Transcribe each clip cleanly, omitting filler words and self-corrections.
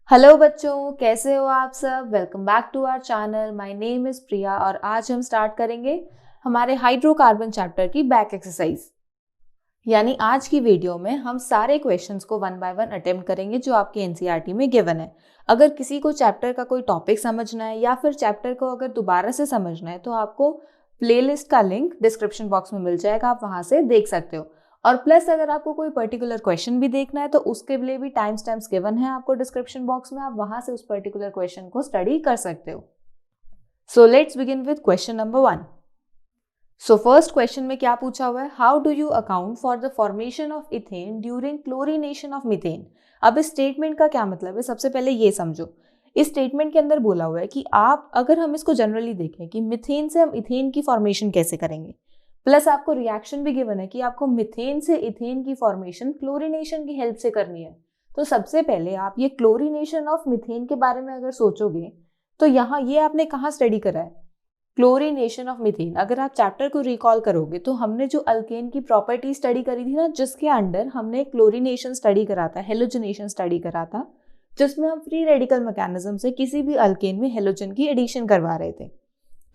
Hello बच्चों, कैसे हो आप सब। Welcome back to our channel. My name is Priya और आज हम स्टार्ट करेंगे हमारे हाइड्रोकार्बन चैप्टर की बैक एक्सरसाइज। यानी आज की वीडियो में हम सारे क्वेश्चंस को वन बाय वन अटेम्प्ट करेंगे जो आपके एनसीईआरटी में गिवन है। अगर किसी को चैप्टर का कोई टॉपिक समझना है या फिर चैप्टर को अगर दोबारा से समझना है तो आपको प्लेलिस्ट का लिंक डिस्क्रिप्शन बॉक्स में मिल जाएगा, आप वहां से देख सकते हो। और प्लस अगर आपको कोई पर्टिकुलर क्वेश्चन भी देखना है तो उसके लिए भी टाइम स्टैम्प्स गिवन है आपको डिस्क्रिप्शन बॉक्स में, आप वहां से उस पर्टिकुलर क्वेश्चन को स्टडी कर सकते हो। So let's begin with question number 1। So first question में क्या पूछा हुआ है, how do you account for the formation of ethane during chlorination of methane. अब इस स्टेटमेंट का क्या मतलब है, सबसे पहले ये समझो। इस स्टेटमेंट के अंदर बोला हुआ है कि आप अगर हम इसको जनरली देखें कि मिथेन से हम इथेन की फॉर्मेशन कैसे करेंगे, प्लस आपको रिएक्शन भी गिवन है कि आपको मिथेन से इथेन की फॉर्मेशन क्लोरीनेशन की हेल्प से करनी है। तो सबसे पहले आप ये क्लोरीनेशन ऑफ मिथेन के बारे में अगर सोचोगे तो यहाँ ये आपने कहाँ स्टडी करा है, क्लोरीनेशन ऑफ मीथेन। अगर आप चैप्टर को रिकॉल करोगे तो हमने जो अल्केन की प्रॉपर्टी स्टडी करी थी ना, जिसके अंडर हमने क्लोरीनेशन स्टडी करा था, हेलोजनेशन स्टडी करा था, जिसमें हम फ्री रेडिकल मैकेनिज्म से किसी भी अल्केन में हेलोजन की एडिशन करवा रहे थे,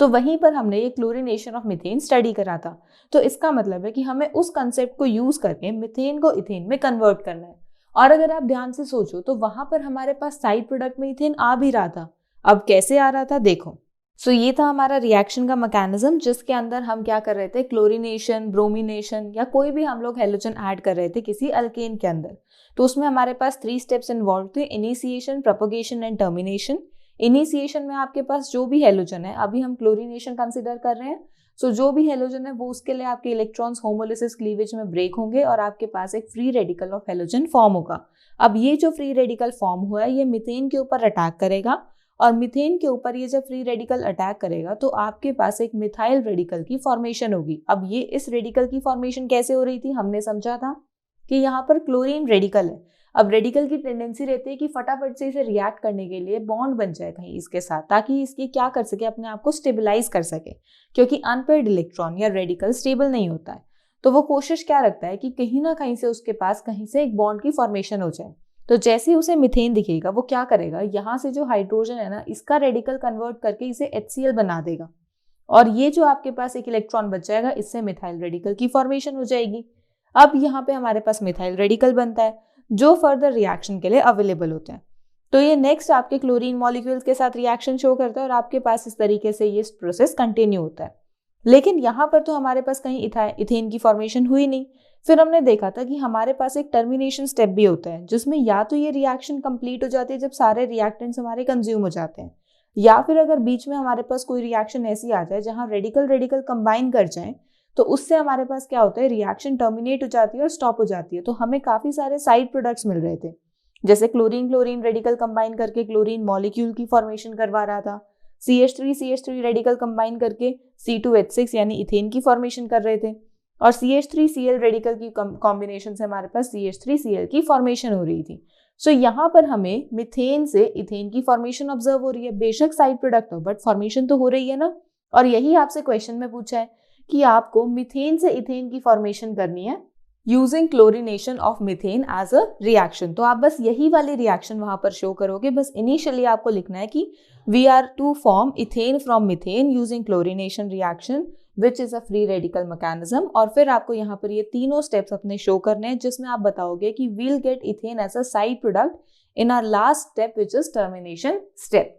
तो वहीं पर हमने ये क्लोरीनेशन ऑफ मीथेन स्टडी करा था। तो इसका मतलब है कि हमें उस कंसेप्ट को यूज करके मीथेन को इथेन में कन्वर्ट करना है। और अगर आप ध्यान से सोचो तो वहां पर हमारे पास साइड प्रोडक्ट में इथेन आ भी रहा था। अब कैसे आ रहा था देखो। सो ये था हमारा रिएक्शन का मैकेनिज्म, जिसके अंदर हम क्या कर रहे थे, क्लोरीनेशन, ब्रोमिनेशन या कोई भी हम लोग हेलोजन ऐड कर रहे थे किसी अल्केन के अंदर। तो उसमें हमारे पास 3 स्टेप्स इन्वॉल्व थे, initiation, propagation and termination. Initiation में आपके पास जो भी हेलोजन है, अभी हम क्लोरीनेशन कंसिडर कर रहे हैं, सो जो भी हेलोजन है वो उसके लिए आपके इलेक्ट्रॉन्स होमोलिसिस क्लीवेज में ब्रेक होंगे और आपके पास एक free radical of halogen form होगा। अब ये जो फ्री रेडिकल फॉर्म हुआ है ये मीथेन के ऊपर अटैक करेगा, और मीथेन के ऊपर ये जब फ्री रेडिकल अटैक करेगा तो आपके पास एक मिथाइल रेडिकल की फॉर्मेशन होगी। अब ये इस रेडिकल की फॉर्मेशन कैसे हो रही थी, हमने समझा था कि यहाँ पर क्लोरीन रेडिकल है। अब रेडिकल की टेंडेंसी रहती है कि फटाफट से इसे रिएक्ट करने के लिए बॉन्ड बन जाए कहीं इसके साथ, ताकि इसकी क्या कर सके, अपने आप को स्टेबलाइज कर सके, क्योंकि अनपेयर्ड इलेक्ट्रॉन या रेडिकल स्टेबल नहीं होता है। तो वो कोशिश क्या रखता है कि कहीं ना कहीं से उसके पास कहीं से एक बॉन्ड की फॉर्मेशन हो जाए। तो जैसे ही उसे मीथेन दिखेगा वो क्या करेगा, यहाँ से जो हाइड्रोजन है ना, इसका रेडिकल कन्वर्ट करके इसे HCl बना देगा, और ये जो आपके पास एक इलेक्ट्रॉन बच जाएगा, इससे मिथाइल रेडिकल की फॉर्मेशन हो जाएगी। अब यहाँ पे हमारे पास मिथाइल रेडिकल बनता है जो फर्दर रिएक्शन के लिए अवेलेबल होते हैं। तो ये नेक्स्ट आपके क्लोरीन मॉलिक्यूल्स के साथ रिएक्शन शो करता है और आपके पास इस तरीके से ये प्रोसेस कंटिन्यू होता है। लेकिन यहाँ पर तो हमारे पास कहीं इथेन की फॉर्मेशन हुई नहीं। फिर हमने देखा था कि हमारे पास एक टर्मिनेशन स्टेप भी होता है, जिसमें या तो ये रिएक्शन कंप्लीट हो जाती है जब सारे रिएक्टेंट्स हमारे कंज्यूम हो जाते हैं, या फिर अगर बीच में हमारे पास कोई रिएक्शन ऐसी आ जाए जहां रेडिकल रेडिकल कंबाइन कर जाएं, तो उससे हमारे पास क्या होता है, रिएक्शन टर्मिनेट हो जाती है और स्टॉप हो जाती है। तो हमें काफी सारे साइड प्रोडक्ट्स मिल रहे थे, जैसे क्लोरीन क्लोरीन रेडिकल कंबाइन करके क्लोरीन मॉलिक्यूल की फॉर्मेशन करवा रहा था, CH3 रेडिकल कंबाइन करके C2H6 यानी इथेन की फॉर्मेशन कर रहे थे, और CH3Cl रेडिकल की कॉम्बिनेशन से हमारे पास CH3Cl की फॉर्मेशन हो रही थी। सो यहाँ पर हमें मिथेन से इथेन की फॉर्मेशन ऑब्जर्व हो रही है, बेशक साइड प्रोडक्ट हो बट फॉर्मेशन तो हो रही है ना। और यही आपसे क्वेश्चन में पूछा है कि आपको मिथेन से इथेन की फॉर्मेशन करनी है using chlorination of methane as a reaction. तो आप बस यही वाली रिएक्शन वहां पर शो करोगे। बस इनिशियली आपको लिखना है कि we are to form ethane from methane using chlorination reaction which is a free radical mechanism, और फिर आपको यहाँ पर ये तीनों स्टेप्स अपने शो करने हैं, जिसमें आप बताओगे कि we'll get ethane as a side product in our last step which is termination step.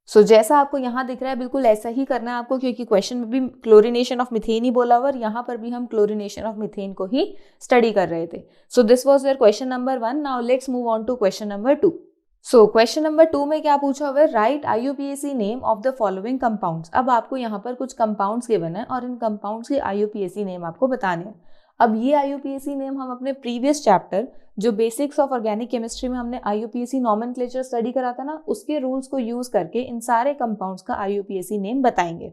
So जैसा आपको यहाँ दिख रहा है बिल्कुल ऐसा ही करना है आपको, क्योंकि क्वेश्चन में भी क्लोरीनेशन ऑफ मिथेन ही बोला हुआ और यहाँ पर भी हम क्लोरीनेशन ऑफ मिथेन को ही स्टडी कर रहे थे। So this was your question number 1। Now let's move on to question number 2। So question number 2 में क्या पूछा हुआ है, write IUPAC name of the following compounds. अब आपको यहाँ पर कुछ कंपाउंड्स गिवन है और इन कंपाउंड्स के IUPAC नेम आपको बताने हैं। अब ये IUPAC नेम हम अपने प्रीवियस चैप्टर जो बेसिक्स ऑफ ऑर्गेनिक केमिस्ट्री में हमने IUPAC नॉमेनक्लेचर स्टडी करा था ना, उसके रूल्स को यूज करके इन सारे कंपाउंड्स का IUPAC नेम बताएंगे।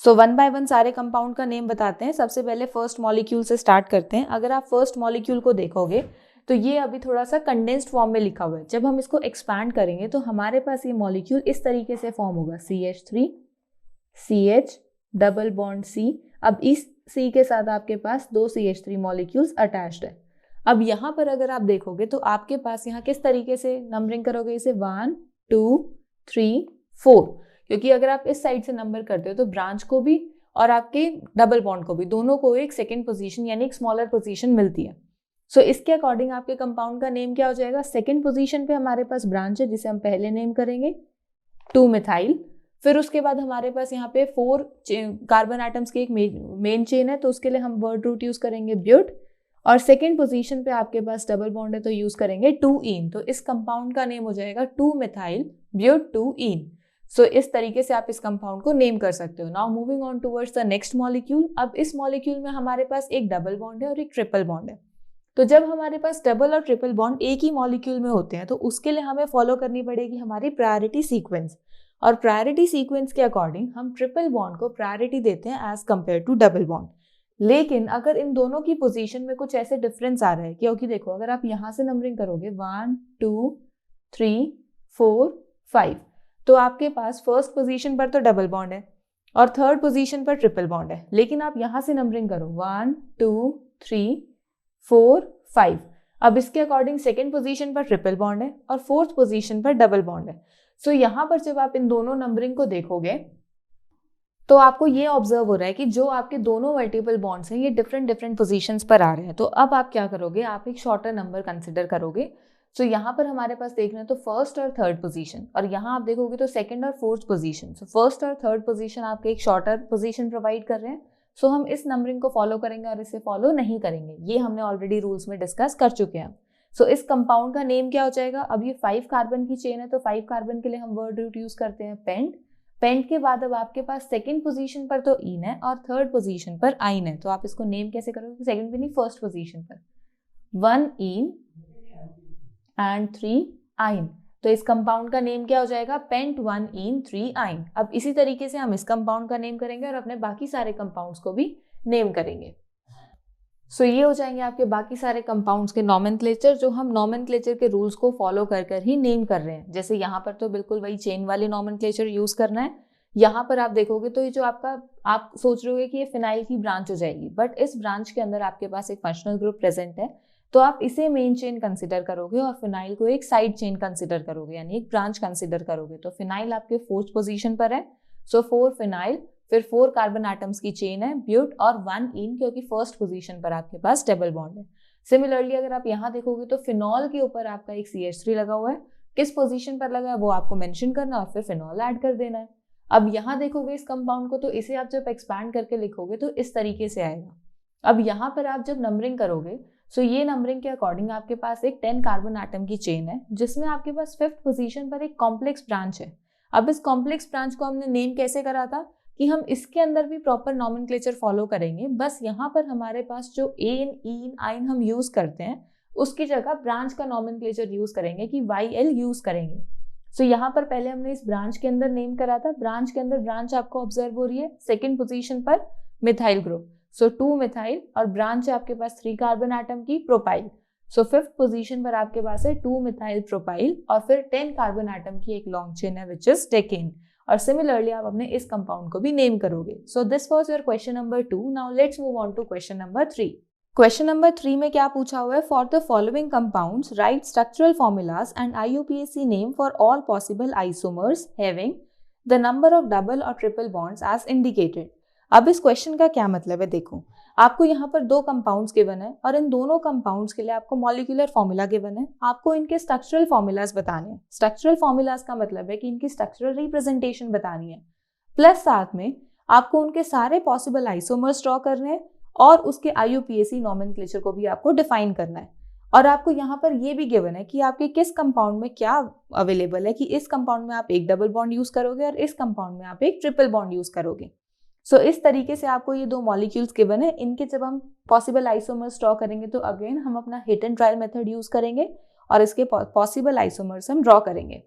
सो वन बाय वन सारे कंपाउंड का नेम बताते हैं। सबसे पहले फर्स्ट मॉलिक्यूल से स्टार्ट करते हैं। अगर आप फर्स्ट मॉलिक्यूल को देखोगे तो ये अभी थोड़ा सा कंडेंस्ड फॉर्म में लिखा हुआ है। जब हम इसको एक्सपैंड करेंगे तो हमारे पास ये मॉलिक्यूल इस तरीके से फॉर्म होगा, CH3 CH double bond C। अब इस C के साथ आपके पास 2 CH3 मॉलिक्यूल्स अटैच्ड है। अब यहाँ पर अगर आप देखोगे तो आपके पास यहाँ किस तरीके से नंबरिंग करोगे इसे 1 2 3 4, क्योंकि अगर आप इस साइड से नंबर करते हो तो ब्रांच को भी और आपके डबल बॉन्ड को भी दोनों को एक सेकेंड पोजीशन यानी एक स्मॉलर पोजीशन मिलती है। सो इसके अकॉर्डिंग आपके कंपाउंड का नेम क्या हो जाएगा, सेकेंड पोजीशन पे हमारे पास ब्रांच है जिसे हम पहले नेम करेंगे 2 मिथाइल। फिर उसके बाद हमारे पास यहाँ पे 4 कार्बन एटम्स की एक मेन चेन है तो उसके लिए हम वर्ड रूट यूज करेंगे ब्यूट, और सेकेंड पोजीशन पे आपके पास डबल बॉन्ड है तो यूज करेंगे 2-ईन। तो इस कंपाउंड का नेम हो जाएगा 2 मिथाइल ब्यूट 2-ईन। सो इस तरीके से आप इस कंपाउंड को नेम कर सकते हो। Now moving on towards the next molecule. अब इस मॉलिक्यूल में हमारे पास एक डबल बॉन्ड है और एक ट्रिपल बॉन्ड है। तो जब हमारे पास डबल और ट्रिपल बॉन्ड एक ही मॉलिक्यूल में होते हैं तो उसके लिए हमें फॉलो करनी पड़ेगी हमारी प्रायोरिटी सीक्वेंस, और प्रायोरिटी सीक्वेंस के अकॉर्डिंग हम ट्रिपल बॉन्ड को प्रायोरिटी देते हैं as compare to double bond. लेकिन अगर इन दोनों की पोजीशन में कुछ ऐसे डिफरेंस आ रहा है, क्योंकि देखो अगर आप यहाँ से नंबरिंग करोगे 1 2 3 4 5, तो आपके पास फर्स्ट पोजीशन पर तो डबल बॉन्ड है और थर्ड पोजीशन पर ट्रिपल बॉन्ड है। लेकिन आप यहाँ से नंबरिंग करो 1 2 3 4 5, अब इसके अकॉर्डिंग सेकेंड पोजीशन पर ट्रिपल बॉन्ड है और फोर्थ पोजीशन पर डबल बॉन्ड है। सो यहाँ पर जब आप इन दोनों नंबरिंग को देखोगे तो आपको ये ऑब्जर्व हो रहा है कि जो आपके दोनों मल्टीपल बॉन्ड्स हैं ये डिफरेंट डिफरेंट पोजीशंस पर आ रहे हैं। तो अब आप क्या करोगे, आप एक शॉर्टर नंबर कंसिडर करोगे। सो यहाँ पर हमारे पास देखना है तो फर्स्ट और थर्ड पोजीशन, और यहाँ आप देखोगे तो सेकंड और फोर्थ पोजीशन। सो फर्स्ट और थर्ड पोजीशन आपके एक शॉर्टर पोजीशन प्रोवाइड कर रहे हैं। सो हम इस नंबरिंग को फॉलो करेंगे और इसे फॉलो नहीं करेंगे, ये हमने ऑलरेडी रूल्स में डिस्कस कर चुके हैं। सो इस कंपाउंड का नेम क्या हो जाएगा, अब ये 5 कार्बन की चेन है तो 5 कार्बन के लिए हम वर्ड रूट यूज करते हैं पेंट। पेंट के बाद अब आपके पास सेकंड पोजीशन पर तो ईन है और थर्ड पोजीशन पर आइन है, तो आप इसको नेम कैसे करोगे, सेकंड पे नहीं फर्स्ट पोजीशन पर 1 ईन एंड 3 आइन। तो इस कंपाउंड का नेम क्या हो जाएगा, पेंट 1 ईन 3 आइन। अब इसी तरीके से हम इस कंपाउंड का नेम करेंगे और अपने बाकी सारे कंपाउंड्स को भी नेम करेंगे। सो ये हो जाएंगे आपके बाकी सारे कंपाउंड्स के नॉमेनक्लेचर, जो हम नॉमेनक्लेचर के रूल्स को फॉलो कर ही नेम कर रहे हैं। जैसे यहाँ पर तो बिल्कुल वही चेन वाले नॉमेनक्लेचर यूज करना है। यहाँ पर आप देखोगे तो ये जो आप सोच रहे हो कि ये फिनाइल की ब्रांच हो जाएगी, बट इस ब्रांच के अंदर आपके पास एक फंक्शनल ग्रुप प्रेजेंट है तो आप इसे मेन चेन कंसिडर करोगे और फिनाइल को एक साइड चेन कंसिडर करोगे, यानी एक ब्रांच कंसिडर करोगे। तो फिनाइल आपके फोर्थ पोजीशन पर है, सो 4 फिनाइल, फिर 4 कार्बन एटम्स की चेन है ब्यूट और 1 ईन, क्योंकि फर्स्ट पोजीशन पर आपके पास डबल बॉन्ड है। सिमिलरली अगर आप यहाँ देखोगे तो फिनॉल के ऊपर आपका एक CH3 लगा हुआ है, किस पोजीशन पर लगा है वो आपको मेंशन करना और फिर फिनॉल ऐड कर देना है। अब यहाँ देखोगे इस कंपाउंड को तो इसे आप जब एक्सपैंड करके लिखोगे तो इस तरीके से आएगा। अब यहाँ पर आप जब नंबरिंग करोगे सो ये नंबरिंग के अकॉर्डिंग आपके पास एक 10 कार्बन एटम की चेन है जिसमें आपके पास 5th पोजीशन पर एक कॉम्प्लेक्स ब्रांच है। अब इस कॉम्प्लेक्स ब्रांच को हमने नेम कैसे करा था कि हम इसके अंदर भी प्रॉपर नॉमेनक्लेचर फॉलो करेंगे, बस यहाँ पर हमारे पास जो एन ईन आइन हम यूज करते हैं उसकी जगह ब्रांच का नॉमेनक्लेचर यूज करेंगे कि YL यूज करेंगे। सो यहाँ पर पहले हमने इस ब्रांच के अंदर नेम करा था, ब्रांच के अंदर ब्रांच आपको ऑब्जर्व हो रही है सेकेंड पोजीशन पर मिथाइल ग्रुप, सो 2 मिथाइल, और ब्रांच है आपके पास 3 कार्बन एटम की प्रोपाइल, सो 5th पोजीशन पर आपके पास है 2 मिथाइल प्रोपाइल, और फिर 10 कार्बन एटम की एक लॉन्ग चेन है विच इज डेकेन। और सिमिलरली आप अपने इस कंपाउंड को भी नेम करोगे। So this was your question number 2। Now let's move on to question number 3। Question number 3 में क्या पूछा हुआ है, for the following compounds write structural formulas and IUPAC name for all possible isomers having the number of double और triple bonds as indicated. अब इस question का क्या मतलब है, देखो आपको यहाँ पर 2 कंपाउंड्स गिवन है और इन दोनों कंपाउंड्स के लिए आपको मॉलिक्यूलर फॉर्मूला गिवन है, आपको इनके स्ट्रक्चरल फॉर्मूलाज बताने हैं। स्ट्रक्चरल फॉर्मूलाज का मतलब है कि इनकी स्ट्रक्चरल रिप्रेजेंटेशन बतानी है, प्लस साथ में आपको उनके सारे पॉसिबल आइसोमर्स ड्रॉ करने हैं और उसके IUPAC नॉमेनक्लेचर को भी आपको डिफाइन करना है। और आपको यहाँ पर ये भी गिवन है कि आपके किस कंपाउंड में क्या अवेलेबल है, कि इस कंपाउंड में आप एक डबल बॉन्ड यूज करोगे और इस कंपाउंड में आप एक ट्रिपल बॉन्ड यूज करोगे। सो इस तरीके से आपको ये 2 मॉलिक्यूल्स गिवन है, इनके जब हम पॉसिबल आइसोमर्स ड्रॉ करेंगे तो अगेन हम अपना hit and trial method use करेंगे और इसके पॉसिबल आइसोमर्स हम ड्रॉ करेंगे।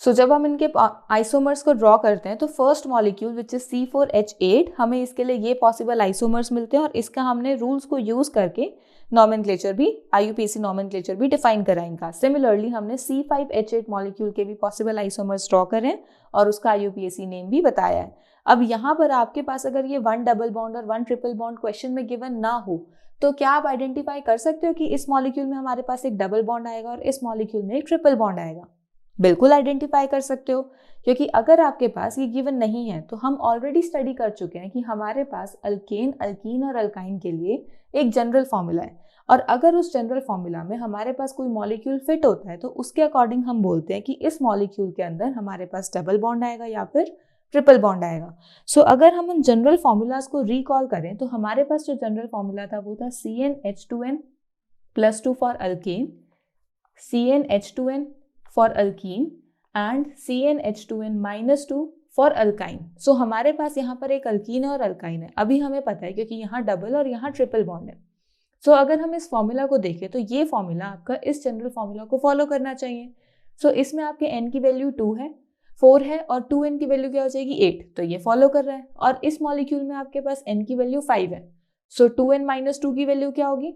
सो जब हम इनके आइसोमर्स को ड्रॉ करते हैं तो first molecule which is C4H8, हमें इसके लिए ये पॉसिबल आइसोमर्स मिलते हैं और इसका हमने रूल्स को यूज करके नॉमेनक्लेचर भी IUPAC नॉमेनक्लेचर भी डिफाइन करा इनका। सिमिलरली हमने C5H8 मॉलिक्यूल के भी पॉसिबल आइसोमर्स ड्रॉ करें और उसका IUPAC नेम भी बताया है। अब यहाँ पर आपके पास अगर ये 1 डबल बॉन्ड और 1 ट्रिपल बॉन्ड क्वेश्चन में गिवन ना हो तो क्या आप आइडेंटिफाई कर सकते हो कि इस मॉलिक्यूल में हमारे पास एक डबल बॉन्ड आएगा और इस मॉलिक्यूल में एक ट्रिपल बॉन्ड आएगा? बिल्कुल आइडेंटिफाई कर सकते हो, क्योंकि अगर आपके पास ये गिवन नहीं है तो हम ऑलरेडी स्टडी कर चुके हैं कि हमारे पास अल्केन, अल्कीन और अल्काइन के लिए एक जनरल फॉर्मूला है, और अगर उस जनरल फॉर्मूला में हमारे पास कोई मॉलिक्यूल फिट होता है तो उसके अकॉर्डिंग हम बोलते हैं कि इस मॉलिक्यूल के अंदर हमारे पास डबल बॉन्ड आएगा या फिर ट्रिपल बॉन्ड आएगा। सो अगर हम उन जनरल फॉर्मूलाज को रिकॉल करें तो हमारे पास जो जनरल फॉर्मूला था वो था CnH2n+2 for alkane, CnH2n for alkene and CnH2n-2 for alkyne. So हमारे पास यहाँ पर एक अल्कीन है और अल्काइन है, अभी हमें पता है क्योंकि यहाँ डबल और यहाँ ट्रिपल बॉन्ड है। सो अगर हम इस फॉर्मूला को देखें तो ये फॉर्मूला आपका इस जनरल फॉर्मूला को फॉलो करना चाहिए। सो इसमें आपके n की वैल्यू 2 है, 4 है और 2n की वैल्यू क्या हो जाएगी 8, तो ये फॉलो कर रहा है। और इस मॉलिक्यूल में आपके पास n की वैल्यू 5 है, सो 2n-2 की वैल्यू क्या होगी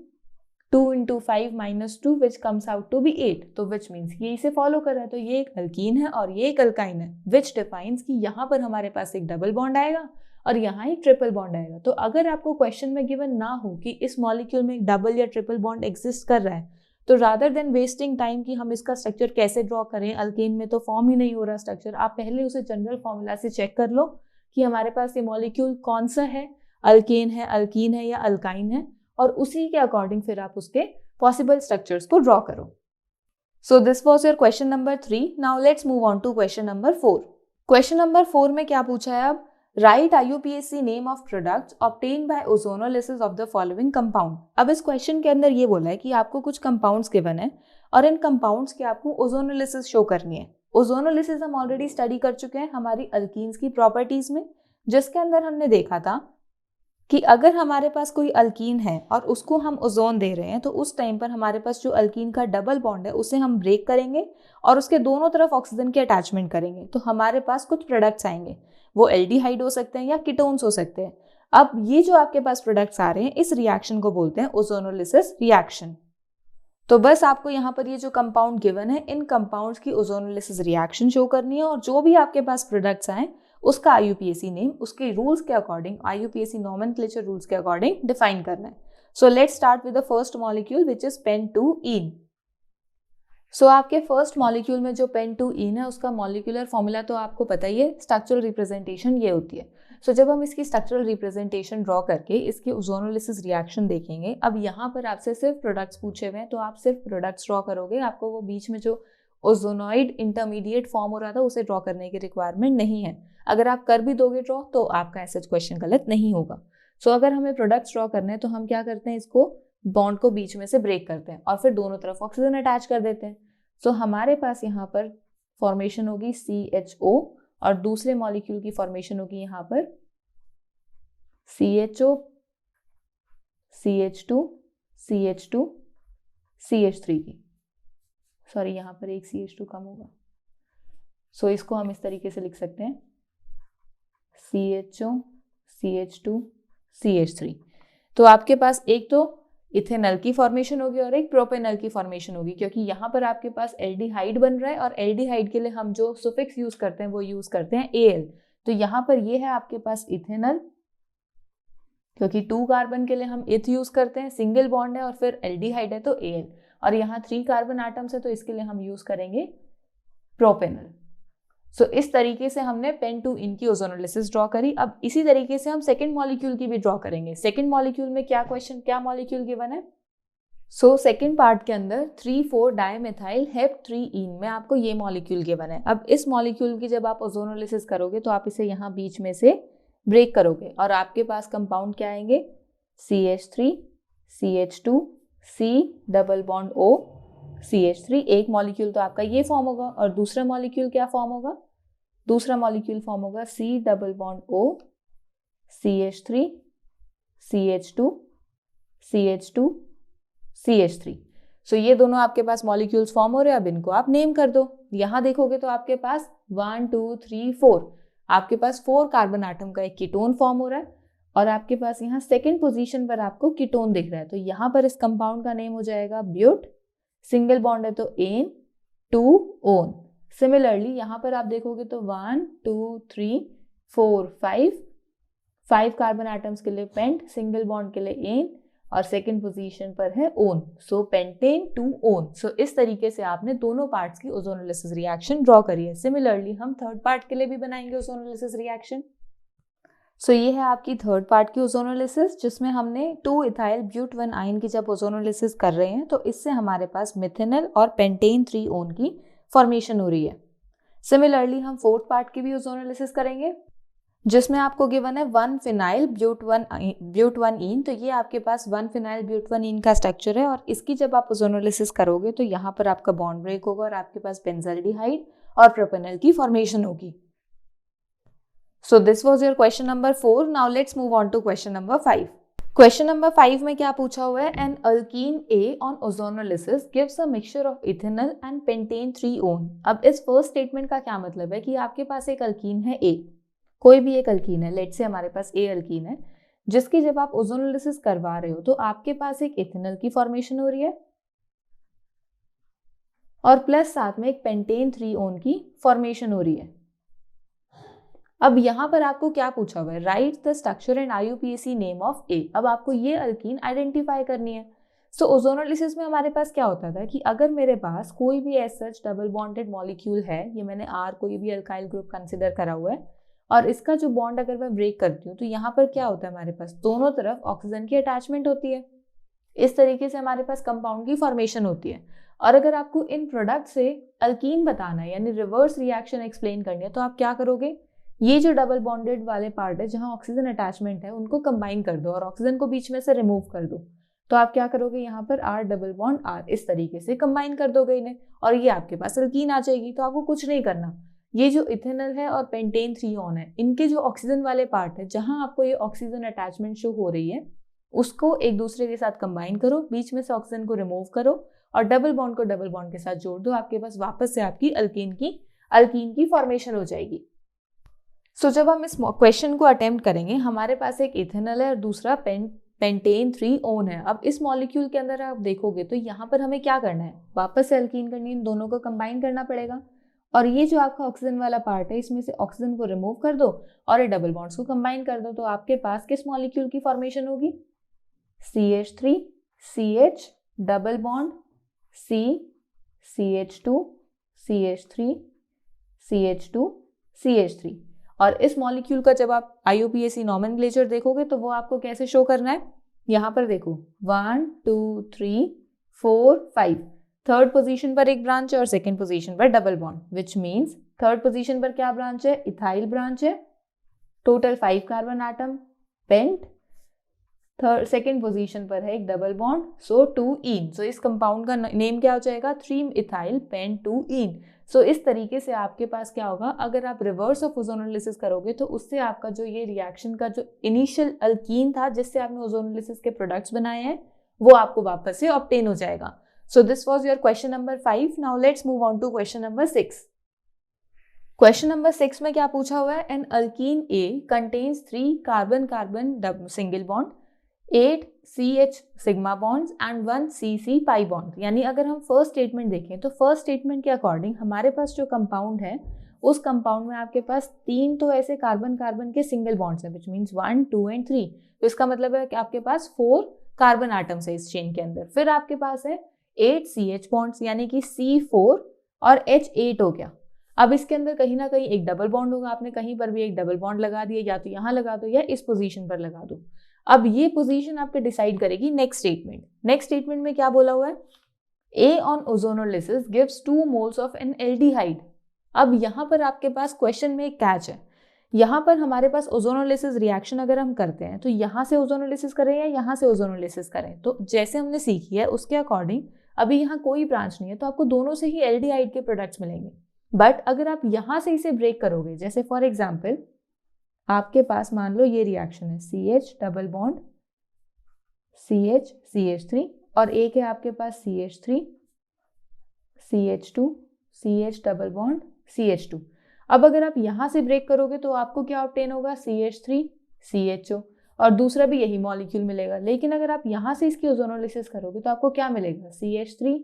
2 × 5 - 2 which comes out to be 8, तो विच मीन्स ये इसे फॉलो कर रहा है। तो ये एक अल्कीन है और ये एक अल्काइन है, विच डिफाइंस कि यहाँ पर हमारे पास एक डबल बॉन्ड आएगा और यहाँ एक ट्रिपल बॉन्ड आएगा। तो अगर आपको क्वेश्चन में गिवन ना हो कि इस मॉलिक्यूल में एक डबल या ट्रिपल बॉन्ड एग्जिस्ट कर रहा है, तो रादर देन वेस्टिंग टाइम कि हम इसका स्ट्रक्चर कैसे ड्रॉ करें, अल्केन में तो फॉर्म ही नहीं हो रहा स्ट्रक्चर, आप पहले उसे जनरल फॉर्मूला से चेक कर लो कि हमारे पास ये मॉलिक्यूल कौन सा है, अल्केन है, अल्कीन है या अल्काइन है, और उसी के अकॉर्डिंग फिर आप उसके पॉसिबल स्ट्रक्चर्स को ड्रॉ करो। So this was your question number 3। Now let's move on to question number 4। Question number 4 में क्या पूछा है अब, write IUPAC name of products obtain by ozonolysis of the following compound. अब इस क्वेश्चन के अंदर ये बोला है कि आपको कुछ कंपाउंड्स गिवन है और इन कंपाउंड्स के आपको ओजोनोलिसिस शो करनी है। ओजोनोलिसिस हम ऑलरेडी स्टडी कर चुके हैं हमारी अल्कीन्स की प्रॉपर्टीज में, जिसके अंदर हमने देखा था कि अगर हमारे पास कोई अल्कीन है और उसको हम ओजोन दे रहे हैं तो उस टाइम पर हमारे पास जो अल्कीन का डबल बॉन्ड है उसे हम ब्रेक करेंगे और उसके दोनों तरफ ऑक्सीजन की अटैचमेंट करेंगे, तो हमारे पास कुछ प्रोडक्ट्स आएंगे। वो एल्डिहाइड हो सकते हैं या कीटोन्स हो सकते हैं। अब ये जो आपके पास प्रोडक्ट्स आ रहे हैं इस रिएक्शन को बोलते हैं ओजोनोलिसिस रिएक्शन। तो बस आपको यहाँ पर ये जो कंपाउंड गिवन है इन कंपाउंड्स की ओजोनोलिसिस रिएक्शन शो करनी है, और जो भी आपके पास प्रोडक्ट्स आए उसका IUPAC नेम उसके रूल्स के अकॉर्डिंग, IUPAC नॉमेनक्लेचर रूल्स के अकॉर्डिंग डिफाइन करना है। So let's start with the first molecule which is pent two yne. So आपके फर्स्ट मॉलिक्यूल में जो पेंटूइन है उसका मॉलिक्यूलर फॉर्मूला तो आपको पता ही है, स्ट्रक्चरल रिप्रेजेंटेशन ये होती है। सो जब हम इसकी स्ट्रक्चरल रिप्रेजेंटेशन ड्रॉ करके इसकी ओजोनोलिसिस रिएक्शन देखेंगे, अब यहाँ पर आपसे सिर्फ प्रोडक्ट्स पूछे हुए हैं तो आप सिर्फ प्रोडक्ट्स ड्रॉ करोगे, आपको वो बीच में जो ओजोनॉइड इंटरमीडिएट फॉर्म हो रहा था उसे ड्रॉ करने की रिक्वायरमेंट नहीं है। अगर आप कर भी दोगे ड्रॉ तो आपका ऐसा क्वेश्चन गलत नहीं होगा। सो अगर हमें प्रोडक्ट्स ड्रॉ करने हैं तो हम क्या करते हैं, इसको बॉन्ड को बीच में से ब्रेक करते हैं और फिर दोनों तरफ ऑक्सीजन अटैच कर देते हैं। सो हमारे पास यहाँ पर फॉर्मेशन होगी CHO और दूसरे मॉलिक्यूल की फॉर्मेशन होगी यहाँ पर CHO, CH2, CH2, CH3 की। सॉरी, यहाँ पर एक CH2 कम होगा। सो इसको हम इस तरीके से लिख सकते हैं CHO, CH2, CH3। तो आपके पास एक तो इथेनॉल की फॉर्मेशन होगी और एक प्रोपेनॉल की फॉर्मेशन होगी, क्योंकि यहाँ पर आपके पास एल्डिहाइड बन रहा है और एल्डिहाइड के लिए हम जो सुफिक्स यूज करते हैं वो यूज करते हैं AL। तो यहाँ पर ये है आपके पास इथेनॉल, क्योंकि 2 कार्बन के लिए हम इथ यूज करते हैं, सिंगल बॉन्ड है, और फिर एल्डिहाइड है तो AL, और यहाँ 3 कार्बन एटम्स है तो इसके लिए हम यूज करेंगे प्रोपेनॉल। सो इस तरीके से हमने पेंटूइन की ओजोनोलिसिस ड्रॉ करी। अब इसी तरीके से हम सेकंड मॉलिक्यूल की भी ड्रॉ करेंगे। सेकंड मॉलिक्यूल में क्या मॉलिक्यूल गिवन है? सो सेकंड पार्ट के अंदर 3,4 डायमेथाइल हेप3ईन में आपको ये मॉलिक्यूल गिवन है। अब इस मॉलिक्यूल की जब आप ओजोनोलिसिस करोगे तो आप इसे यहाँ बीच में से ब्रेक करोगे और आपके पास कंपाउंड क्या आएंगे, CH3, CH2, C double bond O, CH3। एक मॉलिक्यूल तो आपका ये फॉर्म होगा और दूसरा मॉलिक्यूल क्या फॉर्म होगा, दूसरा मॉलिक्यूल फॉर्म होगा C double bond O, CH3, CH2, CH2, CH3। सो ये दोनों आपके पास मॉलिक्यूल्स फॉर्म हो रहे हैं। अब इनको आप नेम कर दो। यहाँ देखोगे तो आपके पास 1, 2, 3, 4 आपके पास 4 कार्बन एटम का एक कीटोन फॉर्म हो रहा है और आपके पास यहाँ सेकंड पोजीशन पर आपको कीटोन दिख रहा है। तो यहाँ पर इस कंपाउंड का नेम हो जाएगा ब्यूट, सिंगल बॉन्ड है तो एन, 2 ओन। सिमिलरली यहाँ पर आप देखोगे तो 1, 2, 3, 4, 5 कार्बन एटम्स के लिए पेंट, सिंगल बॉन्ड के लिए एन, और सेकंड पोजीशन पर है ओन, सो पेंटेन टू ओन। सो इस तरीके से आपने दोनों पार्ट्स की ओजोनोलिसिस रिएक्शन ड्रॉ करी है। सिमिलरली हम थर्ड पार्ट के लिए भी बनाएंगे ओजोनोलिसिस रिएक्शन। सो ये है आपकी थर्ड पार्ट की ओजोनोलिसिस, जिसमें हमने 2 इथाइल ब्यूट 1 आयन की जब ओजोनोलिसिस कर रहे हैं तो इससे हमारे पास मिथेनल और पेंटेन 3 ओन की फॉर्मेशन हो रही है। सिमिलरली हम फोर्थ पार्ट की भी ओजोनोलिसिस करेंगे, जिसमें आपको गिवन है 1 फिनाइल ब्यूट 1 ईन। तो ये आपके पास 1 फिनाइल ब्यूट 1 ईन का स्ट्रक्चर है और इसकी जब आप ओजोनोलिसिस करोगे तो यहाँ पर आपका बॉन्ड ब्रेक होगा और आपके पास बेंजल्डिहाइड और प्रोपेनॉल की फॉर्मेशन होगी। So this was your question number 4. Now let's move on to question number 5. Question number 5 में क्या पूछा हुआ है? An alkene A on ozonolysis gives a mixture of ethanol and pentane 3-one. अब इस फर्स्ट स्टेटमेंट का क्या मतलब है कि आपके पास एक अल्कीन है A, कोई भी एक अल्कीन है, लेट्स से हमारे पास A अल्कीन है, जिसकी जब आप ओजोनोलिसिस करवा रहे हो तो आपके पास एक इथेनॉल की फॉर्मेशन हो रही है और प्लस साथ में एक पेंटेन 3-one की फॉर्मेशन हो रही है। अब यहाँ पर आपको क्या पूछा हुआ है? Write the structure and IUPAC name of A. अब आपको ये अल्कीन आइडेंटिफाई करनी है। सो ओजोनोलिसिस में हमारे पास क्या होता था कि अगर मेरे पास कोई भी as such double bonded molecule है, ये मैंने R कोई भी अल्काइल ग्रुप कंसिडर करा हुआ है, और इसका जो बॉन्ड अगर मैं ब्रेक करती हूँ तो यहाँ पर क्या होता है, हमारे पास दोनों तरफ ऑक्सीजन की अटैचमेंट होती है। इस तरीके से हमारे पास कंपाउंड की फॉर्मेशन होती है। और अगर आपको इन प्रोडक्ट से अल्कीन बताना है यानी रिवर्स रिएक्शन एक्सप्लेन करनी है तो आप क्या करोगे? ये जो डबल बॉन्डेड वाले पार्ट है जहां ऑक्सीजन अटैचमेंट है उनको कंबाइन कर दो और ऑक्सीजन को बीच में से रिमूव कर दो। तो आप क्या करोगे? यहाँ पर R डबल बॉन्ड R इस तरीके से कंबाइन कर दोगे इन्हें और ये आपके पास अल्कीन आ जाएगी। तो आपको कुछ नहीं करना, ये जो इथेनॉल है और पेंटेन 3-one है, इनके जो ऑक्सीजन वाले पार्ट है जहां आपको ये ऑक्सीजन अटैचमेंट शो हो रही है उसको एक दूसरे के साथ कंबाइन करो, बीच में से ऑक्सीजन को रिमूव करो और डबल बॉन्ड को डबल बॉन्ड के साथ जोड़ दो। आपके पास वापस से आपकी अल्कीन की फॉर्मेशन हो जाएगी। सो जब हम इस क्वेश्चन को अटेम्प्ट करेंगे, हमारे पास एक इथेनॉल है और दूसरा पेंटेन 3-one है। अब इस मॉलिक्यूल के अंदर आप देखोगे तो यहाँ पर हमें क्या करना है? वापस से अल्कीन करनी है, दोनों को कंबाइन करना पड़ेगा और ये जो आपका ऑक्सीजन वाला पार्ट है इसमें से ऑक्सीजन को रिमूव कर दो और ये डबल बॉन्ड्स को कंबाइन कर दो। तो आपके पास किस मॉलिक्यूल की फॉर्मेशन होगी? CH3 CH double bond C CH2 CH3 CH2 CH3। और इस मॉलिक्यूल का जब आप IUPAC नॉमेनक्लेचर देखोगे तो वो आपको कैसे शो करना है? यहाँ पर देखो 1 2 3 4 5, थर्ड पोजीशन पर एक ब्रांच है और सेकंड पोजीशन पर double bond, which means third position पर क्या ब्रांच है? इथाइल ब्रांच है, total 5 carbon atom, pent. Second position पर है एक डबल बॉन्ड, सो 2-ene। सो इस कंपाउंड का नेम क्या हो जाएगा? 3 इथाइल पेंट 2-ene। सो इस तरीके से आपके पास क्या होगा? अगर आप रिवर्स ऑफ ओजोनोलिसिस करोगे तो उससे आपका जो ये रिएक्शन का जो इनिशियल अल्कीन था जिससे आपने ओजोनोलिसिस के प्रोडक्ट्स बनाए हैं वो आपको वापस से ऑब्टेन हो जाएगा। So this was your question number 5। Now let's move on to question number 6। Question number 6 में क्या पूछा हुआ है? An alkene A contains 3 carbon carbon single bond, 8 CH sigma bonds and 1 CC pi bond. यानी अगर हम फर्स्ट स्टेटमेंट देखें तो फर्स्ट स्टेटमेंट के अकॉर्डिंग हमारे पास जो कंपाउंड है उस कंपाउंड में आपके पास 3 तो ऐसे कार्बन कार्बन के सिंगल बॉन्ड्स हैं, विच मीन्स 1 2 एंड 3। तो इसका मतलब है कि आपके पास 4 कार्बन आटम्स है इस चेन के अंदर। फिर आपके पास है 8 CH बॉन्ड्स यानी कि C4 और H8 हो गया। अब इसके अंदर कहीं ना कहीं एक डबल बॉन्ड होगा, आपने कहीं पर भी एक डबल बॉन्ड लगा दिया, या तो यहाँ लगा दो या इस पोजीशन पर लगा दो। अब ये पोजीशन आपके डिसाइड करेगी नेक्स्ट स्टेटमेंट। नेक्स्ट स्टेटमेंट में क्या बोला हुआ है? A on ozonolysis gives 2 moles of an aldehyde। अब यहाँ पर आपके पास क्वेश्चन में एक कैच है। यहाँ पर हमारे पास ओजोनोलिसिस रिएक्शन अगर हम करते हैं तो यहाँ से ओजोनोलिसिस करें या यहाँ से ओजोनोलिसिस करें, तो जैसे हमने सीखी है उसके अकॉर्डिंग अभी यहाँ कोई ब्रांच नहीं है तो आपको दोनों से ही एल्डिहाइड के प्रोडक्ट्स मिलेंगे। बट अगर आप यहाँ से इसे ब्रेक करोगे, जैसे फॉर एग्जाम्पल आपके पास मान लो ये रिएक्शन है CH double bond CH CH3 और एक है आपके पास CH3 CH2 CH double bond CH2। अब अगर आप यहाँ से ब्रेक करोगे तो आपको क्या ऑब्टेन होगा? CH3 CHO और दूसरा भी यही मॉलिक्यूल मिलेगा। लेकिन अगर आप यहाँ से इसकी ओजोनोलिसिस करोगे तो आपको क्या मिलेगा? CH3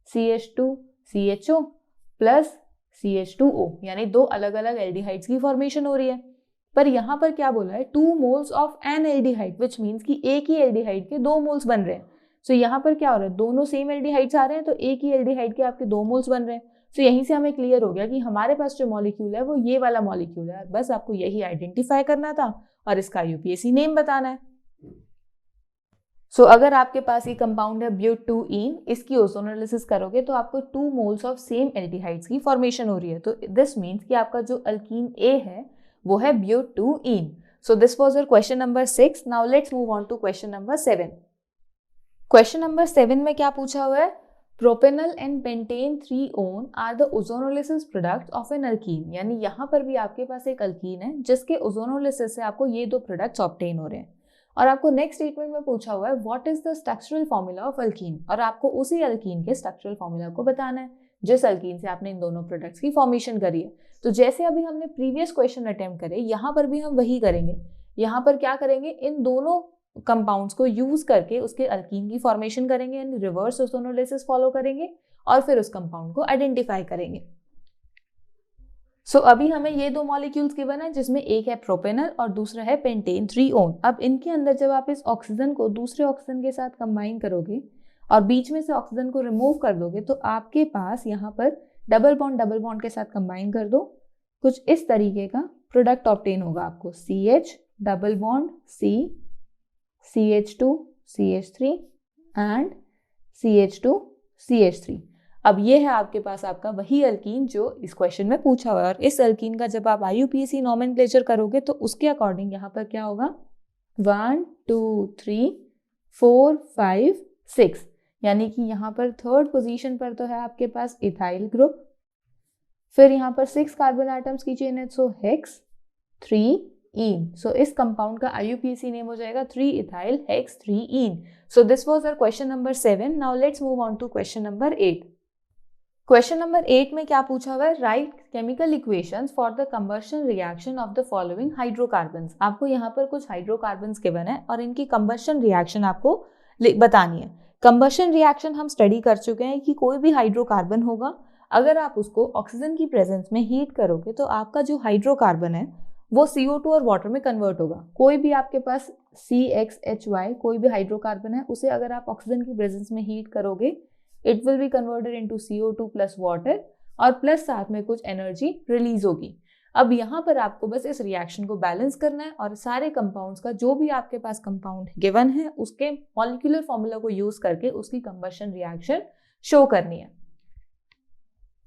CH2 CHO plus CH2O, यानी 2 अलग अलग एल्डिहाइड्स की फॉर्मेशन हो रही है। पर यहाँ पर क्या बोला है 2 moles of N aldehyde, which means कि एक ही एल्डिहाइड के 2 मोल्स बन रहे हैं। सो यहाँ पर क्या हो रहा है, दोनों सेम एल्डिहाइड्स आ रहे हैं तो एक ही एल्डिहाइड के आपके 2 मोल्स बन रहे हैं। सो यहीं से हमें क्लियर हो गया कि हमारे पास जो मॉलिक्यूल है वो ये वाला मॉलिक्यूल है। बस आपको यही आइडेंटिफाई करना था और इसका यूपीएसी नेम बताना है। सो अगर आपके पास ये कंपाउंड है ब्यूट-2-ईन, इसकी ओजोनोलिसिस करोगे तो आपको 2 मोल्स ऑफ सेम एल्डिहाइड्स की फॉर्मेशन हो रही है। तो दिस मीन्स कि आपका जो अल्कीन ए है वो है ब्यूट-2-ईन। So this was your question number 6। Now let's move on to question number 7। Question number 7 में क्या पूछा हुआ है, प्रोपेनल एंड पेंटेन 3-ओन are the ozonolysis product of an alkene. यानी यहाँ पर भी आपके पास एक अल्कीन है जिसके ओजोनोलिसिस से आपको ये 2 प्रोडक्ट्स ऑब्टेन हो रहे हैं। और आपको नेक्स्ट स्टेटमेंट में पूछा हुआ है what is the structural formula of alkyne, और आपको उसी अल्कीन के स्ट्रक्चरल फॉर्मूला को बताना है जिस अल्कीन से आपने इन दोनों प्रोडक्ट्स की फॉर्मेशन करी है। तो जैसे अभी हमने प्रीवियस क्वेश्चन अटेम्प्ट करे, यहाँ पर भी हम वही करेंगे। यहाँ पर क्या करेंगे, इन दोनों कंपाउंड्स को यूज करके उसके अल्कीन की फॉर्मेशन करेंगे, यानी रिवर्स ओजोनोलिसिस फॉलो करेंगे और फिर उस कंपाउंड को आइडेंटिफाई करेंगे। सो अभी हमें ये 2 मॉलिक्यूल्स गिवन है जिसमें एक है प्रोपेनल और दूसरा है पेंटेन 3-ओन। अब इनके अंदर जब आप इस ऑक्सीजन को दूसरे ऑक्सीजन के साथ कंबाइन करोगे और बीच में से ऑक्सीजन को रिमूव कर दोगे तो आपके पास यहाँ पर डबल बॉन्ड के साथ कंबाइन कर दो, कुछ इस तरीके का प्रोडक्ट ऑब्टेन होगा आपको। CH double bond C, CH2 CH3 and CH2 CH3। अब ये है आपके पास आपका वही अल्कीन जो इस क्वेश्चन में पूछा हुआ है। और इस अल्कीन का जब आप IUPAC नॉमेनक्लेचर करोगे तो उसके अकॉर्डिंग यहाँ पर क्या होगा 1 2 3 4 5 6, यानी कि यहाँ पर थर्ड पोजीशन पर तो है आपके पास इथाइल ग्रुप, फिर यहाँ पर 6 कार्बन एटम्स की चेन है, सो हेक्स 3-ईन। सो इस कंपाउंड का IUPAC नेम हो जाएगा 3-इथाइल हेक्स 3-ईन। So this was our question number 7। Now let's move on to question number 8। Question number 8 में क्या पूछा हुआ है, write chemical equations for the combustion reaction of the following hydrocarbons. आपको यहाँ पर कुछ हाइड्रोकार्बन्स गिवन है और इनकी कंबशन रिएक्शन आपको बतानी है। कंबशन रिएक्शन हम स्टडी कर चुके हैं कि कोई भी हाइड्रोकार्बन होगा, अगर आप उसको ऑक्सीजन की प्रेजेंस में हीट करोगे तो आपका जो हाइड्रोकार्बन है वो CO2 और वाटर में कन्वर्ट होगा। कोई भी आपके पास CXHY कोई भी हाइड्रोकार्बन है, उसे अगर आप ऑक्सीजन की प्रेजेंस में हीट करोगे it will be converted into CO2 plus water और प्लस साथ में कुछ एनर्जी रिलीज होगी। अब यहाँ पर आपको बस इस रिएक्शन को बैलेंस करना है और सारे कंपाउंड्स का जो भी आपके पास कंपाउंड गिवन है उसके मॉलिक्यूलर फॉर्मूला को यूज करके उसकी कंबशन रिएक्शन शो करनी है।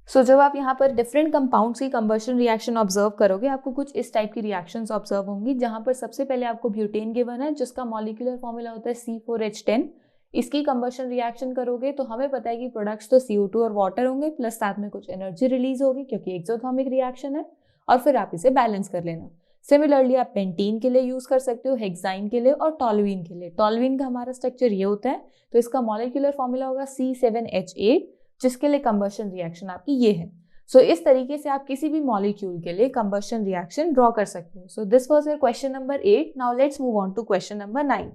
सो जब आप यहाँ पर डिफरेंट कंपाउंड्स की कंबशन रिएक्शन ऑब्जर्व करोगे आपको कुछ इस टाइप की रिएक्शंस ऑब्जर्व होंगी, जहाँ पर सबसे पहले आपको ब्यूटेन गिवन है जिसका मॉलिक्यूलर फॉर्मूला होता है C4H10। इसकी कंबशन रिएक्शन करोगे तो हमें पता है कि प्रोडक्ट्स तो CO2 और वाटर होंगे प्लस साथ में कुछ एनर्जी रिलीज होगी क्योंकि एक्सोथर्मिक रिएक्शन है, और फिर आप इसे बैलेंस कर लेना। सिमिलरली आप पेंटीन के लिए यूज कर सकते हो, हेक्साइन के लिए और टॉलुइन के लिए। टॉलुइन का हमारा स्ट्रक्चर ये होता है तो इसका मॉलिक्यूलर फॉर्मूला होगा C7H8 जिसके लिए कंबशन रिएक्शन आपकी ये है। सो इस तरीके से आप किसी भी मॉलिक्यूल के लिए कंबशन रिएक्शन ड्रॉ कर सकते हो। So this was your question number 8। Now let's move on to question number 9।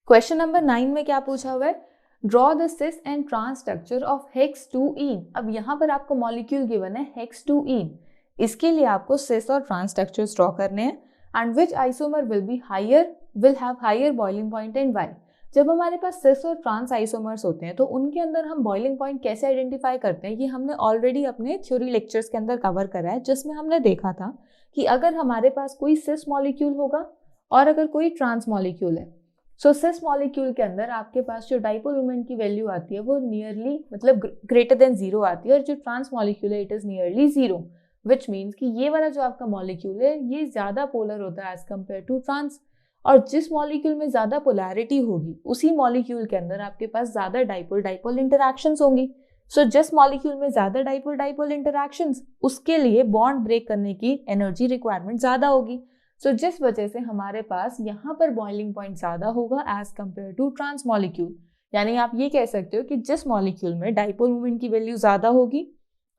Question number 9 में क्या पूछा हुआ है, draw the cis and trans structure of हेक्स-2-ईन। अब यहाँ पर आपको मॉलिक्यूल गिवन है हेक्स-2-ईन, इसके लिए आपको सिस और ट्रांस स्ट्रक्चर्स ड्रॉ करने हैं and which isomer will have higher boiling point and why. जब हमारे पास सिस और ट्रांस आइसोमर्स होते हैं तो उनके अंदर हम बॉइलिंग पॉइंट कैसे आइडेंटिफाई करते हैं, ये हमने ऑलरेडी अपने थ्योरी लेक्चर्स के अंदर कवर करा है, जिसमें हमने देखा था कि अगर हमारे पास कोई सिस मॉलिक्यूल होगा और अगर कोई ट्रांस मॉलिक्यूल है, सो सिस मॉलिक्यूल के अंदर आपके पास जो डाइपोल मोमेंट की वैल्यू आती है वो नियरली मतलब ग्रेटर देन 0 आती है, और जो ट्रांस मॉलिक्यूल है it is nearly 0, which means कि ये वाला जो आपका मॉलिक्यूल है ये ज्यादा पोलर होता है एज कम्पेयर टू ट्रांस। और जिस मॉलिक्यूल में ज्यादा पोलैरिटी होगी उसी मॉलिक्यूल के अंदर आपके पास ज्यादा डाइपोल इंटरैक्शंस होंगी। सो जिस मॉलिक्यूल में ज्यादा डाइपोल इंटरैक्शंस उसके लिए बॉन्ड ब्रेक करने की एनर्जी रिक्वायरमेंट ज्यादा होगी। सो जिस वजह से हमारे पास यहाँ पर बॉइलिंग पॉइंट ज्यादा होगा as compared to trans molecule. यानी आप ये कह सकते हो कि जिस मॉलिक्यूल में डाइपोल मोमेंट की वैल्यू ज्यादा होगी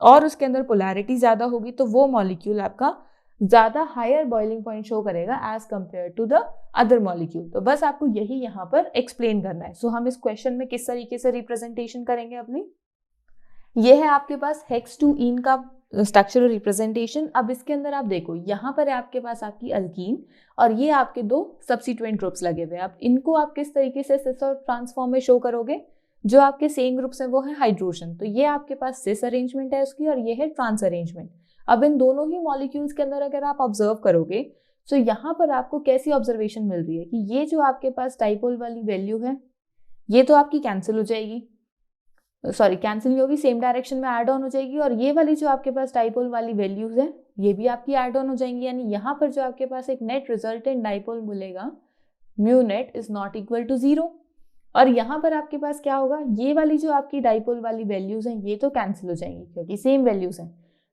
और उसके अंदर पोलैरिटी ज्यादा होगी तो वो मॉलिक्यूल आपका ज्यादा हायर बॉइलिंग पॉइंट शो करेगा as compared to the other molecule. तो बस आपको यही यहाँ पर एक्सप्लेन करना है। सो हम इस क्वेश्चन में किस तरीके से रिप्रेजेंटेशन करेंगे अपनी, ये है आपके पास हेक्स-2-ईन का स्ट्रक्चरल रिप्रेजेंटेशन। अब इसके अंदर आप देखो, यहाँ पर है आपके पास आपकी अल्कीन और ये आपके दो सब्सिट्यूएंट ग्रुप्स लगे हुए हैं। अब इनको आप किस तरीके से सिस और ट्रांस फॉर्म में शो करोगे? जो आपके सेम ग्रुप्स हैं वो है हाइड्रोजन, तो ये आपके पास सिस अरेंजमेंट है उसकी और ये है ट्रांस अरेंजमेंट। अब इन दोनों ही मॉलिक्यूल्स के अंदर अगर आप ऑब्जर्व करोगे तो यहाँ पर आपको कैसी ऑब्जर्वेशन मिल रही है कि ये जो आपके पास डाइपोल वाली वैल्यू है ये तो आपकी कैंसिल हो जाएगी, सॉरी कैंसिल नहीं होगी, सेम डायरेक्शन में ऐड ऑन हो जाएगी, और ये वाली जो आपके पास डाइपोल वाली वैल्यूज है ये भी आपकी ऐड ऑन हो जाएंगी। यानी यहाँ पर जो आपके पास एक नेट रिजल्टेंट डाइपोल मिलेगा mu net is not equal to 0। और यहाँ पर आपके पास क्या होगा, ये वाली जो आपकी डाइपोल वाली वैल्यूज हैं ये तो कैंसिल हो जाएंगी क्योंकि सेम वैल्यूज हैं,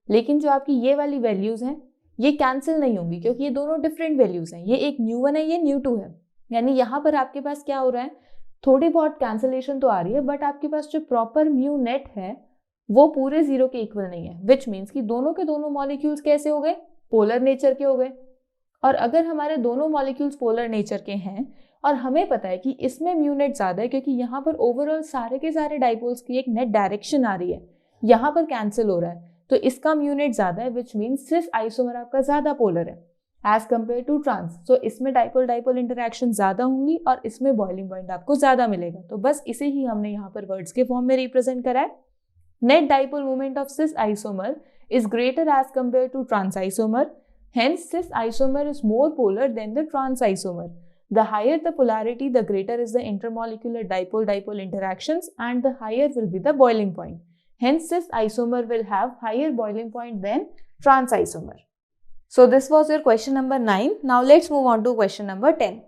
लेकिन जो आपकी ये वाली वैल्यूज हैं ये कैंसिल नहीं होंगी क्योंकि ये दोनों डिफरेंट वैल्यूज हैं। ये एक μ1 है, ये μ2 है। यानी यहाँ पर आपके पास क्या हो रहा है, थोड़ी बहुत कैंसिलेशन तो आ रही है बट आपके पास जो प्रॉपर म्यू नेट है वो पूरे 0 के इक्वल नहीं है, विच मीन्स कि दोनों के दोनों मॉलिक्यूल्स कैसे हो गए, पोलर नेचर के हो गए। और अगर हमारे दोनों मॉलिक्यूल्स पोलर नेचर के हैं और हमें पता है कि इसमें म्यू नेट ज़्यादा है क्योंकि यहाँ पर ओवरऑल सारे के सारे डाइपोल्स की एक नेट डायरेक्शन आ रही है, यहाँ पर कैंसिल हो रहा है तो इसका म्यू नेट ज़्यादा है, विच मीन्स सिस आइसोमर आपका ज़्यादा पोलर है एज कम्पेयर टू ट्रांस। सो इसमें डाइपोल डाइपोल इंटरेक्शन ज़्यादा होंगी और इसमें बॉइलिंग पॉइंट आपको ज़्यादा मिलेगा। तो बस इसे ही हमने यहाँ पर वर्ड्स के फॉर्म में रिप्रेजेंट करा है। Net dipole moment of cis isomer is greater as compared to trans isomer, hence cis isomer is more polar than the trans isomer. The higher the polarity, the greater is the intermolecular dipole-dipole interactions and the higher will be the boiling point. Hence cis isomer will have higher boiling point than trans isomer. So this was your question number 9. Now let's move on to question number 10.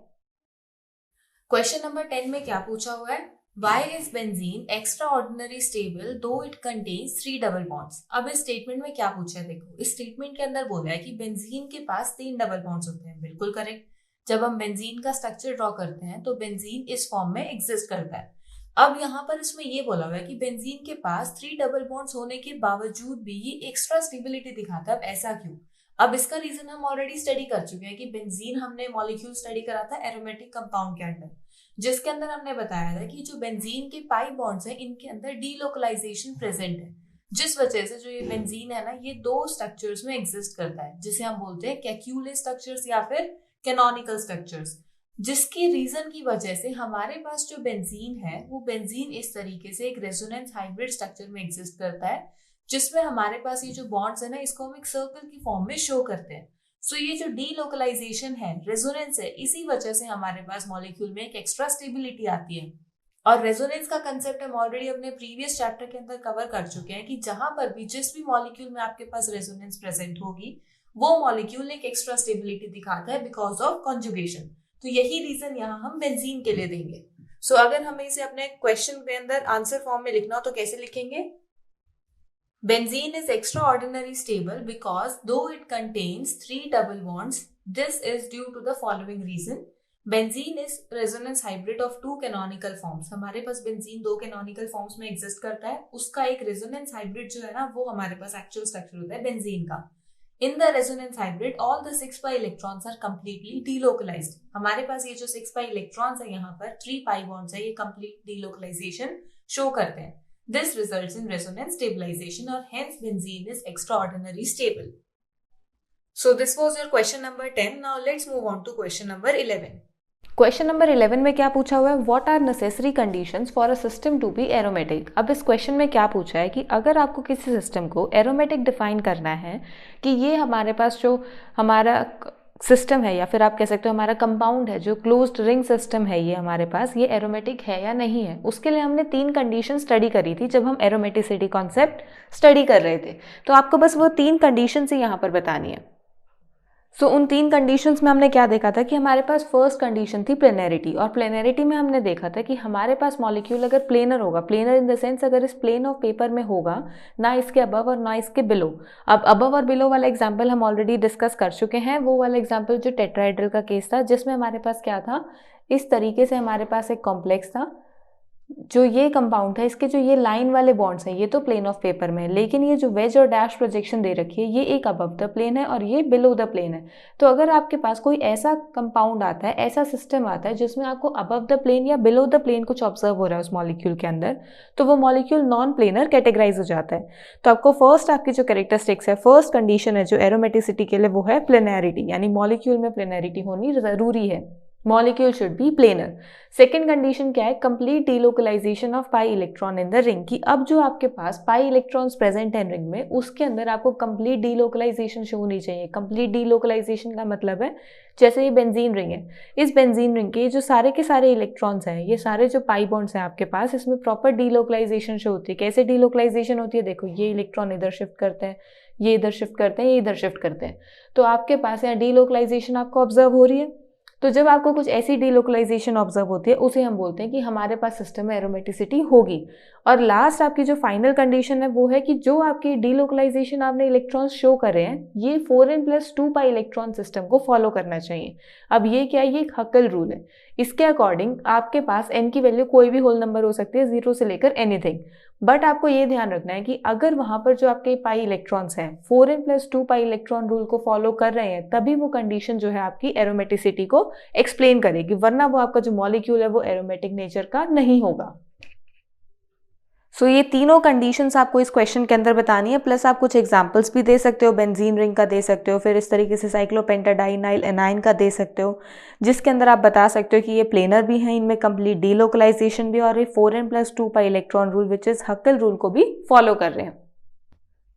Question number 10 में क्या पूछा हुआ है? Why is benzene extraordinary stable though it contains 3 double bonds? अब इस statement में क्या पूछा है, देखो इस स्टेटमेंट के अंदर बोला है कि बेंजीन के पास 3 डबल बॉन्ड्स होते हैं। बिल्कुल करेक्ट। जब हम बेंजीन का स्ट्रक्चर ड्रॉ करते हैं तो बेंजीन इस फॉर्म में एग्जिस्ट करता है। अब यहाँ पर इसमें ये बोला हुआ है कि बेंजीन के पास 3 डबल बॉन्ड्स होने के बावजूद भी ये एक्स्ट्रा स्टेबिलिटी दिखाता है। अब ऐसा क्यों? अब इसका रीजन हम ऑलरेडी स्टडी कर चुके हैं कि बेंजीन हमने मॉलिक्यूल स्टडी करा था एरोमेटिक कंपाउंड के अंदर, जिसके अंदर हमने बताया था कि जो बेंजीन के पाई बॉन्ड्स हैं इनके अंदर डीलोकलाइजेशन प्रेजेंट है, जिस वजह से जो ये बेंजीन है ना ये 2 स्ट्रक्चर्स में एग्जिस्ट करता है जिसे हम बोलते हैं कैक्यूले स्ट्रक्चर्स या फिर कैनोनिकल स्ट्रक्चर्स, जिसकी रीजन की वजह से हमारे पास जो बेंजीन है वो बेंजीन इस तरीके से एक रेजोनेंस हाइब्रिड स्ट्रक्चर में एग्जिस्ट करता है, जिसमें हमारे पास ये जो बॉन्ड्स है ना इसको हम एक सर्कल की फॉर्म में शो करते हैं। सो ये जो डीलोकलाइजेशन है, रेजोनेंस है, इसी वजह से हमारे पास मॉलिक्यूल में एक एक्स्ट्रा स्टेबिलिटी आती है। और रेजोनेंस का कंसेप्ट हम ऑलरेडी अपने प्रीवियस चैप्टर के अंदर कवर कर चुके हैं कि जहां पर भी जिस भी मॉलिक्यूल में आपके पास रेजोनेंस प्रेजेंट होगी वो मॉलिक्यूल एक एक्स्ट्रा स्टेबिलिटी दिखाता है बिकॉज ऑफ कॉन्जुगेशन। तो यही रीजन यहाँ हम बेंजीन के लिए देंगे। सो अगर हमें इसे अपने क्वेश्चन के अंदर आंसर फॉर्म में लिखना हो तो कैसे लिखेंगे? Benzene is extraordinarily stable because though it contains 3 double bonds, this is due to the following reason. Benzene is resonance hybrid of 2 canonical forms. हमारे पास बेंजीन 2 canonical forms में exist करता है, उसका एक resonance hybrid जो है ना वो हमारे पास actual structure होता है बेंजीन का। In the resonance hybrid, all the 6 pi electrons are completely delocalized. हमारे पास ये जो 6 pi electrons है यहाँ पर 3 pi bonds है, ये complete delocalization show करते हैं। This results in resonance stabilization or hence benzene is extraordinarily stable. So this was your question number 10. Now let's move on to question number 11. Question number 11 में क्या पूछा हुआ है? What are necessary conditions for a system to be aromatic? अब इस question में क्या पूछा है कि अगर आपको किसी सिस्टम को एरोमेटिक डिफाइन करना है कि ये हमारे पास जो हमारा सिस्टम है या फिर आप कह सकते हो हमारा कंपाउंड है, जो क्लोज्ड रिंग सिस्टम है, ये हमारे पास ये एरोमेटिक है या नहीं है, उसके लिए हमने 3 कंडीशन स्टडी करी थी जब हम एरोमेटिसिटी कॉन्सेप्ट स्टडी कर रहे थे। तो आपको बस वो 3 कंडीशन ही यहाँ पर बतानी है। सो उन 3 कंडीशंस में हमने क्या देखा था कि हमारे पास फर्स्ट कंडीशन थी प्लेनरिटी, और प्लेनरिटी में हमने देखा था कि हमारे पास मॉलिक्यूल अगर प्लेनर होगा, प्लेनर इन द सेंस अगर इस प्लेन ऑफ पेपर में होगा, ना इसके अबव और ना इसके बिलो। अब अबव और बिलो वाला एग्जाम्पल हम ऑलरेडी डिस्कस कर चुके हैं, वो वाला एग्जाम्पल जो टेट्राहेड्रल का केस था जिसमें हमारे पास क्या था, इस तरीके से हमारे पास एक कॉम्प्लेक्स था जो ये कंपाउंड है, इसके जो ये लाइन वाले बॉन्ड्स हैं, ये तो प्लेन ऑफ पेपर में है, लेकिन ये जो वेज और डैश प्रोजेक्शन दे रखी है, ये एक अबव द प्लेन है और ये बिलो द प्लेन है। तो अगर आपके पास कोई ऐसा कंपाउंड आता है, ऐसा सिस्टम आता है जिसमें आपको अबव द प्लेन या बिलो द प्लेन कुछ ऑब्जर्व हो रहा है उस मॉलिक्यूल के अंदर, तो वो मॉलिक्यूल नॉन प्लेनर कैटेगराइज हो जाता है। तो आपको फर्स्ट आपकी जो कैरेक्टरिस्टिक्स है, फर्स्ट कंडीशन है जो एरोमेटिसिटी के लिए, वो है प्लेनैरिटी, यानी मॉलिक्यूल में प्लेनैरिटी होनी जरूरी है। Molecule should be planar. Second condition क्या है? Complete delocalisation of pi electron in the ring, की अब जो आपके पास पाई इलेक्ट्रॉन्स प्रेजेंट है रिंग में, उसके अंदर आपको कंप्लीट डीलोकलाइजेशन शो होनी चाहिए। कंप्लीट डीलोकलाइजेशन का मतलब है, जैसे ये बेंजीन रिंग है, इस बेंजीन रिंग के जो सारे के सारे इलेक्ट्रॉन्स हैं, ये सारे जो पाई बॉन्ड्स हैं आपके पास, इसमें प्रॉपर डीलोकलाइजेशन शो होती है। कैसे डीलोकलाइजेशन होती है? देखो, ये इलेक्ट्रॉन इधर शिफ्ट करते हैं, ये इधर शिफ्ट करते हैं, ये इधर शिफ्ट करते हैं, तो आपके पास यहाँ डीलोकलाइजेशन आपको ऑब्जर्व हो रही है। तो जब आपको कुछ ऐसी डीलोकलाइजेशन ऑब्जर्व होती है, उसे हम बोलते हैं कि हमारे पास सिस्टम में एरोमेटिसिटी होगी। और लास्ट आपकी जो फाइनल कंडीशन है, वो है कि जो आपकी डीलोकलाइजेशन आपने इलेक्ट्रॉन्स शो कर रहे हैं, ये 4n+2 पाई इलेक्ट्रॉन सिस्टम को फॉलो करना चाहिए। अब ये क्या है? ये एक हकल रूल है। इसके अकॉर्डिंग आपके पास n की वैल्यू कोई भी होल नंबर हो सकती है, 0 से लेकर एनीथिंग। बट आपको ये ध्यान रखना है कि अगर वहां पर जो आपके पाई इलेक्ट्रॉन्स हैं 4n+2 पाई इलेक्ट्रॉन रूल को फॉलो कर रहे हैं, तभी वो कंडीशन जो है आपकी एरोमेटिसिटी को एक्सप्लेन करेगी, वरना वो आपका जो मॉलिक्यूल है वो एरोमेटिक नेचर का नहीं होगा। सो ये तीनों कंडीशंस आपको इस क्वेश्चन के अंदर बतानी है, प्लस आप कुछ एग्जांपल्स भी दे सकते हो। बेंजीन रिंग का दे सकते हो, फिर इस तरीके से साइक्लोपेंटाडाइनाइल एनाइन का दे सकते हो, जिसके अंदर आप बता सकते हो कि ये प्लेनर भी हैं, इनमें कंप्लीट डीलोकलाइजेशन भी, और ये 4n+2 pi electron rule which is Huckel rule को भी फॉलो कर रहे हैं।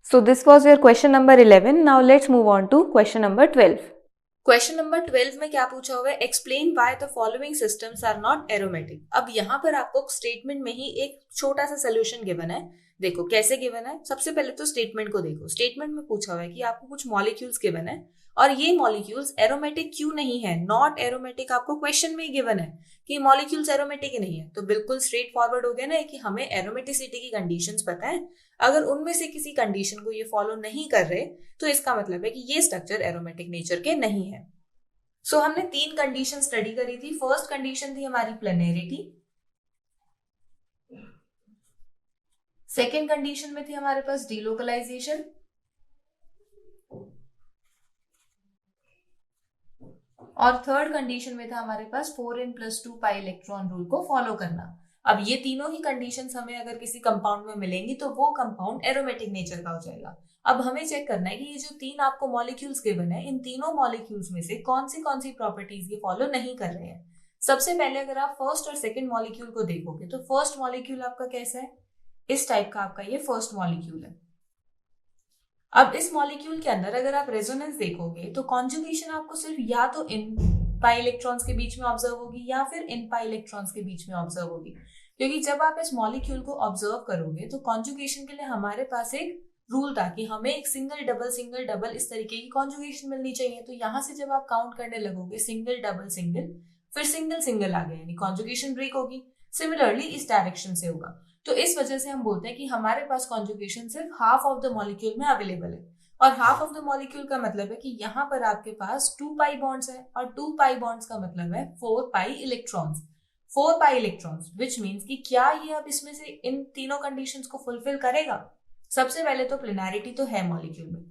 So this was your question number 11। Now let's move on to question number 12। Question number 12 में क्या पूछा हुआ है? Explain why the following systems are not aromatic. अब यहाँ पर आपको स्टेटमेंट में ही एक छोटा सा सोल्यूशन गिवन है। देखो कैसे गिवन है। सबसे पहले तो स्टेटमेंट को देखो। स्टेटमेंट में पूछा हुआ है कि आपको कुछ मॉलिक्यूल्स गिवन है और ये मॉलिक्यूल्स एरोमेटिक क्यों नहीं है। नॉट एरोमेटिक आपको क्वेश्चन में ही गिवन है कि मॉलिक्यूल्स एरोमेटिक ही नहीं है, तो बिल्कुल स्ट्रेट फॉरवर्ड हो गया ना कि हमें एरोमेटिसिटी की कंडीशंस पता है। अगर उनमें से किसी कंडीशन को ये फॉलो नहीं कर रहे, तो इसका मतलब है कि ये स्ट्रक्चर एरोमेटिक नेचर के नहीं है। सो हमने 3 कंडीशन स्टडी करी थी। फर्स्ट कंडीशन थी हमारी प्लेनैरिटी, सेकेंड कंडीशन में थी हमारे पास डीलोकलाइजेशन, और थर्ड कंडीशन में था हमारे पास 4n+2 पाई इलेक्ट्रॉन रूल को फॉलो करना। अब ये तीनों ही कंडीशंस हमें अगर किसी कंपाउंड में मिलेंगी तो वो कंपाउंड एरोमेटिक नेचर का हो जाएगा। अब हमें चेक करना है कि ये जो 3 आपको मॉलिक्यूल्स गिवन है, इन तीनों मॉलिक्यूल्स में से कौन सी प्रॉपर्टीज ये फॉलो नहीं कर रहे हैं। सबसे पहले अगर आप फर्स्ट और सेकंड मॉलिक्यूल को देखोगे तो फर्स्ट मॉलिक्यूल आपका कैसा है? इस टाइप का आपका ये फर्स्ट मॉलिक्यूल है। अब इस मॉलिक्यूल के अंदर अगर आप रेजोनेंस देखोगे तो कॉन्जुगेशन आपको सिर्फ या तो इन पाई इलेक्ट्रॉन्स के बीच में ऑब्जर्व होगी या फिर इन पाई इलेक्ट्रॉन्स के बीच में ऑब्जर्व होगी, क्योंकि जब आप इस मॉलिक्यूल को ऑब्जर्व करोगे तो कॉन्जुगेशन के लिए हमारे पास एक रूल था कि हमें एक सिंगल डबल इस तरीके की कॉन्जुगेशन मिलनी चाहिए। तो यहां से जब आप काउंट करने लगोगे सिंगल डबल सिंगल, फिर सिंगल सिंगल आ गया, यानी कॉन्जुगेशन ब्रेक होगी। सिमिलरली इस डायरेक्शन से होगा। तो इस वजह से हम बोलते हैं कि हमारे पास कॉन्जुगेशन सिर्फ हाफ ऑफ द मॉलिक्यूल में अवेलेबल है। और हाफ ऑफ द मॉलिक्यूल का मतलब है कि यहाँ पर आपके पास 2 पाई बॉन्ड्स है, और 2 पाई बॉन्ड्स का मतलब है 4 pi electrons. 4 pi electrons which means कि क्या ये अब इसमें से इन तीनों कंडीशंस को फुलफिल करेगा? सबसे पहले तो प्लेनैरिटी तो है मॉलिक्यूल में,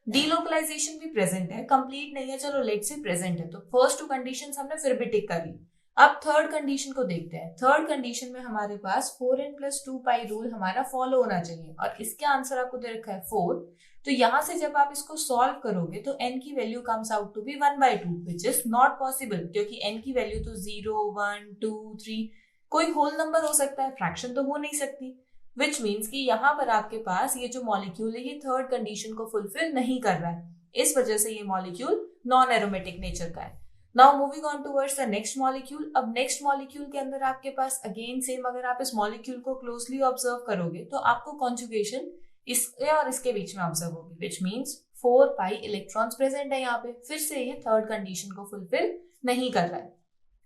डीलोकलाइजेशन भी प्रेजेंट है, कंप्लीट नहीं है, चलो लेट से प्रेजेंट है, तो फर्स्ट 2 कंडीशंस हमने फिर भी टिक कर ली। अब थर्ड कंडीशन को देखते हैं। थर्ड कंडीशन में हमारे पास 4n+2 पाई रूल हमारा फॉलो होना चाहिए, और इसके आंसर आपको दे रखा है 4। तो यहां से जब आप इसको सॉल्व करोगे तो n की value comes out to be 1/2, which is not possible, क्योंकि n की वैल्यू तो 0, 1, 2, 3 कोई होल नंबर हो सकता है, फ्रैक्शन तो हो नहीं सकती। विच मीन्स कि यहाँ पर आपके पास ये जो मॉलिक्यूल है ये थर्ड कंडीशन को फुलफिल नहीं कर रहा है, इस वजह से ये मॉलिक्यूल नॉन एरोमेटिक नेचर का है। Now moving on towards the next molecule. अब नेक्स्ट मॉलिक्यूल के अंदर आपके पास अगेन सेम, अगर आप इस मॉलिक्यूल को क्लोजली ऑब्जर्व करोगे तो आपको कॉन्जुगेशन इसके और इसके बीच में ऑब्जर्व होगी, which means 4 pi electrons present है यहाँ पे। फिर से ये थर्ड कंडीशन को फुलफिल नहीं कर रहा है।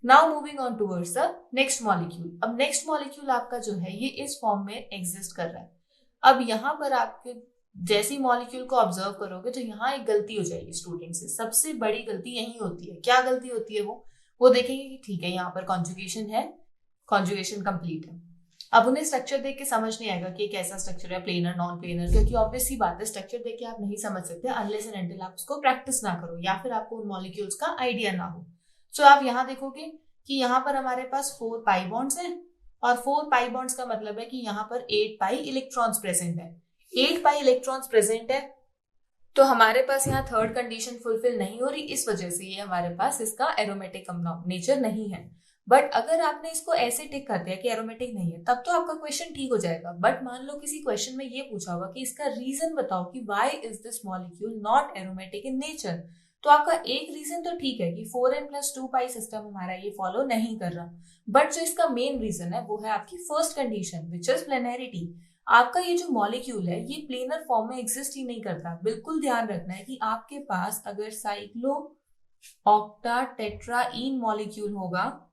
Now moving on towards the next molecule. अब नेक्स्ट मॉलिक्यूल आपका जो है ये इस फॉर्म में एग्जिस्ट कर रहा है। अब यहाँ पर आपके जैसी मॉलिक्यूल को ऑब्जर्व करोगे तो यहाँ एक गलती हो जाएगी स्टूडेंट से। सबसे बड़ी गलती यही होती है। क्या गलती होती है? वो देखेंगे कि ठीक है यहाँ पर कॉन्जुगेशन है, कॉन्जुगेशन कंप्लीट है, अब उन्हें स्ट्रक्चर देख के समझ नहीं आएगा कि कैसा स्ट्रक्चर है, प्लेनर नॉन प्लेनर, क्योंकि ऑब्वियस सी बात है स्ट्रक्चर देख के आप नहीं समझ सकते अनलेस एंड अनटिल आप उसको प्रैक्टिस ना करो या फिर आपको उन मॉलिक्यूल्स का आइडिया ना हो। सो आप यहाँ देखोगे कि यहाँ पर हमारे पास 4 पाई बॉन्ड्स हैं और 4 पाई बॉन्ड्स का मतलब है कि यहाँ पर 8 पाई इलेक्ट्रॉन्स प्रेजेंट है। 8 पाई इलेक्ट्रॉन्स प्रेजेंट है तो हमारे पास यहाँ थर्ड कंडीशन फुलफिल नहीं हो रही, इस वजह से ये हमारे पास इसका एरोमेटिक नेचर नहीं है। बट अगर आपने इसको ऐसे टिक कर दिया कि एरोमेटिक नहीं है तब तो आपका क्वेश्चन ठीक हो जाएगा। बट मान लो किसी क्वेश्चन में ये पूछा होगा कि इसका रीजन बताओ कि why is this molecule not aromatic in nature, तो आपका एक रीजन तो ठीक है कि 4n+2 पाई सिस्टम हमारा ये फॉलो नहीं कर रहा, बट जो इसका मेन रीजन है वो है आपकी first condition which is planarity. आपका ये जो मॉलिक्यूल है ये प्लेनर फॉर्म में एग्जिस्ट ही नहीं करता। बिल्कुल ध्यान रखना है कि आपके पास अगर साइक्लो ऑक्टा टेट्राईन मॉलिक्यूल होगा,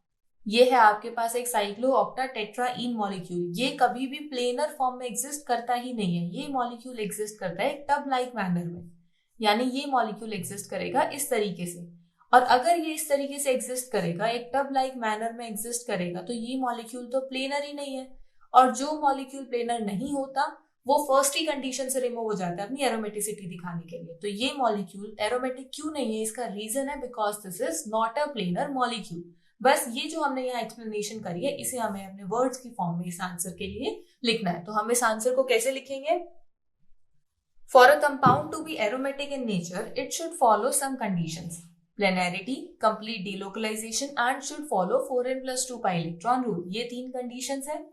ये है आपके पास एक साइक्लो ऑक्टा टेट्राईन मॉलिक्यूल, ये कभी भी प्लेनर फॉर्म में एग्जिस्ट करता ही नहीं है। ये मॉलिक्यूल एग्जिस्ट करता है टब लाइक मैनर में, यानी ये मॉलिक्यूल एग्जिस्ट करेगा इस तरीके से। और अगर ये इस तरीके से एग्जिस्ट करेगा, एक टब लाइक मैनर में एग्जिस्ट करेगा, तो ये मॉलिक्यूल तो प्लेनर ही नहीं है। और जो मॉलिक्यूल प्लेनर नहीं होता वो फर्स्ट ही कंडीशन से रिमूव हो जाता है अपनी एरोमेटिसिटी दिखाने के लिए। तो ये मॉलिक्यूल एरोमेटिक क्यों नहीं है, इसका रीजन है because this is not a planar molecule. बस ये जो हमने यहाँ एक्सप्लेनेशन करी है इसे हमें अपने वर्ड्स की फॉर्म में इस आंसर के लिए लिखना है। तो हम इस आंसर को कैसे लिखेंगे? For a compound to be aromatic in nature it should follow some conditions, planarity, complete delocalisation and should follow 4n+2 pi electron rule. ये 3 कंडीशंस है।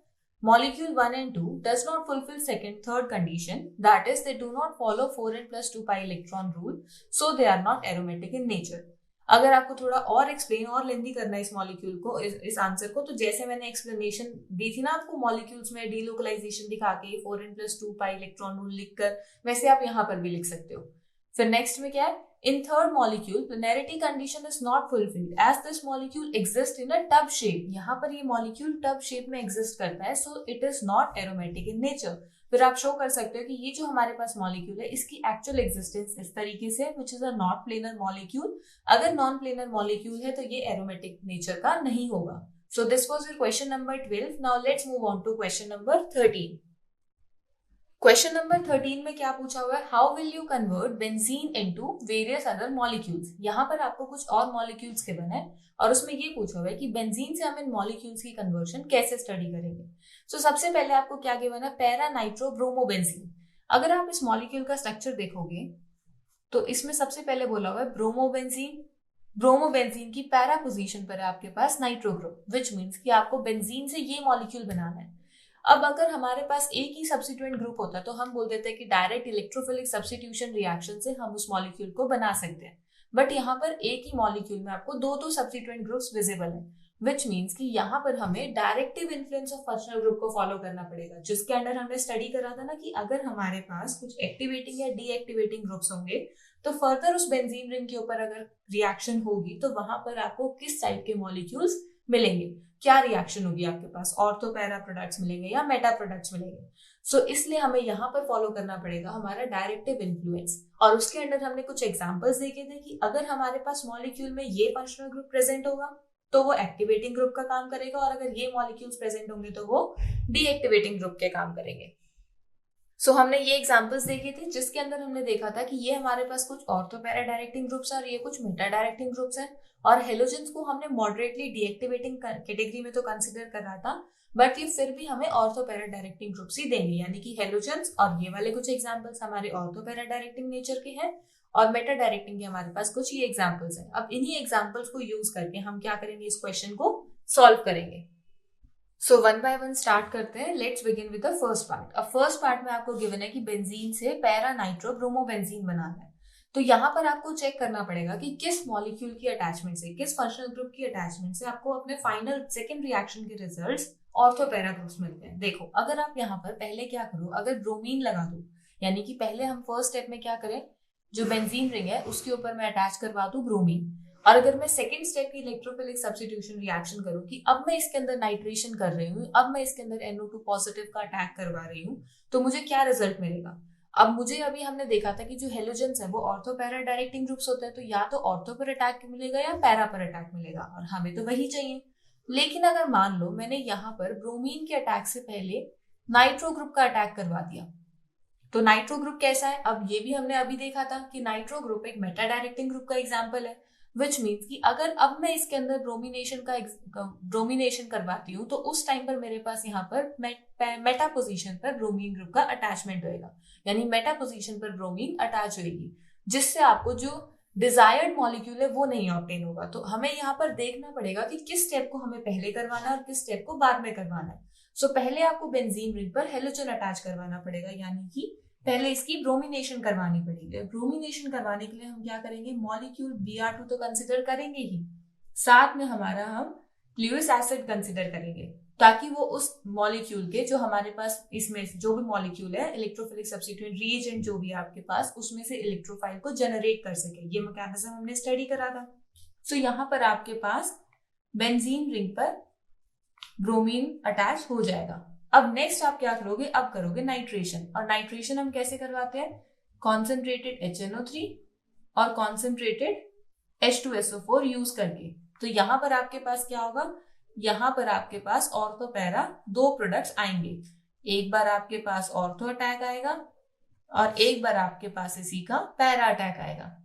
Molecule 1 and 2 does not fulfill second, third condition, that is they do not follow 4n+2 pi electron rule, so they are not aromatic in nature. अगर आपको थोड़ा और explain और लेंदी करना है इस मॉलिक्यूल को, इस आंसर को, तो जैसे मैंने एक्सप्लेनेशन दी थी ना आपको मॉलिक्यूल्स में डीलोकलाइजेशन दिखा के 4n+2 पाई इलेक्ट्रॉन रूल लिखकर, वैसे आप यहाँ पर भी लिख सकते हो। फिर नेक्स्ट में क्या है? In third molecule, planarity condition is not fulfilled as this molecule exists in a tub shape. यहाँ पर ये molecule tub shape में exist करता है, so it is not aromatic in nature. फिर आप शो कर सकते हो कि ये जो हमारे पास molecule है इसकी actual existence इस तरीके से, which is a not planar molecule. अगर non planar molecule है तो ये aromatic nature का नहीं होगा. So this was your question number 12. Now let's move on to question number 13. Question number 13 में क्या पूछा हुआ है? How will you convert benzene into various other molecules. यहाँ पर आपको कुछ और मॉलिक्यूल्स गिवन है और उसमें ये पूछा हुआ है कि बेंजीन से हम इन मॉलिक्यूल्स की कन्वर्शन कैसे स्टडी करेंगे। सो सबसे पहले आपको क्या गिवन है? Para nitro bromobenzene. अगर आप इस मॉलिक्यूल का स्ट्रक्चर देखोगे तो इसमें सबसे पहले बोला हुआ है ब्रोमोबेंजीन। ब्रोमोबेंजीन की पैरा पोजीशन पर है आपके पास नाइट्रो ग्रुप, विच मीन्स कि आपको बेंजीन से ये मॉलिक्यूल बनाना है। अब अगर हमारे पास एक ही सब्स्टिट्यूएंट ग्रुप होता तो हम बोल देते हैं कि डायरेक्ट इलेक्ट्रोफिलिक सब्स्टिट्यूशन रिएक्शन से हम उस मॉलिक्यूल को बना सकते हैं। बट यहाँ पर एक ही मॉलिक्यूल में आपको दो सब्स्टिट्यूएंट ग्रुप्स विजिबल है, विच मीन्स कि यहाँ पर हमें directive influence of functional group को फॉलो करना पड़ेगा, जिसके अंडर हमने स्टडी करा था ना कि अगर हमारे पास कुछ एक्टिवेटिंग या डीएक्टिवेटिंग ग्रुप्स होंगे तो फर्दर उस बेंजीन रिंग के ऊपर अगर रिएक्शन होगी तो वहां पर आपको किस टाइप के मॉलिक्यूल्स मिलेंगे, क्या रिएक्शन होगी आपके पास, ऑर्थो पैरा प्रोडक्ट्स मिलेंगे या मेटा प्रोडक्ट्स मिलेंगे। सो इसलिए हमें यहाँ पर फॉलो करना पड़ेगा हमारा डायरेक्टिव इन्फ्लुएंस। और उसके अंडर हमने कुछ एग्जांपल्स देखे थे कि अगर हमारे पास मॉलिक्यूल में ये फंक्शनल ग्रुप प्रेजेंट होगा तो वो एक्टिवेटिंग ग्रुप का काम करेगा, और अगर ये मॉलिक्यूल्स प्रेजेंट होंगे तो वो डीएक्टिवेटिंग ग्रुप के काम करेंगे। सो हमने ये एग्जांपल्स देखे थे जिसके अंदर हमने देखा था कि ये हमारे पास कुछ ऑर्थो पैरा डायरेक्टिंग ग्रुप्स और ये कुछ मेटा डायरेक्टिंग ग्रुप्स हैं, और हेलोजेंस को हमने मॉडरेटली डीएक्टिवेटिंग कैटेगरी में तो कंसिडर कर रहा था, बट ये फिर भी हमें ऑर्थो पैरा डायरेक्टिंग ग्रुप्स ही देंगे, यानी कि हेलोजेंस और ये वाले कुछ एग्जांपल्स हमारे ऑर्थो पैरा डायरेक्टिंग नेचर के हैं और मेटा डायरेक्टिंग के हमारे पास कुछ ये एग्जांपल्स हैं। अब इन्हीं एग्जांपल्स को यूज करके हम क्या करेंगे, इस क्वेश्चन को सॉल्व करेंगे। So one by one start करते हैं। Let's begin with the first part. अब फर्स्ट पार्ट में आपको गिवन है कि बेंजीन से पैरा नाइट्रो ब्रोमोबेंजीन बनाना है, तो यहाँ पर आपको चेक करना पड़ेगा कि किस मॉलिक्यूल की अटैचमेंट से, किस फंक्शनल ग्रुप की अटैचमेंट से आपको अपने फाइनल सेकंड रिएक्शन के रिजल्ट्स ऑर्थो पैरा ग्रुप्स मिलते हैं। देखो, अगर आप यहाँ पर पहले क्या करो, अगर ब्रोमीन लगा दो, यानी कि पहले हम फर्स्ट स्टेप में क्या करें, जो बेंजीन रिंग है उसके ऊपर मैं अटैच करवा दूं ब्रोमीन, और अगर मैं सेकंड स्टेप की इलेक्ट्रोफिलिक सब्स्टिट्यूशन रिएक्शन करूं कि अब मैं इसके अंदर नाइट्रेशन कर रही हूँ, अब मैं इसके अंदर NO2 पॉजिटिव का अटैक करवा रही हूँ, तो मुझे क्या रिजल्ट मिलेगा। अब मुझे अभी हमने देखा था कि जो हेलोजेंस है वो ऑर्थो पैरा डायरेक्टिंग ग्रुप्स होते हैं, तो या तो ऑर्थो पर अटैक मिलेगा या पैरा पर अटैक मिलेगा, और हमें तो वही चाहिए। लेकिन अगर मान लो मैंने यहाँ पर ब्रोमीन के अटैक से पहले नाइट्रो ग्रुप का अटैक करवा दिया, तो नाइट्रो ग्रुप कैसा है? अब ये भी हमने अभी देखा था कि नाइट्रो ग्रुप एक मेटा डायरेक्टिंग ग्रुप का एग्जांपल है, विच मीन्स कि अगर अब मैं इसके अंदर ब्रोमिनेशन करवाती हूँ तो उस टाइम पर मेरे पास यहाँ पर मेटा पोजीशन पर ब्रोमीन ग्रुप का अटैचमेंट होएगा, यानी मेटा पोजीशन पर ब्रोमीन अटैच होगी, जिससे आपको जो डिजायर्ड मॉलिक्यूल है वो नहीं ऑब्टेन होगा। तो हमें यहाँ पर देखना पड़ेगा कि किस स्टेप को हमें पहले करवाना है और किस स्टेप को बाद में करवाना है। सो पहले आपको बेंजीन रिंग पर हेलोजन अटैच करवाना पड़ेगा, यानी कि पहले इसकी ब्रोमिनेशन करवानी पड़ेगी। ब्रोमिनेशन करवाने के लिए हम क्या करेंगे, मॉलिक्यूल Br2 तो कंसिडर करेंगे ही, साथ में हमारा हम ल्यूइस एसिड कंसिडर करेंगे, ताकि वो उस मॉलिक्यूल के जो हमारे पास इसमें जो भी मॉलिक्यूल है इलेक्ट्रोफिलिक सब्स्टिट्यूएंट रिएजेंट जो भी है आपके पास, उसमें से इलेक्ट्रोफाइल को जनरेट कर सके। ये मैकेनिज्म हमने स्टडी करा था। सो यहाँ पर आपके पास बेंजीन रिंग पर ब्रोमीन अटैच हो जाएगा। अब नेक्स्ट आप क्या करोगे, अब करोगे नाइट्रेशन। और नाइट्रेशन हम कैसे करवाते हैं, कॉन्सेंट्रेटेड HNO3 और कॉन्सेंट्रेटेड H2SO4 यूज करके। तो यहां पर आपके पास क्या होगा, यहां पर आपके पास ऑर्थो पैरा दो प्रोडक्ट्स आएंगे। एक बार आपके पास ऑर्थो अटैक आएगा और एक बार आपके पास इसी का पैरा अटैक आएगा।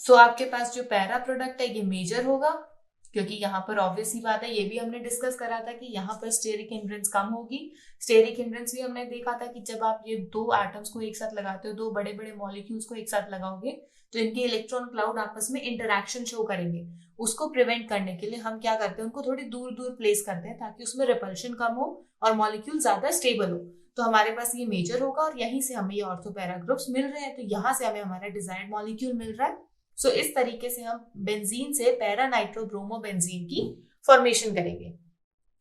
सो आपके पास जो पैरा प्रोडक्ट है ये मेजर होगा, क्योंकि यहाँ पर ऑब्वियस ही बात है, ये भी हमने डिस्कस करा था कि यहाँ पर स्टेरिक हिंड्रेंस कम होगी। स्टेरिक हिंड्रेंस भी हमने देखा था कि जब आप ये दो एटम्स को एक साथ लगाते हो, दो बड़े बड़े मॉलिक्यूल्स को एक साथ लगाओगे, तो इनके इलेक्ट्रॉन क्लाउड आपस में इंटरैक्शन शो करेंगे। उसको प्रिवेंट करने के लिए हम क्या करते हैं, उनको थोड़ी दूर दूर प्लेस करते हैं ताकि उसमें रिपल्शन कम हो और मॉलिक्यूल ज्यादा स्टेबल हो। तो हमारे पास ये मेजर होगा और यहीं से हमें ये ऑर्थो पैरा ग्रुप्स मिल रहे हैं, तो यहाँ से हमें हमारा डिजायर्ड मॉलिक्यूल मिल रहा है। सो इस तरीके से हम बेंजीन से पैरा नाइट्रो ब्रोमो बेंजीन की फॉर्मेशन करेंगे।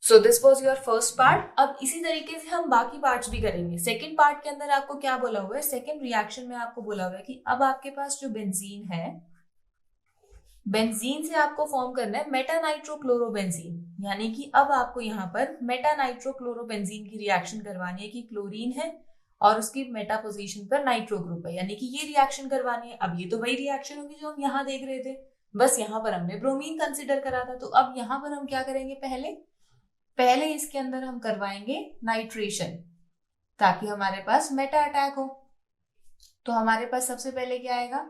सो this was your first part. अब इसी तरीके से हम बाकी पार्ट्स भी करेंगे। सेकंड पार्ट के अंदर आपको क्या बोला हुआ है, सेकंड रिएक्शन में आपको बोला हुआ है कि अब आपके पास जो बेंजीन है, बेंजीन से आपको फॉर्म करना है मेटा नाइट्रोक्लोरोबेंजीन, यानी कि अब आपको यहाँ पर मेटा नाइट्रोक्लोरोबेंजीन की रिएक्शन करवानी है कि क्लोरीन है और उसकी मेटा पोजीशन पर नाइट्रो ग्रुप है, यानी कि ये रिएक्शन करवानी है। अब ये तो वही रिएक्शन होगी जो हम यहाँ देख रहे थे, बस यहाँ पर हमने ब्रोमीन कंसिडर करा था। तो अब यहाँ पर हम क्या करेंगे, पहले इसके अंदर हम करवाएंगे नाइट्रेशन ताकि हमारे पास मेटा अटैक हो। तो हमारे पास सबसे पहले क्या आएगा,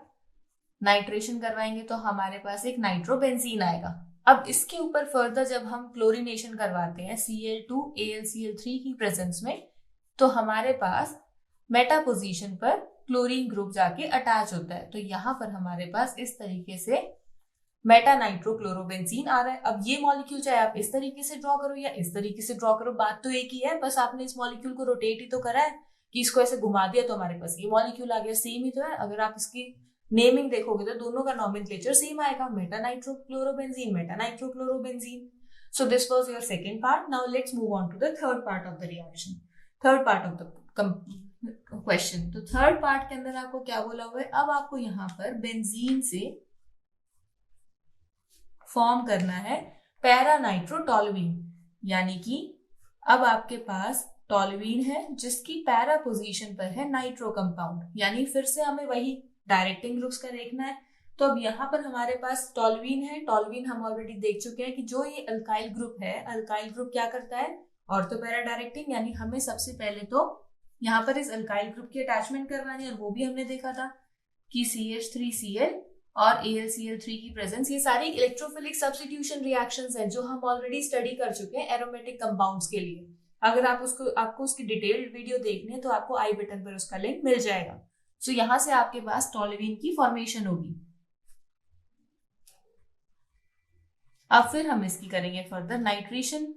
नाइट्रेशन करवाएंगे तो हमारे पास एक नाइट्रोबेंजीन आएगा। अब इसके ऊपर फर्दर जब हम क्लोरीनेशन करवाते हैं Cl2AlCl3 की प्रेजेंस में, तो हमारे पास मेटा पोजीशन पर क्लोरीन ग्रुप जाके अटैच होता है। तो यहाँ पर हमारे पास इस तरीके से मेटा नाइट्रोक्लोरोबेंजीन आ रहा है। अब ये मॉलिक्यूल चाहे आप इस तरीके से ड्रॉ करो या इस तरीके से ड्रॉ करो, बात तो एक ही है, बस आपने इस मॉलिक्यूल को रोटेट ही तो करा है कि इसको ऐसे घुमा दिया तो हमारे पास ये मॉलिक्यूल आ गया, सेम ही तो है। अगर आप इसकी नेमिंग देखोगे तो दोनों का नॉमेनक्लेचर सेम आएगा, meta nitrochlorobenzene, meta nitrochlorobenzene. So this was your second part. Now let's move on to the third part of the reaction, third part of the question. तो थर्ड पार्ट के अंदर आपको क्या बोला हुआ है, अब आपको यहाँ पर बेंजीन से फॉर्म करना है पैरा नाइट्रोटोलुईन, यानी कि अब आपके पास टोलुईन है जिसकी पैरा पोजीशन पर है नाइट्रो कंपाउंड, यानी फिर से हमें वही डायरेक्टिंग ग्रुप्स का देखना है। तो अब यहाँ पर हमारे पास टोलुईन है, टोलुईन हम ऑलरेडी देख चुके हैं कि जो ये अल्काइल ग्रुप है, अल्काइल ग्रुप क्या करता है, ऑर्थो पैरा डायरेक्टिंग, यानी हमें सबसे पहले तो यहाँ पर इस अल्काइल ग्रुप की अटैचमेंट करवानी है, और वो भी हमने देखा था कि CH3Cl और AlCl3 की प्रेजेंस, ये सारी इलेक्ट्रोफिलिक सब्स्टिट्यूशन रिएक्शंस हैं जो हम ऑलरेडी स्टडी कर चुके हैं एरोमेटिक कंपाउंड्स के लिए। अगर आपको उसकी डिटेल्ड वीडियो देखनी है तो आपको आई बटन पर उसका लिंक मिल जाएगा। सो यहाँ से आपके पास टोलुईन की फॉर्मेशन होगी। अब फिर हम इसकी करेंगे फर्दर नाइट्रेशन,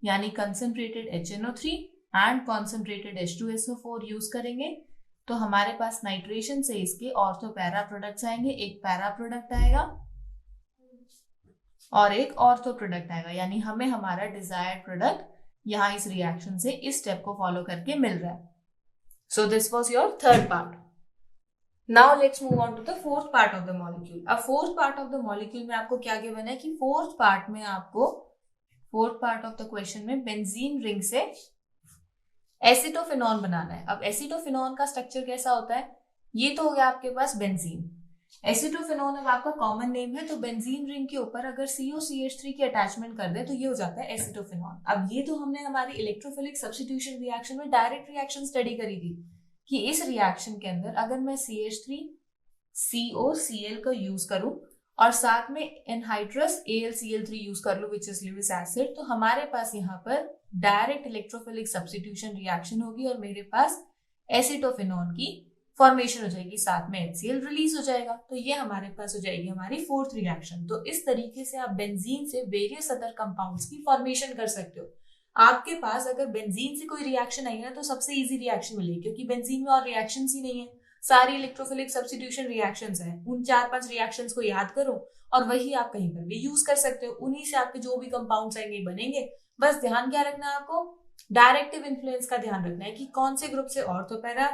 यानी concentrated HNO3 and concentrated H2SO4 use करेंगे। तो हमारे पास नाइट्रेशन से इसके ऑर्थो पैरा प्रोडक्ट्स आएंगे, एक पैरा प्रोडक्ट आएगा और एक ऑर्थो प्रोडक्ट आएगा, यानी हमें हमारा डिजायर्ड प्रोडक्ट यहाँ इस रिएक्शन से इस स्टेप को फॉलो करके मिल रहा है। So this was your third part. Now let's move on to the fourth part of the molecule. अब fourth part of the molecule में आपको क्या गिवन है कि fourth part of the question में बेंजीन रिंग से एसिटोफिनॉन बनाना है। अब एसिटोफिनॉन का स्ट्रक्चर कैसा होता है, ये तो हो गया आपके पास बेंजीन, एसिटोफेनॉन अब आपका कॉमन नेम है, तो बेंजीन रिंग के ऊपर अगर COCH3 की अटैचमेंट कर दे तो ये हो जाता है एसिटोफेनॉन। अब ये तो हमने हमारी इलेक्ट्रोफिलिक सब्स्टिट्यूशन रिएक्शन में डायरेक्ट रिएक्शन स्टडी करी थी कि इस रिएक्शन के अंदर अगर मैं CH3 COCl का यूज करूं और साथ में एनहाइड्रस AlCl3 यूज कर लो विच इज ल्यूइस एसिड, तो हमारे पास यहाँ पर डायरेक्ट इलेक्ट्रोफिलिक सब्स्टिट्यूशन रिएक्शन होगी और मेरे पास एसिटोफेनॉन की फॉर्मेशन हो जाएगी, साथ में HCl रिलीज हो जाएगा। तो ये हमारे पास हो जाएगी हमारी फोर्थ रिएक्शन। तो इस तरीके से आप बेंजीन से वेरियस अदर कंपाउंड्स की फॉर्मेशन कर सकते हो। आपके पास अगर बेंजीन से कोई रिएक्शन आई है तो सबसे इजी रिएक्शन मिलेगी, क्योंकि बेंजीन में और रिएक्शंस ही नहीं है, सारी इलेक्ट्रोफिलिक सब्स्टिट्यूशन रिएक्शंस हैं। उन 4-5 रिएक्शंस को याद करो और वही आप कहीं पर भी यूज कर सकते हो। उन्हीं से आपके जो भी कंपाउंड्स आएंगे बनेंगे। बस ध्यान क्या रखना है आपको, डायरेक्टिव इन्फ्लुएंस का ध्यान रखना है कि कौन से ग्रुप से ऑर्थोपैरा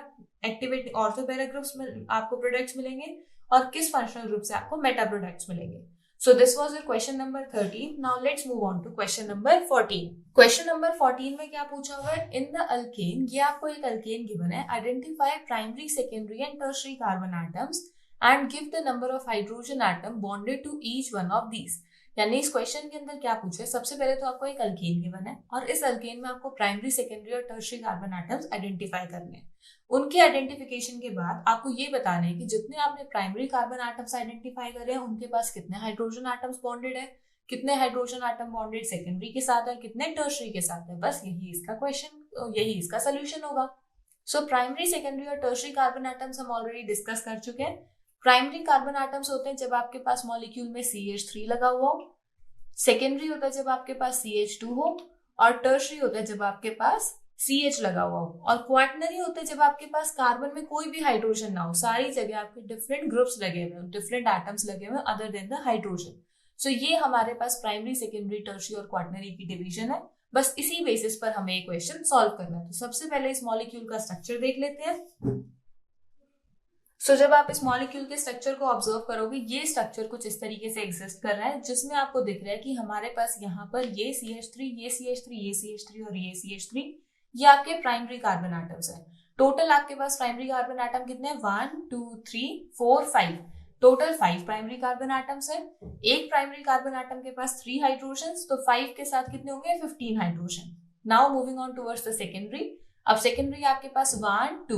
एक्टिवेट ऑर्थोपैरा ग्रुप्स में आपको प्रोडक्ट्स मिलेंगे और किस फंक्शनल ग्रुप से आपको मेटा प्रोडक्ट्स मिलेंगे। So this was your question number 13. Now let's move on to question number 14. Question number 14 में क्या पूछा हुआ है? In the alkane, ये आपको एक alkane given है. Identify primary, secondary and tertiary carbon atoms and give the number of hydrogen atom bonded to each one of these. यानी इस क्वेश्चन के अंदर क्या पूछा है? सबसे पहले तो आपको एक अल्केन गिवन है और इस अल्केन में आपको प्राइमरी, सेकेंडरी और टर्शियरी कार्बन एटम्स आइडेंटिफाई करने हैं। उनके आइडेंटिफिकेशन के बाद आपको ये बताना है कि जितने आपने प्राइमरी कार्बन एटम्स आइडेंटिफाई करे हैं उनके पास कितने हाइड्रोजन एटम्स बॉन्डेड है, कितने हाइड्रोजन एटम बॉन्डेड सेकेंडरी के साथ है, कितने टर्शियरी के साथ है। बस यही इसका क्वेश्चन, यही इसका सोल्यूशन होगा। सो प्राइमरी, सेकेंडरी और टर्शियरी कार्बन एटम्स हम ऑलरेडी डिस्कस कर चुके हैं। प्राइमरी कार्बन एटम्स होते हैं जब आपके पास मॉलिक्यूल में CH3 लगा हुआ हो, सेकेंडरी होता है जब आपके पास CH2 हो और टर्शियरी होता है जब आपके पास CH लगा हुआ हो, और क्वाटनरी होता है जब आपके पास कार्बन में कोई भी हाइड्रोजन ना हो, सारी जगह आपके डिफरेंट ग्रुप्स लगे हुए, डिफरेंट एटम्स लगे हुए अदर देन द हाइड्रोजन। सो ये हमारे पास प्राइमरी, सेकेंडरी, टर्शियरी और क्वाटनरी की डिवीजन है। बस इसी बेसिस पर हमें ये क्वेश्चन सॉल्व करना है। तो सबसे पहले इस मॉलिक्यूल का स्ट्रक्चर देख लेते हैं। सो जब आप इस मॉलिक्यूल के स्ट्रक्चर को ऑब्जर्व करोगे, ये स्ट्रक्चर कुछ इस तरीके से एग्जिस्ट कर रहा है, जिसमें आपको दिख रहा है कि हमारे पास यहाँ पर ये CH3, ये CH3, ये CH3 और ये CH3, ये आपके प्राइमरी कार्बन एटम्स हैं। टोटल आपके पास प्राइमरी कार्बन एटम कितने हैं? 1 2 3 4 5, टोटल 5 प्राइमरी कार्बन एटम्स है। एक प्राइमरी कार्बन एटम के पास 3 हाइड्रोजन, तो 5 के साथ कितने होंगे? 15 hydrogen. Now moving on towards the secondary. अब सेकेंडरी आपके पास 1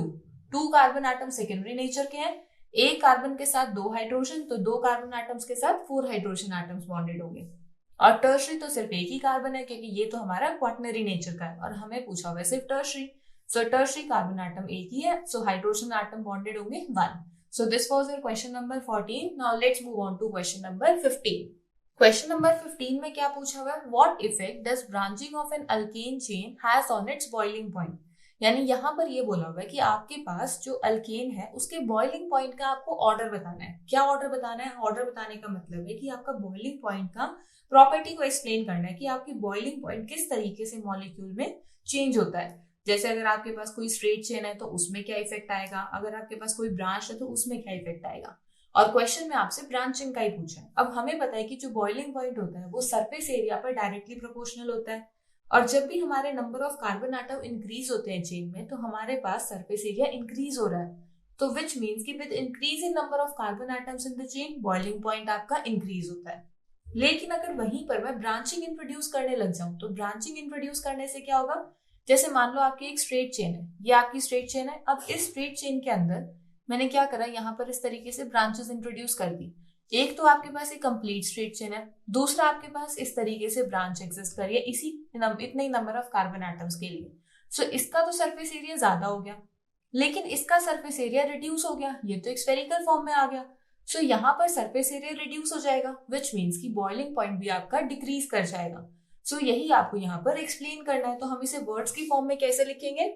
2 कार्बन एटम सेकेंडरी नेचर के हैं। एक कार्बन के साथ 2 हाइड्रोजन, तो 2 कार्बन एटम्स के साथ 4 हाइड्रोजन एटम्स बॉन्डेड होंगे। और टर्शियरी तो सिर्फ एक ही कार्बन है, क्योंकि ये तो हमारा क्वाटनरी नेचर का है और हमें पूछा हुआ है सिर्फ tertiary. So tertiary carbon atom एक ही है, सो हाइड्रोजन एटम बॉन्डेड होंगे 1। So this was your question number 14। Now let's move on to question number 15। Question number 15 में क्या पूछा हुआ है? What effect does branching of an alkane chain has on its boiling point. यानी यहाँ पर ये बोला हुआ है कि आपके पास जो अल्केन है उसके बॉइलिंग पॉइंट का आपको ऑर्डर बताना है। क्या ऑर्डर बताना है? ऑर्डर बताने का मतलब है कि आपका बॉइलिंग पॉइंट का प्रॉपर्टी को एक्सप्लेन करना है कि आपकी बॉइलिंग पॉइंट किस तरीके से मॉलिक्यूल में चेंज होता है। जैसे अगर आपके पास कोई स्ट्रेट चेन है तो उसमें क्या इफेक्ट आएगा, अगर आपके पास कोई ब्रांच है तो उसमें क्या इफेक्ट आएगा। और क्वेश्चन में आपसे ब्रांचिंग का ही पूछा है। अब हमें पता है कि जो बॉइलिंग पॉइंट होता है वो सरफेस एरिया पर डायरेक्टली प्रोपोर्शनल होता है, और जब भी हमारे number of carbon atom increase होते हैं चेन में तो हमारे पास सरफेस एरिया इंक्रीज हो रहा है। तो विच मीन्स कि with increase in number of carbon atoms in the chain boiling point आपका इंक्रीज होता है। लेकिन अगर वहीं पर मैं ब्रांचिंग इंट्रोड्यूस करने लग जाऊं तो ब्रांचिंग इंट्रोड्यूस करने से क्या होगा? जैसे मान लो आपकी एक स्ट्रेट चेन है, ये आपकी स्ट्रेट चेन है। अब इस स्ट्रेट चेन के अंदर मैंने क्या करा, यहाँ पर इस तरीके से ब्रांचेस इंट्रोड्यूस कर दी। एक तो आपके पास एक कंप्लीट स्ट्रेट चेन है, दूसरा आपके पास इस तरीके से ब्रांच एग्जिस्ट कर रही है इतने ही नंबर ऑफ कार्बन एटम्स के लिए। सो इसका तो सरफेस एरिया ज्यादा हो गया, लेकिन इसका सरफेस एरिया रिड्यूस हो गया, ये तो एक स्फेरिकल फॉर्म में आ गया। सो यहाँ पर सरफेस एरिया रिड्यूस हो जाएगा, विच मीन्स की बॉइलिंग पॉइंट भी आपका डिक्रीज कर जाएगा। सो यही आपको यहाँ पर एक्सप्लेन करना है। तो हम इसे वर्ड्स की फॉर्म में कैसे लिखेंगे?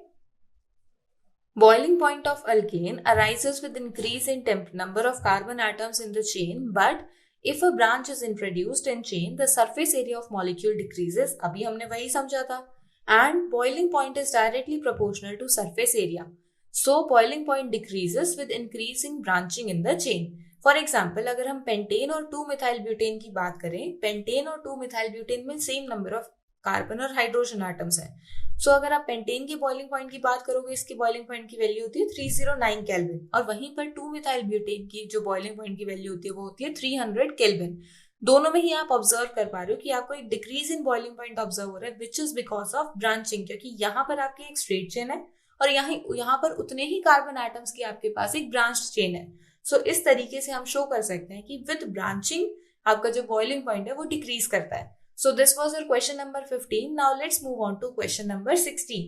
Boiling point of alkane arises with increase in number of carbon atoms in the chain, but if a branch is introduced in chain, the surface area of molecule decreases. अभी हमने वही समझा था। And boiling point is directly proportional to surface area. So boiling point decreases with increasing branching in the chain. For example, अगर हम pentane और 2-मिथाइल butane की बात करें, पेंटेन और 2-मिथाइल ब्यूटेन में सेम नंबर ऑफ कार्बन और हाइड्रोजन एटम्स हैं। सो अगर आप पेंटेन की बॉइलिंग पॉइंट की बात करोगे, इसकी बॉइलिंग पॉइंट की वैल्यू होती है 309 केल्विन, और वहीं पर 2 मिथाइल ब्यूटेन की जो बॉइलिंग पॉइंट की वैल्यू होती है वो होती है 300 केल्विन। दोनों में ही आप ऑब्जर्व कर पा रहे हो कि आपको एक decrease in boiling point observe हो रहा है, which is because of branching, क्योंकि यहाँ पर आपकी एक स्ट्रेट चेन है और यहाँ पर उतने ही कार्बन एटम्स की आपके पास एक ब्रांच चेन है। सो इस तरीके से हम शो कर सकते हैं कि विद ब्रांचिंग आपका जो बॉइलिंग पॉइंट है वो डिक्रीज करता है। So this was your question number 15. Now let's move on to question number 16.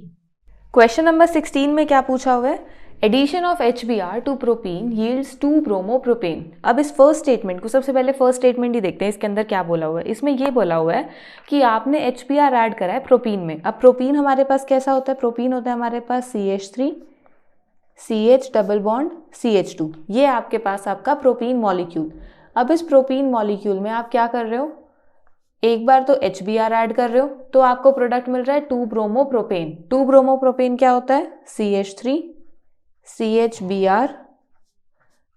Question number 16 में क्या पूछा हुआ है? Addition of HBr to propene yields 2 bromopropane. अब इस फर्स्ट स्टेटमेंट को सबसे पहले फर्स्ट स्टेटमेंट ही देखते हैं, इसके अंदर क्या बोला हुआ है। इसमें ये बोला हुआ है कि आपने HBr ऐड करा है प्रोपीन में। अब प्रोपीन हमारे पास कैसा होता है? प्रोपीन होता है हमारे पास CH3 CH double bond CH2, ये आपके पास आपका प्रोपीन मॉलिक्यूल। अब इस प्रोपीन मॉलिक्यूल में आप क्या कर रहे हो? एक बार तो HBr ऐड कर रहे हो तो आपको प्रोडक्ट मिल रहा है 2 ब्रोमोप्रोपेन। 2 ब्रोमोप्रोपेन क्या होता है? CH3 CHBr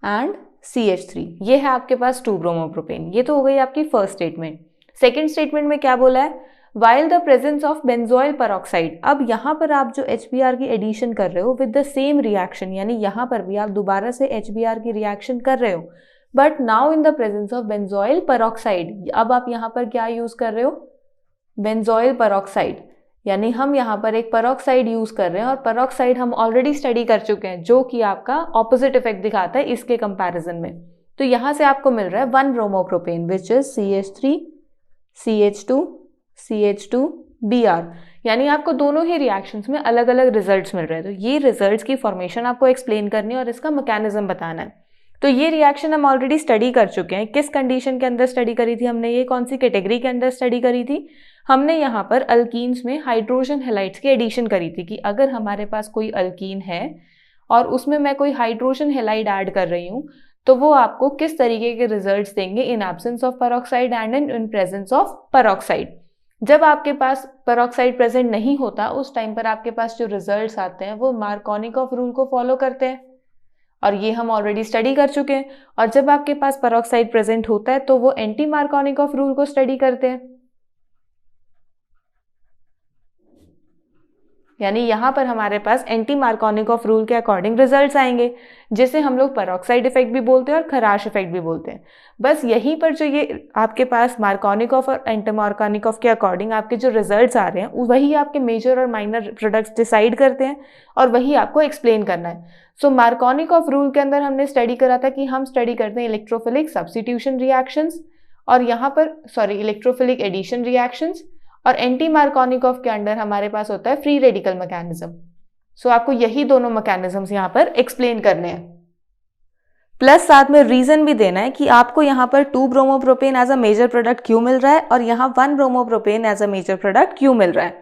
एंड CH3, ये है आपके पास 2 ब्रोमोप्रोपेन। ये तो हो गई आपकी फर्स्ट स्टेटमेंट। सेकेंड स्टेटमेंट में क्या बोला है? While the presence of benzoyl peroxide. अब यहाँ पर आप जो HBr की एडिशन कर रहे हो विद द सेम रिएक्शन, यानी यहाँ पर भी आप दोबारा से HBr की रिएक्शन कर रहे हो, but now in the presence of benzoyl peroxide. अब आप यहाँ पर क्या यूज कर रहे हो? बेंजोइल पेरोक्साइड, यानी हम यहाँ पर एक पेरोक्साइड यूज कर रहे हैं, और पेरोक्साइड हम ऑलरेडी स्टडी कर चुके हैं जो कि आपका ऑपोजिट इफेक्ट दिखाता है इसके कंपैरिजन में। तो यहाँ से आपको मिल रहा है 1 bromopropane which is CH3 CH2 CH2Br, यानी आपको दोनों ही रिएक्शंस में अलग अलग रिजल्ट्स मिल रहे हैं। तो ये रिजल्ट्स की फॉर्मेशन आपको एक्सप्लेन करनी है और इसका मैकेनिज्म बताना है। तो ये रिएक्शन हम ऑलरेडी स्टडी कर चुके हैं। किस कंडीशन के अंदर स्टडी करी थी हमने? ये कौन सी कैटेगरी के अंदर स्टडी करी थी? हमने यहाँ पर अल्कीन्स में हाइड्रोजन हैलाइड्स की एडिशन करी थी कि अगर हमारे पास कोई अल्कीन है और उसमें मैं कोई हाइड्रोजन हैलाइड ऐड कर रही हूँ तो वो आपको किस तरीके के रिजल्ट्स देंगे इन absence of peroxide and in presence of peroxide. जब आपके पास पेरोक्साइड प्रेजेंट नहीं होता उस टाइम पर आपके पास जो रिजल्ट्स आते हैं वो मार्कोनिकॉफ रूल को फॉलो करते हैं, और ये हम ऑलरेडी स्टडी कर चुके हैं। और जब आपके पास पेरोक्साइड प्रेजेंट होता है तो वो एंटी मार्कोनिकॉफ रूल को स्टडी करते हैं, यानी यहाँ पर हमारे पास एंटी मार्कोनिकॉफ रूल के अकॉर्डिंग रिजल्ट्स आएंगे, जिसे हम लोग पेरोक्साइड इफेक्ट भी बोलते हैं और खराश इफेक्ट भी बोलते हैं। बस यहीं पर जो ये आपके पास मार्कोनिकॉफ और एंटी मार्कोनिकॉफ के अकॉर्डिंग आपके जो रिजल्ट्स आ रहे हैं वही आपके मेजर और माइनर प्रोडक्ट्स डिसाइड करते हैं और वही आपको एक्सप्लेन करना है। सो मार्कोनिकॉफ रूल के अंदर हमने स्टडी करा था कि हम स्टडी करते हैं इलेक्ट्रोफिलिक सब्स्टिट्यूशन रिएक्शंस, और यहाँ पर इलेक्ट्रोफिलिक एडिशन रिएक्शंस, और एंटी मार्कोनिकॉफ के अंडर हमारे पास होता है फ्री रेडिकल मैकेनिज्म। सो आपको यही दोनों मैकेनिज्म्स यहाँ पर एक्सप्लेन करने हैं, प्लस साथ में रीजन भी देना है कि आपको यहाँ पर 2 bromopropane as a major product क्यों मिल रहा है और यहाँ 1 bromopropane as a major product क्यों मिल रहा है।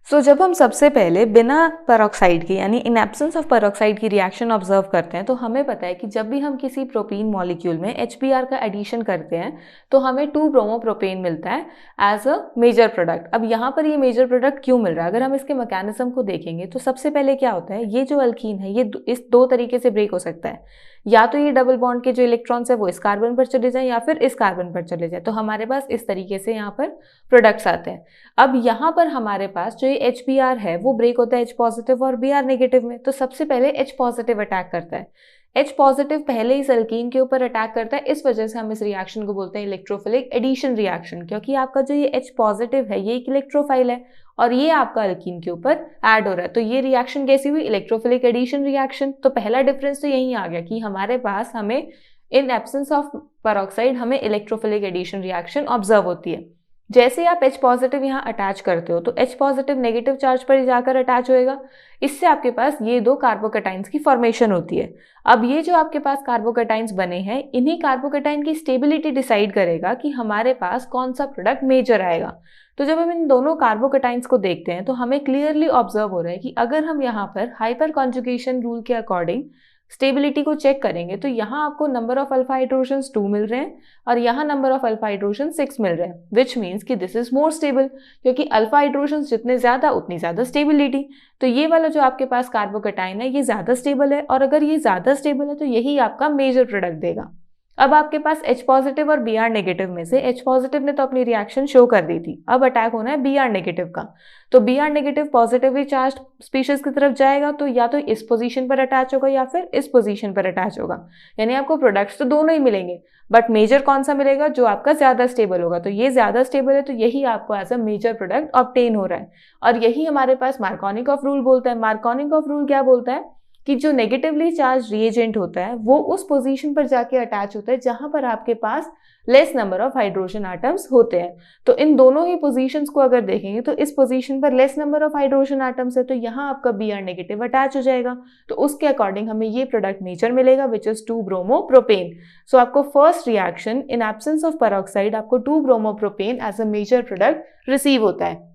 सो जब हम सबसे पहले बिना पेरोक्साइड के यानी इन एब्सेंस ऑफ पेरोक्साइड की रिएक्शन ऑब्जर्व करते हैं तो हमें पता है कि जब भी हम किसी प्रोपीन मॉलिक्यूल में HBr का एडिशन करते हैं तो हमें 2 ब्रोमोप्रोपेन मिलता है एज अ मेजर प्रोडक्ट। अब यहाँ पर ये मेजर प्रोडक्ट क्यों मिल रहा है? अगर हम इसके मैकेनिज्म को देखेंगे तो सबसे पहले क्या होता है, ये जो अल्कीन है ये इस 2 तरीके से ब्रेक हो सकता है, या तो ये डबल बॉन्ड के जो इलेक्ट्रॉन्स है वो इस कार्बन पर चले जाए या फिर इस कार्बन पर चले जाए। तो हमारे पास इस तरीके से यहाँ पर प्रोडक्ट्स आते हैं। अब यहाँ पर हमारे पास जो ये HBr है वो ब्रेक होता है H पॉजिटिव और Br नेगेटिव में। तो सबसे पहले H पॉजिटिव अटैक करता है। H पॉजिटिव पहले इस अल्कीन के ऊपर अटैक करता है, इस वजह से हम इस रिएक्शन को बोलते हैं इलेक्ट्रोफिलिक एडिशन रिएक्शन, क्योंकि आपका जो ये H पॉजिटिव है ये एक इलेक्ट्रोफाइल है और ये आपका अल्कीन के ऊपर ऐड हो रहा है। तो ये रिएक्शन कैसी हुई? Electrophilic addition reaction. तो पहला डिफरेंस तो यही आ गया कि हमारे पास हमें इन एब्सेंस ऑफ पेरोक्साइड हमें इलेक्ट्रोफिलिक एडिशन रिएक्शन ऑब्जर्व होती है। जैसे आप H पॉजिटिव यहाँ अटैच करते हो तो H पॉजिटिव नेगेटिव चार्ज पर जाकर अटैच होएगा, इससे आपके पास ये 2 कार्बोकैटाइंस की फॉर्मेशन होती है। अब ये जो आपके पास कार्बोकैटाइंस बने हैं इन्हीं कार्बोकैटाइन की स्टेबिलिटी डिसाइड करेगा कि हमारे पास कौन सा प्रोडक्ट मेजर आएगा। तो जब हम इन दोनों कार्बोकैटाइंस को देखते हैं तो हमें क्लियरली ऑब्जर्व हो रहा है कि अगर हम यहाँ पर हाइपर कॉन्जुगेशन रूल के अकॉर्डिंग स्टेबिलिटी को चेक करेंगे तो यहाँ आपको नंबर ऑफ अल्फा हाइड्रोजन्स 2 मिल रहे हैं और यहाँ नंबर ऑफ अल्फा हाइड्रोजन 6 मिल रहे हैं, विच मीन्स कि दिस इज मोर स्टेबल, क्योंकि अल्फा हाइड्रोजन्स जितने ज्यादा उतनी ज्यादा स्टेबिलिटी। तो ये वाला जो आपके पास कार्बोकैटाइन है ये ज्यादा स्टेबल है, और अगर ये ज्यादा स्टेबल है तो यही आपका मेजर प्रोडक्ट देगा। अब आपके पास H पॉजिटिव और Br नेगेटिव में से H पॉजिटिव ने तो अपनी रिएक्शन शो कर दी थी, अब अटैक होना है Br नेगेटिव का। तो Br negative positively charge species की तरफ जाएगा, तो या तो इस पोजीशन पर अटैच होगा या फिर इस पोजीशन पर अटैच होगा, यानी आपको प्रोडक्ट्स तो दोनों ही मिलेंगे, बट मेजर कौन सा मिलेगा, जो आपका ज्यादा स्टेबल होगा। तो ये ज्यादा स्टेबल है, तो यही आपको as a major product obtain हो रहा है, और यही हमारे पास मार्कोनिकॉफ रूल बोलता है। मार्कोनिकॉफ रूल क्या बोलता है कि जो नेगेटिवली चार्ज रिएजेंट होता है वो उस पोजीशन पर जाके अटैच होता है जहां पर आपके पास less number of hydrogen atoms होते हैं। तो इन दोनों ही पोजीशंस को अगर देखेंगे तो इस पोजीशन पर less number of hydrogen atoms है, तो यहाँ आपका Br नेगेटिव अटैच हो जाएगा, तो उसके अकॉर्डिंग हमें ये प्रोडक्ट मेजर मिलेगा विच इज 2-ब्रोमोप्रोपेन। सो आपको first reaction in absence of peroxide आपको 2-ब्रोमोप्रोपेन as a major product receive होता है,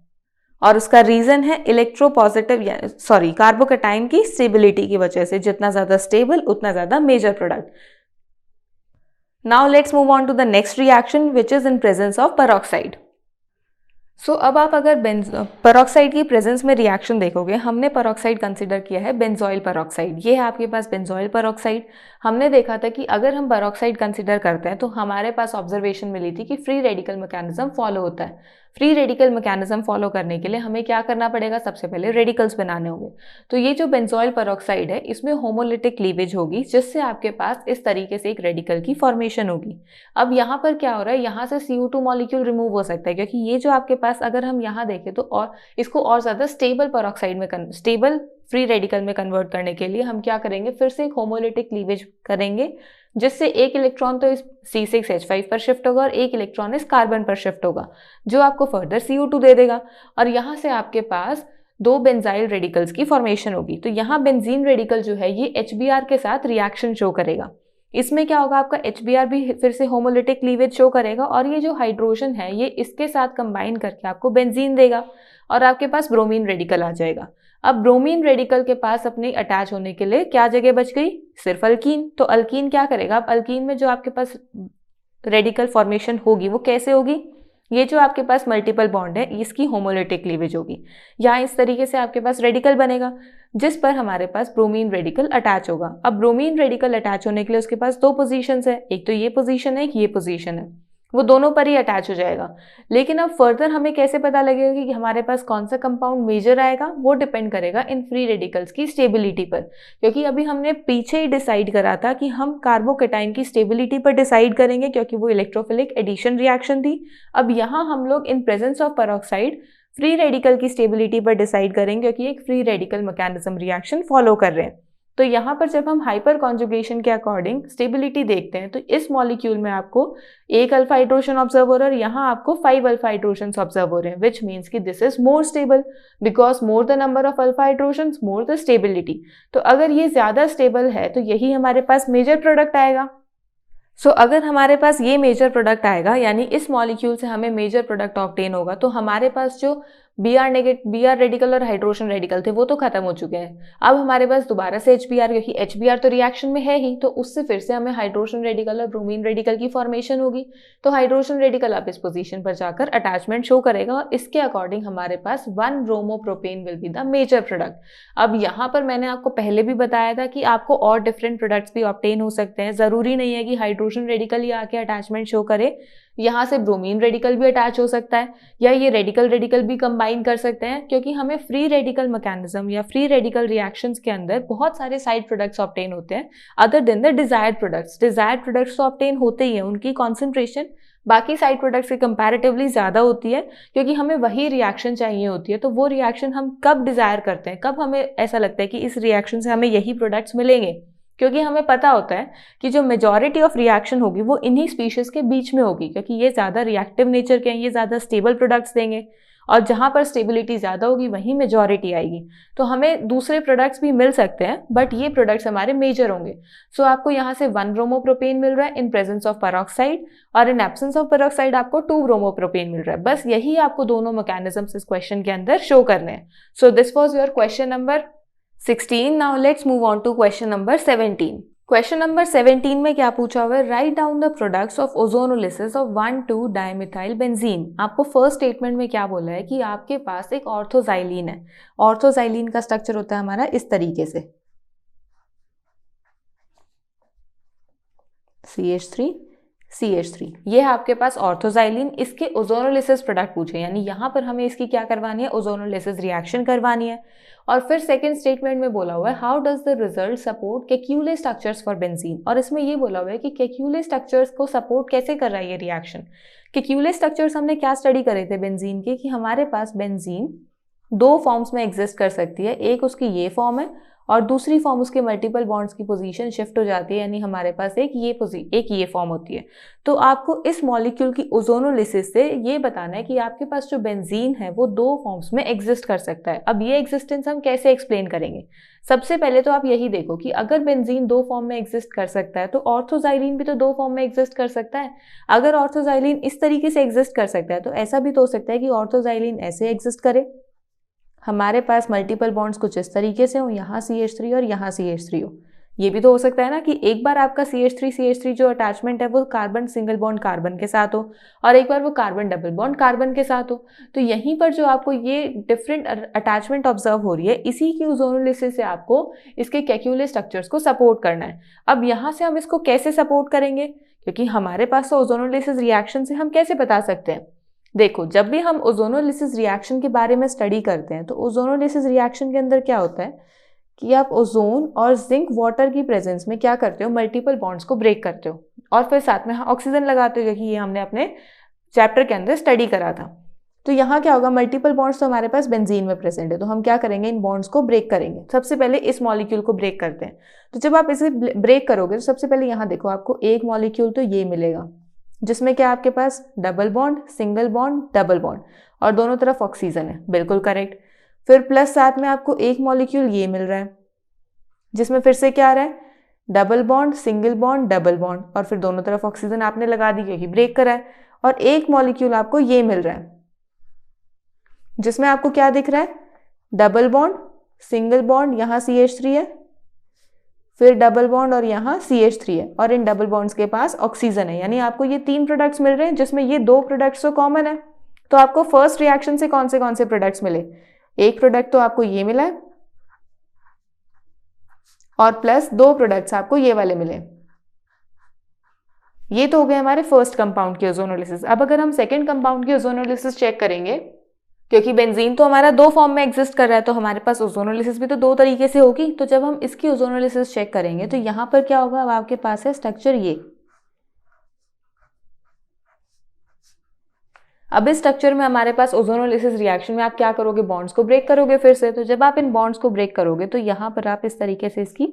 और उसका रीजन है इलेक्ट्रोपॉजिटिव कार्बोकैटायन की स्टेबिलिटी की वजह से, जितना ज्यादा स्टेबल उतना ज्यादा major product. Now let's move on to the next reaction which is in presence of peroxide. So अब आप अगर पेरोक्साइड की प्रेजेंस में रिएक्शन देखोगे, हमने पेरोक्साइड कंसिडर किया है बेंजोइल पेरोक्साइड, ये है आपके पास बेंजोइल पेरोक्साइड। हमने देखा था कि अगर हम पेरोक्साइड कंसिडर करते हैं तो हमारे पास ऑब्जर्वेशन मिली थी कि फ्री रेडिकल मैकेनिज्म फॉलो होता है। फ्री रेडिकल मैकेनिज्म फॉलो करने के लिए हमें क्या करना पड़ेगा, सबसे पहले रेडिकल्स बनाने होंगे। तो ये जो बेंजोइल पेरोक्साइड है इसमें होमोलिटिक क्लीवेज होगी, जिससे आपके पास इस तरीके से एक रेडिकल की फॉर्मेशन होगी। अब यहाँ पर क्या हो रहा है, यहाँ से CO2 मॉलिक्यूल रिमूव हो सकता है, क्योंकि ये जो आपके पास अगर हम यहाँ देखें तो और इसको और ज्यादा स्टेबल पेरोक्साइड में स्टेबल फ्री रेडिकल में कन्वर्ट करने के लिए हम क्या करेंगे, फिर से एक होमोलिटिक क्लीवेज करेंगे, जिससे एक इलेक्ट्रॉन तो इस C6H5 पर शिफ्ट होगा और एक इलेक्ट्रॉन इस कार्बन पर शिफ्ट होगा, जो आपको फर्दर CO2 दे देगा, और यहाँ से आपके पास 2 बेंजाइल रेडिकल्स की फॉर्मेशन होगी। तो यहाँ बेंजीन रेडिकल जो है ये HBr के साथ रिएक्शन शो करेगा। इसमें क्या होगा, आपका HBr भी फिर से होमोलिटिक क्लीवेज शो करेगा, और ये जो हाइड्रोजन है ये इसके साथ कंबाइन करके आपको बेंजीन देगा, और आपके पास ब्रोमीन रेडिकल आ जाएगा। अब ब्रोमीन रेडिकल के पास अपने अटैच होने के लिए क्या जगह बच गई, सिर्फ अल्कीन। तो अल्कीन क्या करेगा, अब अल्कीन में जो आपके पास रेडिकल फॉर्मेशन होगी वो कैसे होगी, ये जो आपके पास मल्टीपल बॉन्ड है इसकी होमोलिटिक क्लीवेज होगी, या इस तरीके से आपके पास रेडिकल बनेगा जिस पर हमारे पास ब्रोमीन रेडिकल अटैच होगा। अब ब्रोमीन रेडिकल अटैच होने के लिए उसके पास 2 पोजीशंस है, एक तो ये पोजीशन है, एक ये पोजीशन है, वो दोनों पर ही अटैच हो जाएगा। लेकिन अब फर्दर हमें कैसे पता लगेगा कि हमारे पास कौन सा कंपाउंड मेजर आएगा, वो डिपेंड करेगा इन फ्री रेडिकल्स की स्टेबिलिटी पर, क्योंकि अभी हमने पीछे ही डिसाइड करा था कि हम कार्बोकैटायन की स्टेबिलिटी पर डिसाइड करेंगे, क्योंकि वो इलेक्ट्रोफिलिक एडिशन रिएक्शन थी। अब यहाँ हम लोग इन presence of peroxide free radical की स्टेबिलिटी पर डिसाइड करेंगे, क्योंकि एक free radical mechanism reaction follow कर रहे हैं। तो यहाँ पर जब हम हाइपर कॉन्जुगेशन के अकॉर्डिंग स्टेबिलिटी देखते हैं तो इस मॉलिक्यूल में आपको 1 अल्फा हाइड्रोजन ऑब्जर्व हो रहा है और यहाँ आपको 5 अल्फा हाइड्रोजन ऑब्जर्व हो रहे हैं, विच मीन्स कि this is more stable, because more the number of alpha hydrogen more the stability. तो अगर ये ज्यादा स्टेबल है तो यही हमारे पास मेजर प्रोडक्ट आएगा। सो अगर हमारे पास ये मेजर प्रोडक्ट आएगा, यानी इस मॉलिक्यूल से हमें मेजर प्रोडक्ट ऑब्टेन होगा, तो हमारे पास जो Br रेडिकल और हाइड्रोजन रेडिकल थे वो तो खत्म हो चुके हैं। अब हमारे पास दोबारा से HBr, क्योंकि HBr तो रिएक्शन में है ही, तो उससे फिर से हमें हाइड्रोजन रेडिकल और ब्रोमीन रेडिकल की फॉर्मेशन होगी। तो हाइड्रोजन रेडिकल अब इस पोजीशन पर जाकर अटैचमेंट शो करेगा और इसके अकॉर्डिंग हमारे पास 1-ब्रोमोप्रोपेन will be the major product. अब यहाँ पर मैंने आपको पहले भी बताया था कि आपको और डिफरेंट प्रोडक्ट्स भी ऑब्टेन हो सकते हैं, जरूरी नहीं है कि हाइड्रोजन रेडिकल ही आके अटैचमेंट शो करे, यहाँ से ब्रोमीन रेडिकल भी अटैच हो सकता है, या ये रेडिकल भी कंबाइन कर सकते हैं, क्योंकि हमें फ्री रेडिकल मैकेनिज्म या फ्री रेडिकल रिएक्शंस के अंदर बहुत सारे साइड प्रोडक्ट्स ऑब्टेन होते हैं other than the desired products. Desired products तो ऑब्टेन होते ही हैं, उनकी कॉन्सेंट्रेशन बाकी साइड प्रोडक्ट्स से कंपैरेटिवली ज़्यादा होती है, क्योंकि हमें वही रिएक्शन चाहिए होती है। तो वो रिएक्शन हम कब डिजायर करते हैं, कब हमें ऐसा लगता है कि इस रिएक्शन से हमें यही प्रोडक्ट्स मिलेंगे, क्योंकि हमें पता होता है कि जो मेजॉरिटी ऑफ रिएक्शन होगी वो इन्हीं स्पीशीज के बीच में होगी, क्योंकि ये ज़्यादा रिएक्टिव नेचर के हैं, ये ज़्यादा स्टेबल प्रोडक्ट्स देंगे, और जहाँ पर स्टेबिलिटी ज़्यादा होगी वहीं मेजॉरिटी आएगी। तो हमें दूसरे प्रोडक्ट्स भी मिल सकते हैं, बट ये प्रोडक्ट्स हमारे मेजर होंगे। सो आपको यहाँ से 1-ब्रोमोप्रोपेन मिल रहा है इन प्रेजेंस ऑफ पेरोक्साइड, और इन एब्सेंस ऑफ पेरोक्साइड आपको 2-ब्रोमोप्रोपेन मिल रहा है। बस यही आपको दोनों मैकेनिज्म्स इस क्वेश्चन के अंदर शो करने हैं। So this was your question number 16. Now let's move on to question number 17. Question number 17 में क्या पूछा हुआ है, write down the products of ozonolysis of 1,2-डाइमिथाइल बेंजीन। आपको फर्स्ट स्टेटमेंट में क्या बोला है कि आपके पास एक ऑर्थोजाइलिन है। ऑर्थोजाइलिन का स्ट्रक्चर होता है हमारा इस तरीके से। CH3 CH3, ये है आपके पास ऑर्थोजाइलिन। इसके ओजोनोलिसिस प्रोडक्ट पूछे, यानी यहाँ पर हमें इसकी क्या करवानी है, ओजोनोलिसिस रिएक्शन करवानी है। और फिर सेकंड स्टेटमेंट में बोला हुआ है how does the result support Kekule structures for benzene, और इसमें ये बोला हुआ है कि केक्यूले स्ट्रक्चर्स को सपोर्ट कैसे कर रहा है ये रिएक्शन। केक्यूले स्ट्रक्चर्स हमने क्या स्टडी करे थे बेंजीन के, कि हमारे पास बेंजीन दो फॉर्म्स में एग्जिस्ट कर सकती है, एक उसकी ये फॉर्म है और दूसरी फॉर्म उसके मल्टीपल बॉन्ड्स की पोजीशन शिफ्ट हो जाती है, यानी हमारे पास एक ये फॉर्म होती है। तो आपको इस मॉलिक्यूल की ओजोनोलिसिस से ये बताना है कि आपके पास जो बेंजीन है वो दो फॉर्म्स में एग्जिस्ट कर सकता है। अब ये एग्जिस्टेंस हम कैसे एक्सप्लेन करेंगे, सबसे पहले तो आप यही देखो कि अगर बेंजीन दो फॉर्म में एग्जिस्ट कर सकता है तो ऑर्थोजाइलिन भी तो दो फॉर्म में एग्जिस्ट कर सकता है। अगर ऑर्थोजाइलिन इस तरीके से एग्जिस्ट कर सकता है तो ऐसा भी तो हो सकता है कि ऑर्थोजाइलिन ऐसे एग्जिस्ट करे, हमारे पास मल्टीपल बॉन्ड्स कुछ इस तरीके से हो, यहाँ CH3 और यहाँ CH3 हो। ये भी तो हो सकता है ना कि एक बार आपका CH3 जो अटैचमेंट है वो कार्बन सिंगल बॉन्ड कार्बन के साथ हो और एक बार वो कार्बन डबल बॉन्ड कार्बन के साथ हो। तो यहीं पर जो आपको ये डिफरेंट अटैचमेंट ऑब्जर्व हो रही है, इसी की ओजोनोलिसिस से आपको इसके केक्यूले स्ट्रक्चर्स को सपोर्ट करना है। अब यहाँ से हम इसको कैसे सपोर्ट करेंगे, क्योंकि हमारे पास तो ओजोनोलिसिस रिएक्शन से हम कैसे बता सकते हैं। देखो, जब भी हम ओजोनोलिसिस रिएक्शन के बारे में स्टडी करते हैं तो ओजोनोलिसिस रिएक्शन के अंदर क्या होता है कि आप ओजोन और जिंक वाटर की प्रेजेंस में क्या करते हो, मल्टीपल बॉन्ड्स को ब्रेक करते हो और फिर साथ में ऑक्सीजन लगाते हो, क्योंकि ये हमने अपने चैप्टर के अंदर स्टडी करा था। तो यहाँ क्या होगा, मल्टीपल बॉन्ड्स तो हमारे पास बेंजीन में प्रेजेंट है, तो हम क्या करेंगे, इन बॉन्ड्स को ब्रेक करेंगे। सबसे पहले इस मॉलिक्यूल को ब्रेक करते हैं। तो जब आप इसे ब्रेक करोगे तो सबसे पहले यहाँ देखो, आपको एक मॉलिक्यूल तो ये मिलेगा जिसमें क्या आपके पास double bond, single bond, double bond और दोनों तरफ ऑक्सीजन है, बिल्कुल करेक्ट। फिर प्लस साथ में आपको एक मॉलिक्यूल ये मिल रहा है जिसमें फिर से क्या आ रहा है, double bond, single bond, double bond और फिर दोनों तरफ ऑक्सीजन आपने लगा दी क्योंकि ब्रेक करा है। और एक मॉलिक्यूल आपको ये मिल रहा है जिसमें आपको क्या दिख रहा है, डबल बॉन्ड, सिंगल बॉन्ड, यहाँ CH3 है, फिर डबल बॉन्ड और यहाँ CH3 है और इन डबल बॉन्ड्स के पास ऑक्सीजन है। यानी आपको ये तीन प्रोडक्ट्स मिल रहे हैं जिसमें ये दो प्रोडक्ट्स तो कॉमन है। तो आपको फर्स्ट रिएक्शन से कौन से प्रोडक्ट्स मिले, एक प्रोडक्ट तो आपको ये मिला है और प्लस दो प्रोडक्ट्स आपको ये वाले मिले। ये तो हो गए हमारे फर्स्ट कंपाउंड की ओजोनोलिसिस। अब अगर हम सेकेंड कंपाउंड की ओजोनोलिसिस चेक करेंगे, क्योंकि बेंजीन तो हमारा दो फॉर्म में एग्जिस्ट कर रहा है तो हमारे पास ओजोनोलिसिस भी तो दो तरीके से होगी। तो जब हम इसकी ओजोनोलिसिस चेक करेंगे तो यहाँ पर क्या होगा, अब आपके पास है स्ट्रक्चर ये। अब इस स्ट्रक्चर में हमारे पास ओजोनोलिसिस रिएक्शन में आप क्या करोगे, बॉन्ड्स को ब्रेक करोगे फिर से। तो जब आप इन बॉन्ड्स को ब्रेक करोगे तो यहाँ पर आप इस तरीके से इसकी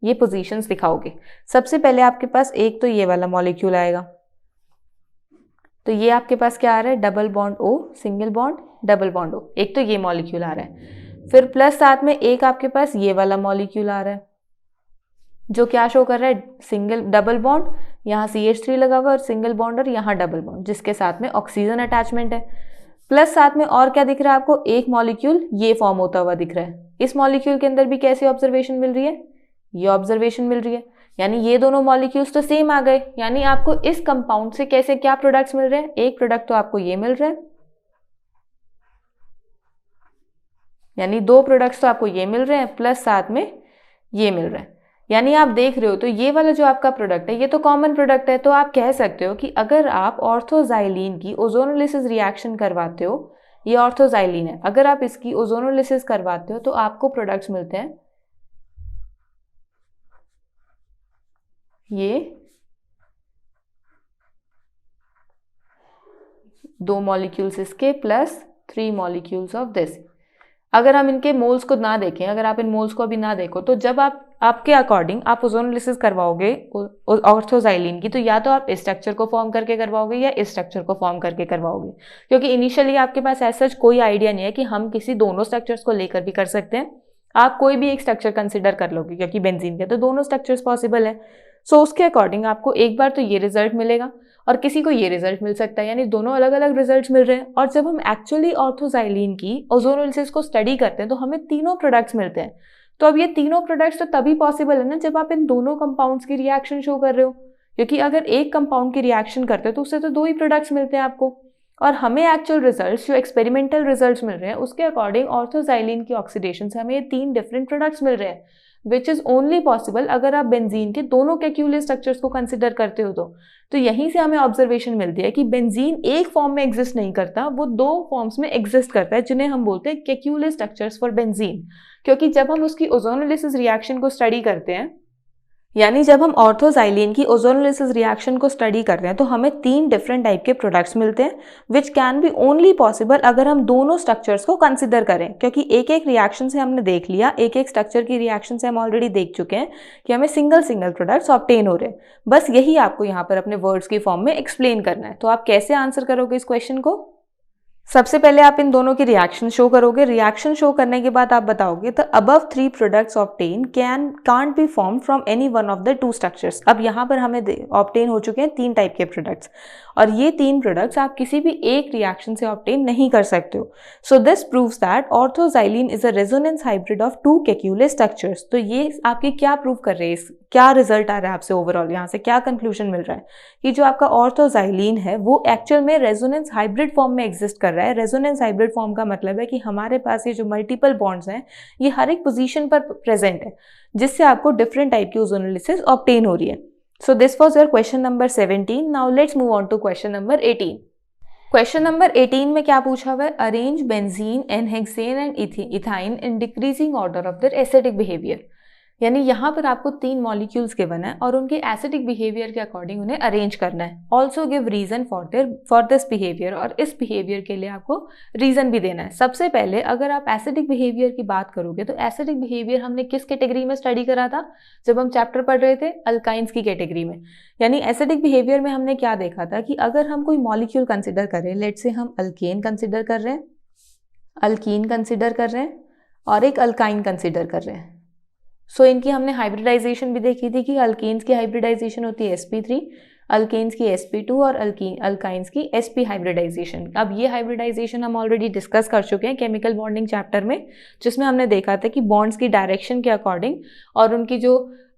ये पोजीशंस दिखाओगे। सबसे पहले आपके पास एक तो ये वाला मॉलिक्यूल आएगा, तो ये आपके पास क्या आ रहा है, double bond O, single bond, double bond O, एक तो ये मॉलिक्यूल आ रहा है। फिर प्लस साथ में एक आपके पास ये वाला मॉलिक्यूल आ रहा है जो क्या शो कर रहा है, सिंगल डबल बॉन्ड, यहाँ CH3 लगा हुआ और सिंगल बॉन्ड और यहाँ डबल बॉन्ड जिसके साथ में ऑक्सीजन अटैचमेंट है। प्लस साथ में और क्या दिख रहा है आपको, एक मॉलिक्यूल ये फॉर्म होता हुआ दिख रहा है। इस मॉलिक्यूल के अंदर भी कैसी ऑब्जर्वेशन मिल रही है, ये ऑब्जर्वेशन मिल रही है। यानी ये दोनों मॉलिक्यूल्स तो सेम आ गए। यानी आपको इस कंपाउंड से कैसे क्या प्रोडक्ट्स मिल रहे हैं, एक प्रोडक्ट तो आपको ये मिल रहा है, यानी दो प्रोडक्ट्स तो आपको ये मिल रहे हैं प्लस साथ में ये मिल रहा है। यानी आप देख रहे हो तो ये वाला जो आपका प्रोडक्ट है ये तो कॉमन प्रोडक्ट है। तो आप कह सकते हो कि अगर आप ऑर्थोजाइलिन की ओजोनोलिसिस रिएक्शन करवाते हो, ये ऑर्थोजाइलिन है, अगर आप इसकी ओजोनोलिसिस करवाते हो तो आपको प्रोडक्ट्स मिलते हैं ये दो मॉलिक्यूल्स इसके प्लस 3 मॉलिक्यूल्स ऑफ दिस। अगर हम इनके मोल्स को ना देखें, अगर आप इन मोल्स को अभी ना देखो, तो जब आपके अकॉर्डिंग आप ओजोनोलिसिस करवाओगे ऑर्थोजाइलिन की, तो या तो आप इस स्ट्रक्चर को फॉर्म करके करवाओगे या इस स्ट्रक्चर को फॉर्म करके करवाओगे, क्योंकि इनिशियली आपके पास ऐसा कोई आइडिया नहीं है कि हम किसी दोनों स्ट्रक्चर्स को लेकर भी कर सकते हैं। आप कोई भी एक स्ट्रक्चर कंसिडर कर लोगे क्योंकि बेंजीन के तो दोनों स्ट्रक्चर्स पॉसिबल है। सो उसके अकॉर्डिंग आपको एक बार तो ये रिजल्ट मिलेगा और किसी को ये रिजल्ट मिल सकता है, यानी दोनों अलग अलग रिजल्ट्स मिल रहे हैं। और जब हम एक्चुअली ऑर्थोजाइलिन की ओजोनोलिसिस को स्टडी करते हैं तो हमें तीनों प्रोडक्ट्स मिलते हैं। तो अब ये तीनों प्रोडक्ट्स तो तभी पॉसिबल है ना जब आप इन दोनों कंपाउंड्स की रिएक्शन शो कर रहे हो, क्योंकि अगर एक कंपाउंड की रिएक्शन करते हो तो उससे तो दो ही प्रोडक्ट्स मिलते हैं आपको। और हमें एक्चुअल रिजल्ट्स जो एक्सपेरिमेंटल रिजल्ट्स मिल रहे हैं उसके अकॉर्डिंग ऑर्थोजाइलिन की ऑक्सीडेशन से हमें ये 3 डिफरेंट प्रोडक्ट्स मिल रहे हैं। विच इज ओनली पॉसिबल अगर आप बेंजीन के दोनों केक्यूले स्ट्रक्चर्स को कंसिडर करते हो तो यहीं से हमें ऑब्जर्वेशन मिलती है कि बेंजीन एक फॉर्म में एग्जिस्ट नहीं करता, वो दो फॉर्म्स में एग्जिस्ट करता है, जिन्हें हम बोलते हैं केक्यूले स्ट्रक्चर्स फॉर बेंजीन। क्योंकि जब हम उसकी ओजोनोलिसिस रिएक्शन को स्टडी करते हैं, यानी जब हम ऑर्थोजाइलिन की ओजोनोलिसिस रिएक्शन को स्टडी कर रहे हैं, तो हमें 3 डिफरेंट टाइप के प्रोडक्ट्स मिलते हैं which can be only possible अगर हम दोनों स्ट्रक्चर्स को कंसिडर करें। क्योंकि एक एक रिएक्शन से हमने देख लिया, एक एक स्ट्रक्चर की रिएक्शन से हम ऑलरेडी देख चुके हैं कि हमें सिंगल सिंगल प्रोडक्ट्स ऑब्टेन हो रहे हैं। बस यही आपको यहाँ पर अपने वर्ड्स की फॉर्म में एक्सप्लेन करना है। तो आप कैसे आंसर करोगे इस क्वेश्चन को? सबसे पहले आप इन दोनों की रिएक्शन शो करोगे। रिएक्शन शो करने के बाद आप बताओगे the above 3 products obtain can't be form from any one of the 2 structures. अब यहाँ पर हमें ऑब्टेन हो चुके हैं 3 टाइप के प्रोडक्ट्स, और ये 3 प्रोडक्ट्स आप किसी भी एक रिएक्शन से ऑब्टेन नहीं कर सकते हो। So this proves that orthoxylene is a resonance hybrid of 2 Kekule structures. तो ये आपकी क्या प्रूव कर रहे हैं, क्या रिजल्ट आ रहा है आपसे ओवरऑल, यहाँ से क्या कंक्लूजन मिल रहा है कि जो आपका ऑर्थोजाइलिन है वो एक्चुअल में रेजोनेंस हाइब्रिड फॉर्म में एग्जिस्ट कर रहा है। रेजोनेंस हाइब्रिड फॉर्म का मतलब है कि हमारे पास ये जो मल्टीपल बॉन्ड्स हैं ये हर एक पोजीशन पर प्रेजेंट है, जिससे आपको डिफरेंट टाइप की ओजोनोलिसिस ऑब्टेन हो रही है। So this was your question number 17. Now let's move on to question number 18. Question number 18 में क्या पूछा हुआ है? Arrange benzene and hexane and ethyne in decreasing order of their acidic behavior. यानी यहाँ पर आपको 3 मॉलिक्यूल्स गिवन है और उनके एसिडिक बिहेवियर के अकॉर्डिंग उन्हें अरेंज करना है। Also give reason for this behaviour, और इस बिहेवियर के लिए आपको रीजन भी देना है। सबसे पहले अगर आप एसिडिक बिहेवियर की बात करोगे तो एसिडिक बिहेवियर हमने किस कैटेगरी में स्टडी करा था जब हम चैप्टर पढ़ रहे थे? अल्काइंस की कैटेगरी में। यानी एसिडिक बिहेवियर में हमने क्या देखा था कि अगर हम कोई मॉलिक्यूल कंसिडर करें, लेट से हम अल्केन कंसिडर कर रहे हैं, अल्कीन कंसिडर कर रहे हैं और एक अल्काइन कंसिडर कर रहे हैं। सो इनकी हमने हाइब्रिडाइजेशन भी देखी थी कि अल्कीन्स की हाइब्रिडाइजेशन होती है sp3, अल्केन्स की sp2 और अल्काइंस की sp हाइब्रिडाइजेशन। अब ये हाइब्रिडाइजेशन हम ऑलरेडी डिस्कस कर चुके हैं केमिकल बॉन्डिंग चैप्टर में, जिसमें हमने देखा था कि बॉन्ड्स की डायरेक्शन के अकॉर्डिंग और उनकी जो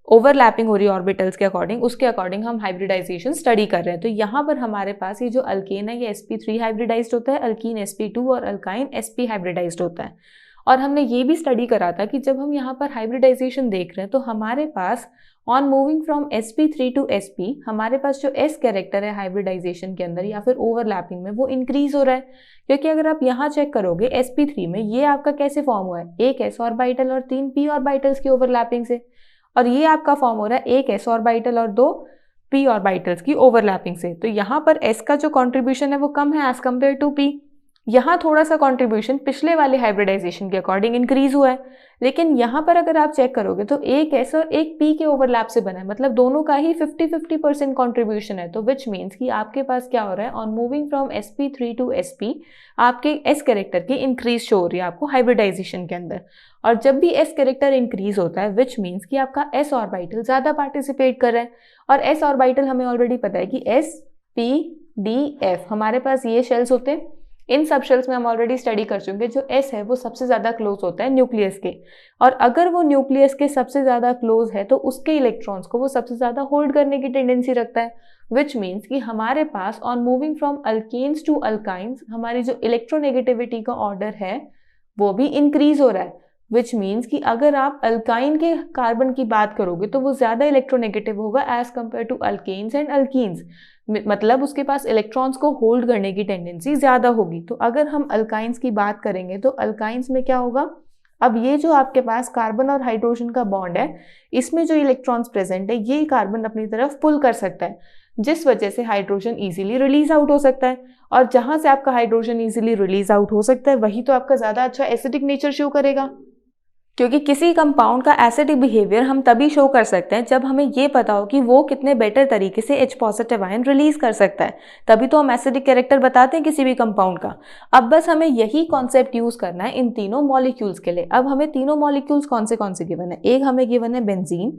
ओवरलैपिंग हो रही है ऑर्बिटल्स के अकॉर्डिंग, उसके अकॉर्डिंग हम हाइब्रिडाइजेशन स्टडी कर रहे हैं। तो यहाँ पर हमारे पास ये जो अल्केन है ये sp3 हाइब्रिडाइज्ड होता है, अल्कीन sp2 और अल्काइन sp हाइब्रिडाइज्ड होता है। और हमने ये भी स्टडी करा था कि जब हम यहाँ पर हाइब्रिडाइजेशन देख रहे हैं तो हमारे पास on moving from sp3 to sp हमारे पास जो s कैरेक्टर है हाइब्रिडाइजेशन के अंदर या फिर ओवरलैपिंग में वो इंक्रीज हो रहा है। क्योंकि अगर आप यहाँ चेक करोगे sp3 में ये आपका कैसे फॉर्म हुआ है? एक s ऑर्बिटल और 3 p ऑर्बिटल्स की ओवरलैपिंग से, और ये आपका फॉर्म हो रहा है एक s ऑर्बिटल और 2 p ऑर्बिटल्स की ओवरलैपिंग से। तो यहाँ पर s का जो कॉन्ट्रीब्यूशन है वो कम है एज कम्पेयर टू p। यहाँ थोड़ा सा कंट्रीब्यूशन पिछले वाले हाइब्रिडाइजेशन के अकॉर्डिंग इंक्रीज हुआ है, लेकिन यहाँ पर अगर आप चेक करोगे तो एक S और एक P के ओवरलैप से बना है, मतलब दोनों का ही 50-50% कंट्रीब्यूशन है। तो विच मीन्स कि आपके पास क्या हो रहा है, on moving from sp3 to sp आपके S कैरेक्टर की इंक्रीज शो हो रही है आपको हाइब्रिडाइजेशन के अंदर। और जब भी S कैरेक्टर इंक्रीज होता है विच मीन्स कि आपका S ऑर्बिटल ज़्यादा पार्टिसिपेट कर रहा है, और S ऑर्बिटल हमें ऑलरेडी पता है कि S P D F हमारे पास ये शेल्स होते हैं। इन सब शेल्स में हम ऑलरेडी स्टडी कर चुके हैं जो S है वो सबसे ज़्यादा क्लोज होता है न्यूक्लियस के, और अगर वो न्यूक्लियस के सबसे ज़्यादा क्लोज है तो उसके इलेक्ट्रॉन्स को वो सबसे ज़्यादा होल्ड करने की टेंडेंसी रखता है। विच मीन्स कि हमारे पास on moving from alkanes to alkynes हमारी जो इलेक्ट्रोनेगेटिविटी का ऑर्डर है वो भी इंक्रीज हो रहा है। विच मीन्स कि अगर आप अल्काइन के कार्बन की बात करोगे तो वो ज़्यादा इलेक्ट्रोनेगेटिव होगा as compared to alkanes and alkenes, मतलब उसके पास इलेक्ट्रॉन्स को होल्ड करने की टेंडेंसी ज़्यादा होगी। तो अगर हम अल्काइंस की बात करेंगे तो अल्काइंस में क्या होगा, अब ये जो आपके पास कार्बन और हाइड्रोजन का बॉन्ड है इसमें जो इलेक्ट्रॉन्स प्रेजेंट है ये कार्बन अपनी तरफ पुल कर सकता है, जिस वजह से हाइड्रोजन इजीली रिलीज आउट हो सकता है। और जहाँ से आपका हाइड्रोजन इजीली रिलीज आउट हो सकता है वही तो आपका ज़्यादा अच्छा एसिडिक नेचर शो करेगा, क्योंकि किसी कंपाउंड का एसिडिक बिहेवियर हम तभी शो कर सकते हैं जब हमें ये पता हो कि वो कितने बेटर तरीके से H पॉजिटिव आयन रिलीज कर सकता है, तभी तो हम एसिडिक कैरेक्टर बताते हैं किसी भी कंपाउंड का। अब बस हमें यही कॉन्सेप्ट यूज करना है इन तीनों मॉलिक्यूल्स के लिए। अब हमें तीनों मॉलिक्यूल्स कौन से गिवन है? एक हमें गिवन है बेंजीन,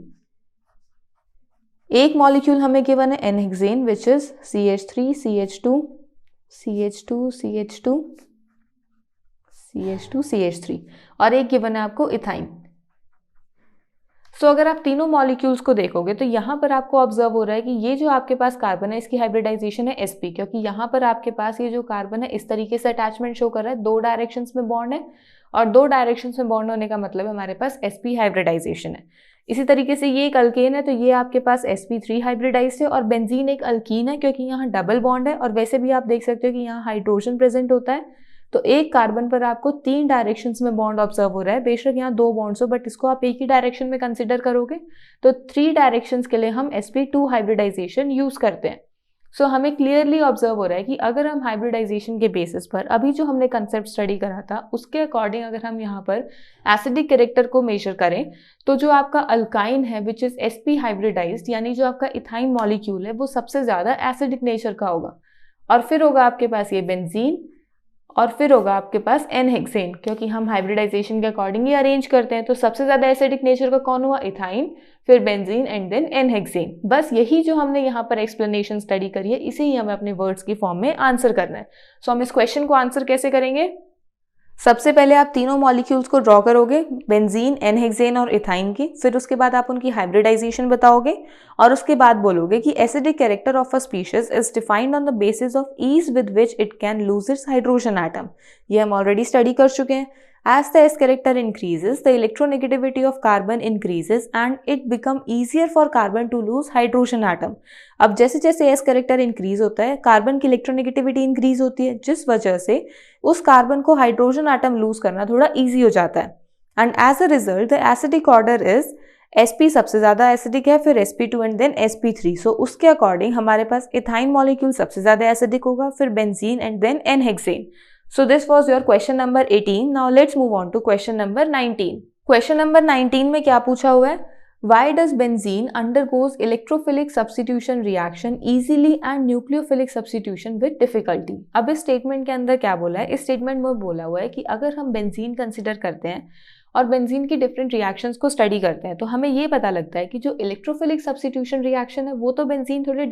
एक मॉलिक्यूल हमें गिवन है एनहेक्सेन which is CH3 CH2 CH2 CH2 CH2 CH3, और एक गिवन है आपको इथाइन। सो अगर आप तीनों मॉलिक्यूल्स को देखोगे तो यहाँ पर आपको ऑब्जर्व हो रहा है कि ये जो आपके पास कार्बन है इसकी हाइब्रिडाइजेशन है sp, क्योंकि यहाँ पर आपके पास ये जो कार्बन है इस तरीके से अटैचमेंट शो कर रहा है, 2 डायरेक्शंस में बॉन्ड है, और 2 डायरेक्शंस में बॉन्ड होने का मतलब हमारे पास sp हाइब्रिडाइजेशन है। इसी तरीके से ये एक अल्केन है तो ये आपके पास sp3 हाइब्रिडाइज्ड है, और बेंजीन एक अल्कीन है क्योंकि यहाँ डबल बॉन्ड है, और वैसे भी आप देख सकते हो कि यहाँ हाइड्रोजन प्रेजेंट होता है। तो एक कार्बन पर आपको 3 डायरेक्शंस में बॉन्ड ऑब्जर्व हो रहा है, बेशक यहाँ 2 बॉन्ड्स हो, बट इसको आप एक ही डायरेक्शन में कंसिडर करोगे तो 3 डायरेक्शंस के लिए हम sp2 हाइब्रिडाइजेशन यूज करते हैं। सो हमें क्लियरली ऑब्जर्व हो रहा है कि अगर हम हाइब्रिडाइजेशन के बेसिस पर अभी जो हमने कंसेप्ट स्टडी करा था उसके अकॉर्डिंग अगर हम यहाँ पर एसिडिक कैरेक्टर को मेजर करें तो जो आपका अल्काइन है विच इज sp हाइब्रिडाइज्ड, यानी जो आपका इथाइन मॉलिक्यूल है वो सबसे ज्यादा एसिडिक नेचर का होगा, और फिर होगा आपके पास ये बेंजीन, और फिर होगा आपके पास एन-हेक्सेन, क्योंकि हम हाइब्रिडाइजेशन के अकॉर्डिंग ही अरेंज करते हैं। तो सबसे ज्यादा एसिडिक नेचर का कौन हुआ? इथाइन, फिर बेंजीन एंड देन एन-हेक्सेन। बस यही जो हमने यहाँ पर एक्सप्लेनेशन स्टडी करी है इसे ही हमें अपने वर्ड्स की फॉर्म में आंसर करना है। सो हम इस क्वेश्चन को आंसर कैसे करेंगे? सबसे पहले आप तीनों मॉलिक्यूल्स को ड्रॉ करोगे, बेंजीन, एन-हेक्सेन और इथाइन की, फिर उसके बाद आप उनकी हाइब्रिडाइजेशन बताओगे, और उसके बाद बोलोगे कि acidic character of a species is defined on the basis of ease with which it can lose its hydrogen atom. ये हम ऑलरेडी स्टडी कर चुके हैं। As the S character increases, the electronegativity of carbon increases and it become easier for carbon to lose hydrogen atom. अब जैसे जैसे S character increase होता है कार्बन की इलेक्ट्रोनेगेटिविटी इंक्रीज होती है, जिस वजह से उस कार्बन को हाइड्रोजन एटम लूज करना थोड़ा ईजी हो जाता है। And as a result the acidic order is sp सबसे ज्यादा एसिडिक है, फिर sp2 एंड देन sp3। सो उसके अकॉर्डिंग हमारे पास इथाइन मॉलिक्यूल सबसे ज्यादा एसिडिक होगा, फिर benzene and then n hexane. So this was your question number 18. Now let's move on to question number 19. Question number 19 में क्या पूछा हुआ है? Why does benzene undergoes electrophilic substitution reaction easily and nucleophilic substitution with difficulty? अब इस statement के अंदर क्या बोला है? इस स्टेटमेंट में बोला हुआ है कि अगर हम बेंजीन कंसिडर करते हैं और बेंजीन की डिफरेंट रिएक्शंस को स्टडी करते हैं तो हमें ये पता लगता है कि जो इलेक्ट्रोफिलिक सब्स्टिट्यूशन रिएक्शन है वो तो बेंजीन थोड़ी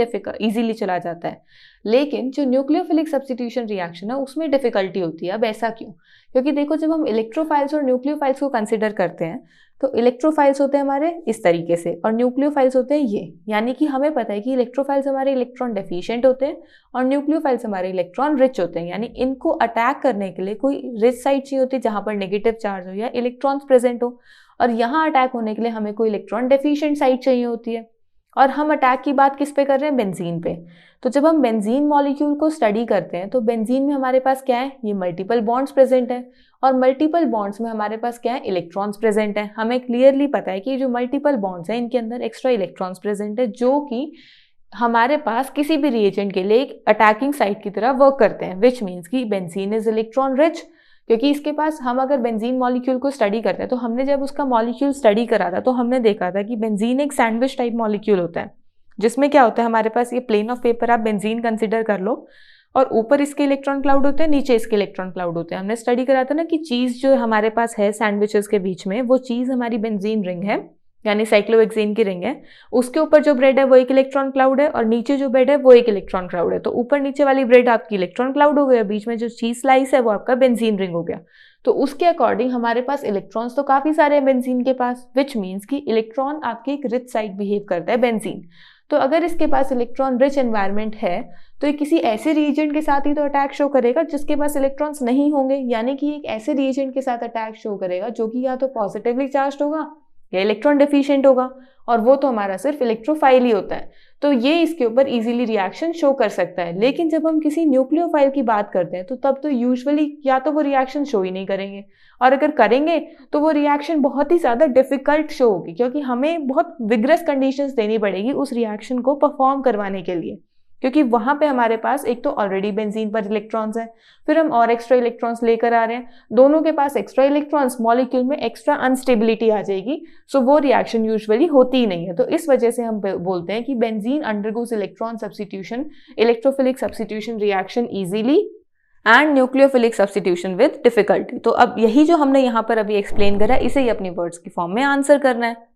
इजीली चला जाता है, लेकिन जो न्यूक्लियोफिलिक सब्स्टिट्यूशन रिएक्शन है उसमें डिफिकल्टी होती है। अब ऐसा क्यों? क्योंकि देखो जब हम इलेक्ट्रोफाइल्स और न्यूक्लियोफाइल्स को कंसिडर करते हैं तो इलेक्ट्रोफाइल्स होते हैं हमारे इस तरीके से और न्यूक्लियोफाइल्स होते हैं ये, यानी कि हमें पता है कि इलेक्ट्रोफाइल्स हमारे इलेक्ट्रॉन डेफिशिएंट होते हैं और न्यूक्लियोफाइल्स हमारे इलेक्ट्रॉन रिच होते हैं, यानी इनको अटैक करने के लिए कोई रिच साइड चाहिए होती है जहां पर नेगेटिव चार्ज हो या इलेक्ट्रॉन्स प्रेजेंट हो, और यहाँ अटैक होने के लिए हमें कोई इलेक्ट्रॉन डेफिशिएंट साइड चाहिए होती है। और हम अटैक की बात किस पे कर रहे हैं? बेंजीन पे। तो जब हम बेंजीन मॉलिक्यूल को स्टडी करते हैं तो बेंजीन में हमारे पास क्या है? ये मल्टीपल बॉन्ड्स प्रेजेंट है, और मल्टीपल बॉन्ड्स में हमारे पास क्या है? इलेक्ट्रॉन्स प्रेजेंट है। हमें क्लियरली पता है कि जो मल्टीपल बॉन्ड्स हैं इनके अंदर एक्स्ट्रा इलेक्ट्रॉन्स प्रेजेंट है जो कि हमारे पास किसी भी रिएजेंट के लिए एक अटैकिंग साइट की तरह वर्क करते हैं, विच मीन्स कि बेंजीन इज इलेक्ट्रॉन रिच, क्योंकि इसके पास हम अगर बेंजीन मॉलिक्यूल को स्टडी करते हैं तो हमने जब उसका मॉलिक्यूल स्टडी करा था तो हमने देखा था कि बेंजीन एक सैंडविच टाइप मॉलिक्यूल होता है, जिसमें क्या होता है हमारे पास ये प्लेन ऑफ पेपर आप बेंजीन कंसिडर कर लो, और ऊपर इसके इलेक्ट्रॉन क्लाउड होते हैं, नीचे इसके इलेक्ट्रॉन क्लाउड होते हैं। हमने स्टडी करा था ना कि चीज जो हमारे पास है सैंडविचेस के बीच में वो चीज हमारी बेंजीन रिंग है, यानी साइक्लोहेक्सेन की रिंग है। उसके ऊपर जो ब्रेड है वो एक इलेक्ट्रॉन क्लाउड है और नीचे जो ब्रेड है वो एक इलेक्ट्रॉन क्लाउड है। तो ऊपर नीचे वाली ब्रेड आपकी इलेक्ट्रॉन क्लाउड हो गया, बीच में जो चीज स्लाइस है वो आपका बेंजीन रिंग हो गया। तो उसके अकॉर्डिंग हमारे पास इलेक्ट्रॉन्स तो काफी सारे हैं बेंजीन के पास, विच मीन्स कि इलेक्ट्रॉन आपकी एक रिच साइड बिहेव करता है बेंजीन। तो अगर इसके पास इलेक्ट्रॉन रिच एनवायरनमेंट है तो ये किसी ऐसे रिएजेंट के साथ ही तो अटैक शो करेगा जिसके पास इलेक्ट्रॉन्स नहीं होंगे, यानी कि एक ऐसे रिएजेंट के साथ अटैक शो करेगा जो कि या तो पॉजिटिवली चार्ज होगा या इलेक्ट्रॉन डेफिशिएंट होगा, और वो तो हमारा सिर्फ इलेक्ट्रोफाइल ही होता है। तो ये इसके ऊपर इजीली रिएक्शन शो कर सकता है। लेकिन जब हम किसी न्यूक्लियोफाइल की बात करते हैं तो तब तो यूजुअली या तो वो रिएक्शन शो ही नहीं करेंगे, और अगर करेंगे तो वो रिएक्शन बहुत ही ज़्यादा डिफिकल्ट शो होगी, क्योंकि हमें बहुत विग्रस कंडीशंस देनी पड़ेगी उस रिएक्शन को परफॉर्म करवाने के लिए, क्योंकि वहाँ पे हमारे पास एक तो ऑलरेडी बेंजीन पर इलेक्ट्रॉन्स हैं, फिर हम और एक्स्ट्रा इलेक्ट्रॉन्स लेकर आ रहे हैं, दोनों के पास एक्स्ट्रा इलेक्ट्रॉन्स, मॉलिक्यूल में एक्स्ट्रा अनस्टेबिलिटी आ जाएगी। सो वो रिएक्शन यूजुअली होती ही नहीं है। तो इस वजह से हम बोलते हैं कि benzene undergoes electron substitution, electrophilic substitution reaction easily and nucleophilic substitution with difficulty. तो अब यही जो हमने यहाँ पर अभी एक्सप्लेन करा इसे ही अपनी वर्ड्स की फॉर्म में आंसर करना है।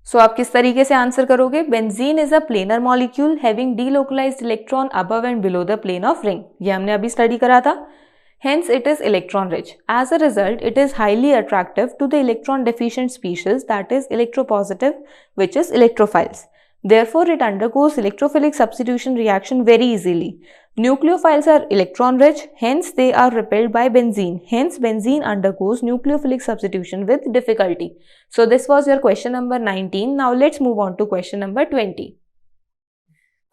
सो आप किस तरीके से आंसर करोगे? Benzene is a planar molecule having delocalised electron above and below the plane of ring. ये हमने अभी स्टडी करा था। Hence, it is electron rich. As a result, it is highly attractive to the electron deficient species, that is electropositive, which is electrophiles. Therefore, it undergoes electrophilic substitution reaction very easily. Nucleophiles are electron rich, hence they are repelled by benzene. Hence, benzene undergoes nucleophilic substitution with difficulty. So, this was your question number 19. Now, let's move on to question number 20.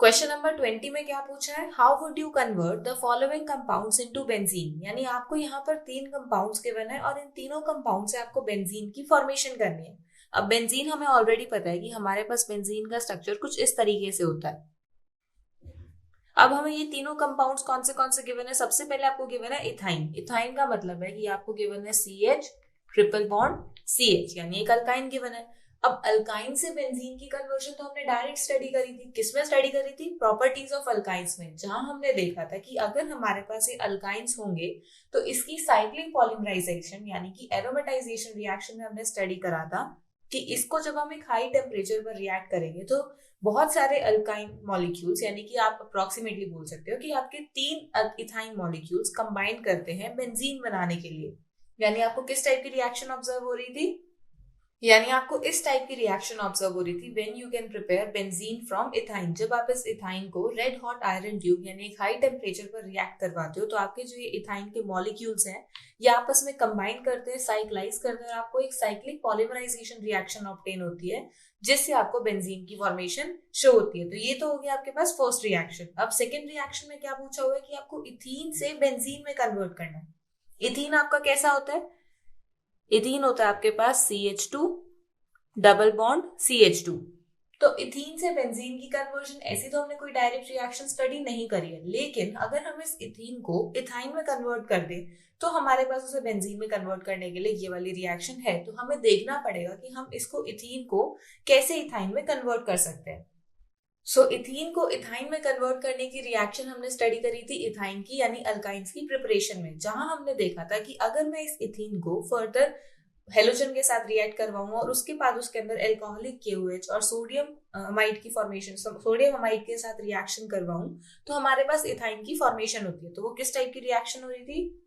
Question number 20 में क्या पूछा है, how would you convert the following compounds into benzene. यानी आपको यहाँ पर 3 compounds given है और इन तीनों कंपाउंड से आपको बेंजीन की फॉर्मेशन करनी है। अब बेंजीन हमें ऑलरेडी पता है कि हमारे पास बेंजीन का स्ट्रक्चर कुछ इस तरीके से होता है। अब हमें ये तीनों कंपाउंड्स कौन से गिवन है, सबसे पहले आपको गिवन है इथाइन। इथाइन का मतलब है कि आपको गिवन है CH ट्रिपल बॉन्ड CH, यानी एक अल्काइन गिवन है। अब अल्काइन से बेंजीन की कन्वर्जन तो हमने डायरेक्ट स्टडी करी थी, किसमें स्टडी करी थी, प्रॉपर्टीज ऑफ अल्काइंस में, जहां हमने देखा था कि अगर हमारे पास ये अल्काइंस होंगे तो इसकी साइक्लिक पॉलीमराइजेशन यानी कि एरोमेटाइजेशन रिएक्शन में हमने स्टडी करा था कि इसको जब हम एक हाई टेम्परेचर पर रिएक्ट करेंगे तो बहुत सारे अल्काइन मॉलिक्यूल्स, यानी कि आप अप्रोक्सीमेटली बोल सकते हो कि आपके 3 इथाइन मॉलिक्यूल्स कंबाइन करते हैं बेंजीन बनाने के लिए। यानी आपको किस टाइप की रिएक्शन ऑब्जर्व हो रही थी, यानी आपको इस टाइप की रिएक्शन ऑब्जर्व हो रही थी when you can prepare benzene from ethyne. जब आप इस इथाइन को रेड हॉट आयरन ट्यूब यानी एक हाई टेम्परेचर पर रिएक्ट करवाते हो तो आपके जो ये इथाइन के मॉलिक्यूल्स हैं ये आपस में कंबाइन करते हैं, साइक्लाइज करते हैं और आपको एक साइक्लिक पॉलीमराइजेशन रिएक्शन ऑब्टेन होती है जिससे आपको बेंजीन की फॉर्मेशन शो होती है। तो ये तो हो गया आपके पास फर्स्ट रिएक्शन। अब सेकेंड रिएक्शन में क्या पूछा हुआ है कि आपको इथीन से बेंजीन में कन्वर्ट करना है। इथीन आपका कैसा होता है, इथीन होता है आपके पास CH2 डबल बॉन्ड CH2। तो इथीन से बेंजीन की कन्वर्जन ऐसी तो हमने कोई डायरेक्ट रिएक्शन स्टडी नहीं करी है, लेकिन अगर हम इस इथीन को इथाइन में कन्वर्ट कर दें तो हमारे पास उसे बेंजीन में कन्वर्ट करने के लिए ये वाली रिएक्शन है। तो हमें देखना पड़ेगा कि हम इसको इथीन को कैसे इथाइन में कन्वर्ट कर सकते हैं। सो इथीन को इथाइन में कन्वर्ट करने की रिएक्शन हमने स्टडी करी थी इथाइन की यानी अल्काइंस की प्रिपरेशन में, जहां हमने देखा था कि अगर मैं इस इथीन को फर्दर हेलोजन के साथ रिएक्ट करवाऊंगा और उसके बाद उसके अंदर एल्कोहलिक KOH और सोडियम अमाइड की फॉर्मेशन, सोडियम अमाइड के साथ रिएक्शन करवाऊं तो हमारे पास इथाइन की फॉर्मेशन होती है। तो वो किस टाइप की रिएक्शन हो रही थी,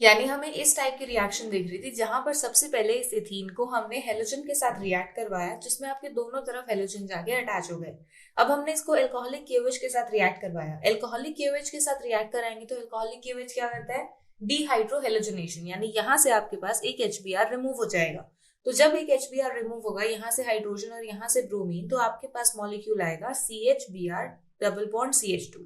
यानी हमें इस टाइप की रिएक्शन दिख रही थी जहां पर सबसे पहले इस इथीन को हमने हेलोजन के साथ रिएक्ट करवाया जिसमें आपके दोनों तरफ हेलोजन जाके अटैच हो गए। अब हमने इसको एल्कोहलिक KOH के साथ रिएक्ट करवाया। एल्कोहलिक KOH के साथ रिएक्ट कराएंगे तो एल्कोहलिक KOH क्या करता है, डिहाइड्रोहेलोजनेशन, यानी यहाँ से आपके पास एक HBr रिमूव हो जाएगा। तो जब एक HBr रिमूव होगा, यहाँ से हाइड्रोजन और यहाँ से ब्रोमीन, तो आपके पास मॉलिक्यूल आएगा CHBr डबल बॉन्ड CH2।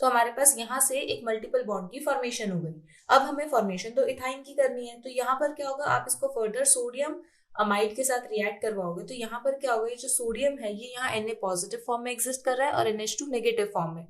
तो हमारे पास यहाँ से एक मल्टीपल बॉन्ड की फॉर्मेशन हो गई। अब हमें फॉर्मेशन तो इथाइन की करनी है, तो यहाँ पर क्या होगा, आप इसको फर्दर सोडियम अमाइड के साथ रिएक्ट करवाओगे तो यहाँ पर क्या होगा, ये जो सोडियम है ये यहाँ Na पॉजिटिव फॉर्म में एग्जिस्ट कर रहा है और NH2 नेगेटिव फॉर्म में।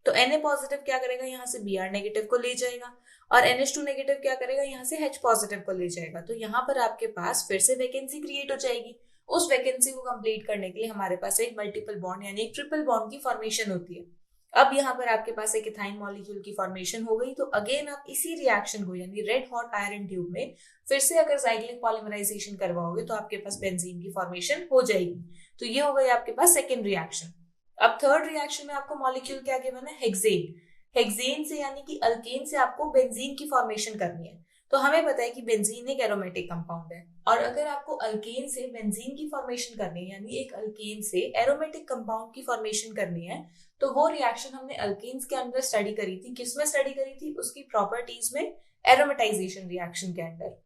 तो Na पॉजिटिव क्या करेगा, यहाँ से Br नेगेटिव को ले जाएगा और NH2 नेगेटिव क्या करेगा, यहाँ से H पॉजिटिव को ले जाएगा। तो यहाँ पर आपके पास फिर से वैकेंसी क्रिएट हो जाएगी। उस वैकेंसी को कंप्लीट करने के लिए हमारे पास एक मल्टीपल बॉन्ड यानी एक ट्रिपल बॉन्ड की फॉर्मेशन होती है। अब यहाँ पर आपके पास एक इथाइन मॉलिक्यूल की फॉर्मेशन हो गई। तो अगेन आप इसी रिएक्शन को यानी रेड हॉट आयरन ट्यूब में फिर से अगर साइक्लिक पॉलीमराइजेशन करवाओगे तो आपके पास बेंजीन की फॉर्मेशन हो जाएगी। तो ये हो गई आपके पास सेकेंड रिएक्शन। अब थर्ड रिएक्शन में आपको मॉलिक्यूल क्या गिवन है, हेक्सेन। हेक्सेन से यानी कि अल्केन से आपको बेंजीन की फॉर्मेशन करनी है। तो हमें पता है कि बेंजीन एक एरोमेटिक कंपाउंड है और अगर आपको अल्केन से बेंजीन की फॉर्मेशन करनी है यानी एक अल्केन से एरोमेटिक कंपाउंड की फॉर्मेशन करनी है तो वो रिएक्शन हमने अल्केन्स के अंदर स्टडी करी थी। किसमें स्टडी करी थी, उसकी प्रॉपर्टीज में, एरोमेटाइजेशन रिएक्शन के अंदर,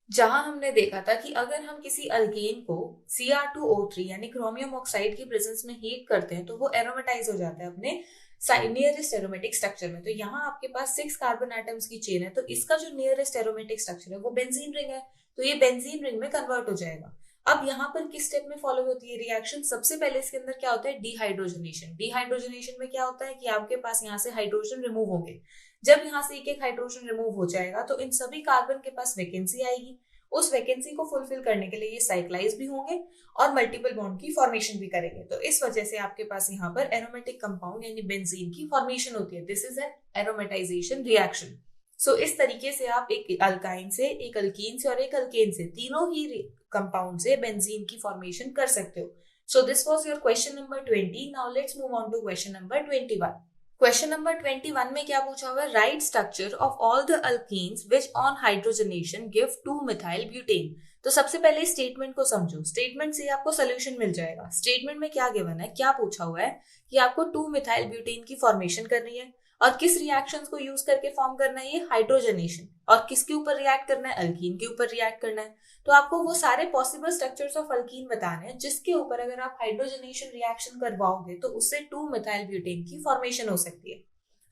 जहां हमने देखा था कि अगर हम किसी अल्केन को Cr2O3 यानी क्रोमियम ऑक्साइड की प्रेजेंस में हीट करते हैं तो वो एरोमेटाइज हो जाता है अपने नियरेस्ट एरोमेटिक स्ट्रक्चर में। तो यहाँ आपके पास 6 कार्बन एटम्स की चेन है, तो इसका जो नियरेस्ट एरोमेटिक स्ट्रक्चर है वो बेंजीन रिंग है, तो ये बेंजीन रिंग में कन्वर्ट हो जाएगा। अब यहाँ पर किस स्टेप में फॉलो होती है रिएक्शन, सबसे पहले इसके अंदर क्या होता है, डिहाइड्रोजनेशन। डिहाइड्रोजनेशन में क्या होता है कि आपके पास यहाँ से हाइड्रोजन रिमूव होंगे। जब यहाँ से एक एक हाइड्रोजन रिमूव हो जाएगा तो इन सभी कार्बन के पास वैकेंसी आएगी। उस वैकेंसी को फुलफिल करने के लिए ये साइक्लाइज भी होंगे और मल्टीपल बॉन्ड की फॉर्मेशन भी करेंगे। तो इस वजह से आपके पास यहाँ पर एरोमेटिक कंपाउंड यानी बेंजीन की फॉर्मेशन होती है। This is an aromatization reaction. So इस तरीके से आप एक अल्काइन से, एक अल्कीन से और एक अल्केन से, तीनों ही कंपाउंड से बेंजीन की फॉर्मेशन कर सकते हो। So this was your question number 20। Now let's move on to question number 21। Question number 21 में क्या पूछा हुआ है, write structure of all the alkenes which on hydrogenation give 2 methyl butane. तो सबसे पहले स्टेटमेंट को समझो, स्टेटमेंट से आपको सोल्यूशन मिल जाएगा। स्टेटमेंट में क्या गिवन है, क्या पूछा हुआ है कि आपको 2 मिथाइल ब्यूटेन की फॉर्मेशन करनी है और किस रिएक्शंस को यूज करके फॉर्म करना है, ये हाइड्रोजनेशन, और किसके ऊपर रिएक्ट करना है, अल्कीन के ऊपर रिएक्ट करना है। तो आपको वो सारे पॉसिबल स्ट्रक्चर्स ऑफ अल्कीन बताने हैं जिसके ऊपर अगर आप हाइड्रोजनेशन रिएक्शन करवाओगे तो उससे 2 मिथाइल ब्यूटेन की फॉर्मेशन हो सकती है।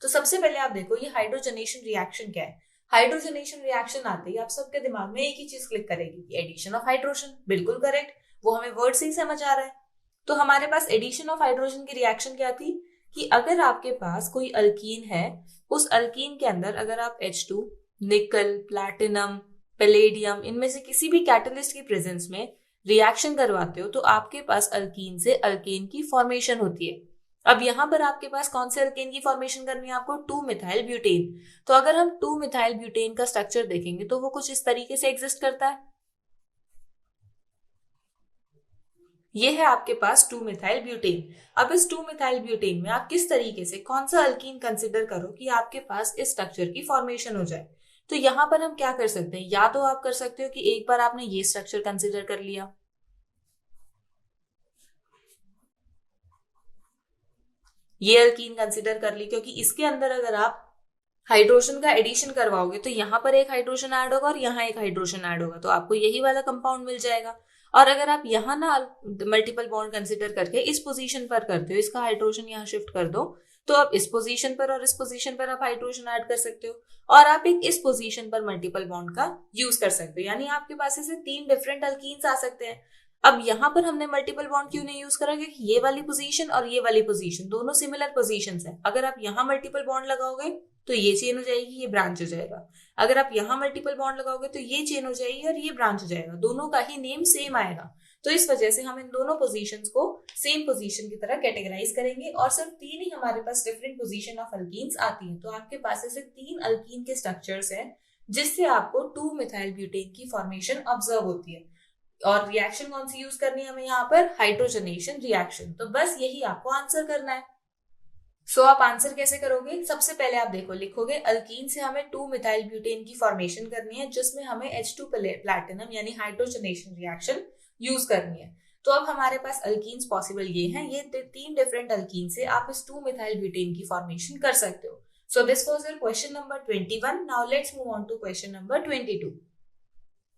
तो सबसे पहले आप देखो ये हाइड्रोजनेशन रिएक्शन क्या है। हाइड्रोजनेशन रिएक्शन आते ही आप सबके दिमाग में एक ही चीज क्लिक करेगी कि एडिशन ऑफ हाइड्रोजन। बिल्कुल करेक्ट, वो हमें वर्ड से ही समझ आ रहा है। तो हमारे पास एडिशन ऑफ हाइड्रोजन की रिएक्शन क्या थी कि अगर आपके पास कोई अल्कीन है, उस अल्कीन के अंदर अगर आप H2, निकल, प्लैटिनम, पैलेडियम, इनमें से किसी भी कैटलिस्ट की प्रेजेंस में रिएक्शन करवाते हो तो आपके पास अल्कीन से अल्केन की फॉर्मेशन होती है। अब यहां पर आपके पास कौन से अल्केन की फॉर्मेशन करनी है, आपको 2 मिथाइल ब्यूटेन। तो अगर हम 2 मिथाइल ब्यूटेन का स्ट्रक्चर देखेंगे तो वो कुछ इस तरीके से एग्जिस्ट करता है। ये है आपके पास 2 मिथाइल ब्यूटेन। अब इस 2 मिथाइल ब्यूटेन में आप किस तरीके से कौन सा अल्कीन कंसिडर करो कि आपके पास इस स्ट्रक्चर की फॉर्मेशन हो जाए। तो यहां पर हम क्या कर सकते हैं, या तो आप कर सकते हो कि एक बार आपने ये स्ट्रक्चर कंसिडर कर लिया, ये अल्कीन कंसिडर कर ली, क्योंकि इसके अंदर अगर आप हाइड्रोजन का एडिशन करवाओगे तो यहाँ पर एक हाइड्रोजन ऐड होगा और यहाँ एक हाइड्रोजन ऐड होगा, तो आपको यही वाला कंपाउंड मिल जाएगा। और अगर आप यहाँ ना मल्टीपल बॉन्ड कंसिडर करके इस पोजीशन पर करते हो, इसका हाइड्रोजन यहाँ शिफ्ट कर दो, तो आप इस पोजीशन पर और इस पोजीशन पर आप हाइड्रोजन ऐड कर सकते हो और आप एक इस पोजीशन पर मल्टीपल बॉन्ड का यूज कर सकते हो। यानी आपके पास ऐसे 3 डिफरेंट अल्कीन्स आ सकते हैं। अब यहाँ पर हमने मल्टीपल बॉन्ड क्यों नहीं यूज करा, क्योंकि ये वाली पोजीशन और ये वाली पोजीशन दोनों सिमिलर पोजीशंस है। अगर आप यहाँ मल्टीपल बॉन्ड लगाओगे तो ये चेन हो जाएगी, ये ब्रांच हो जाएगा। अगर आप यहाँ मल्टीपल बॉन्ड लगाओगे तो ये चेन हो जाएगी और ये ब्रांच हो जाएगा। दोनों का ही नेम सेम आएगा, तो इस वजह से हम इन दोनों पोजीशंस को सेम पोजीशन की तरह कैटेगराइज करेंगे और सिर्फ 3 ही हमारे पास डिफरेंट पोजीशन ऑफ अल्कीन्स आती हैं। तो आपके पास ऐसे 3 अल्कीन के स्ट्रक्चर्स हैं जिससे आपको 2 मिथाइल ब्यूटेन की फॉर्मेशन ऑब्जर्व होती है। और रिएक्शन कौन सी यूज करनी है हमें यहाँ पर, हाइड्रोजनेशन रिएक्शन। तो बस यही आपको आंसर करना है। सो आप आंसर कैसे करोगे, सबसे पहले आप देखो लिखोगे अल्कीन से हमें 2 मिथाइल ब्यूटेन की फॉर्मेशन करनी है जिसमें हमें H2 प्लैटिनम यानी हाइड्रोजनेशन रिएक्शन यूज करनी है। तो अब हमारे पास अल्कीन्स पॉसिबल ये हैं, ये 3 डिफरेंट अल्कीन से आप इस 2 मिथाइल ब्यूटेन की फॉर्मेशन कर सकते हो। So this was your question number 21। Now let's move on to question number 22।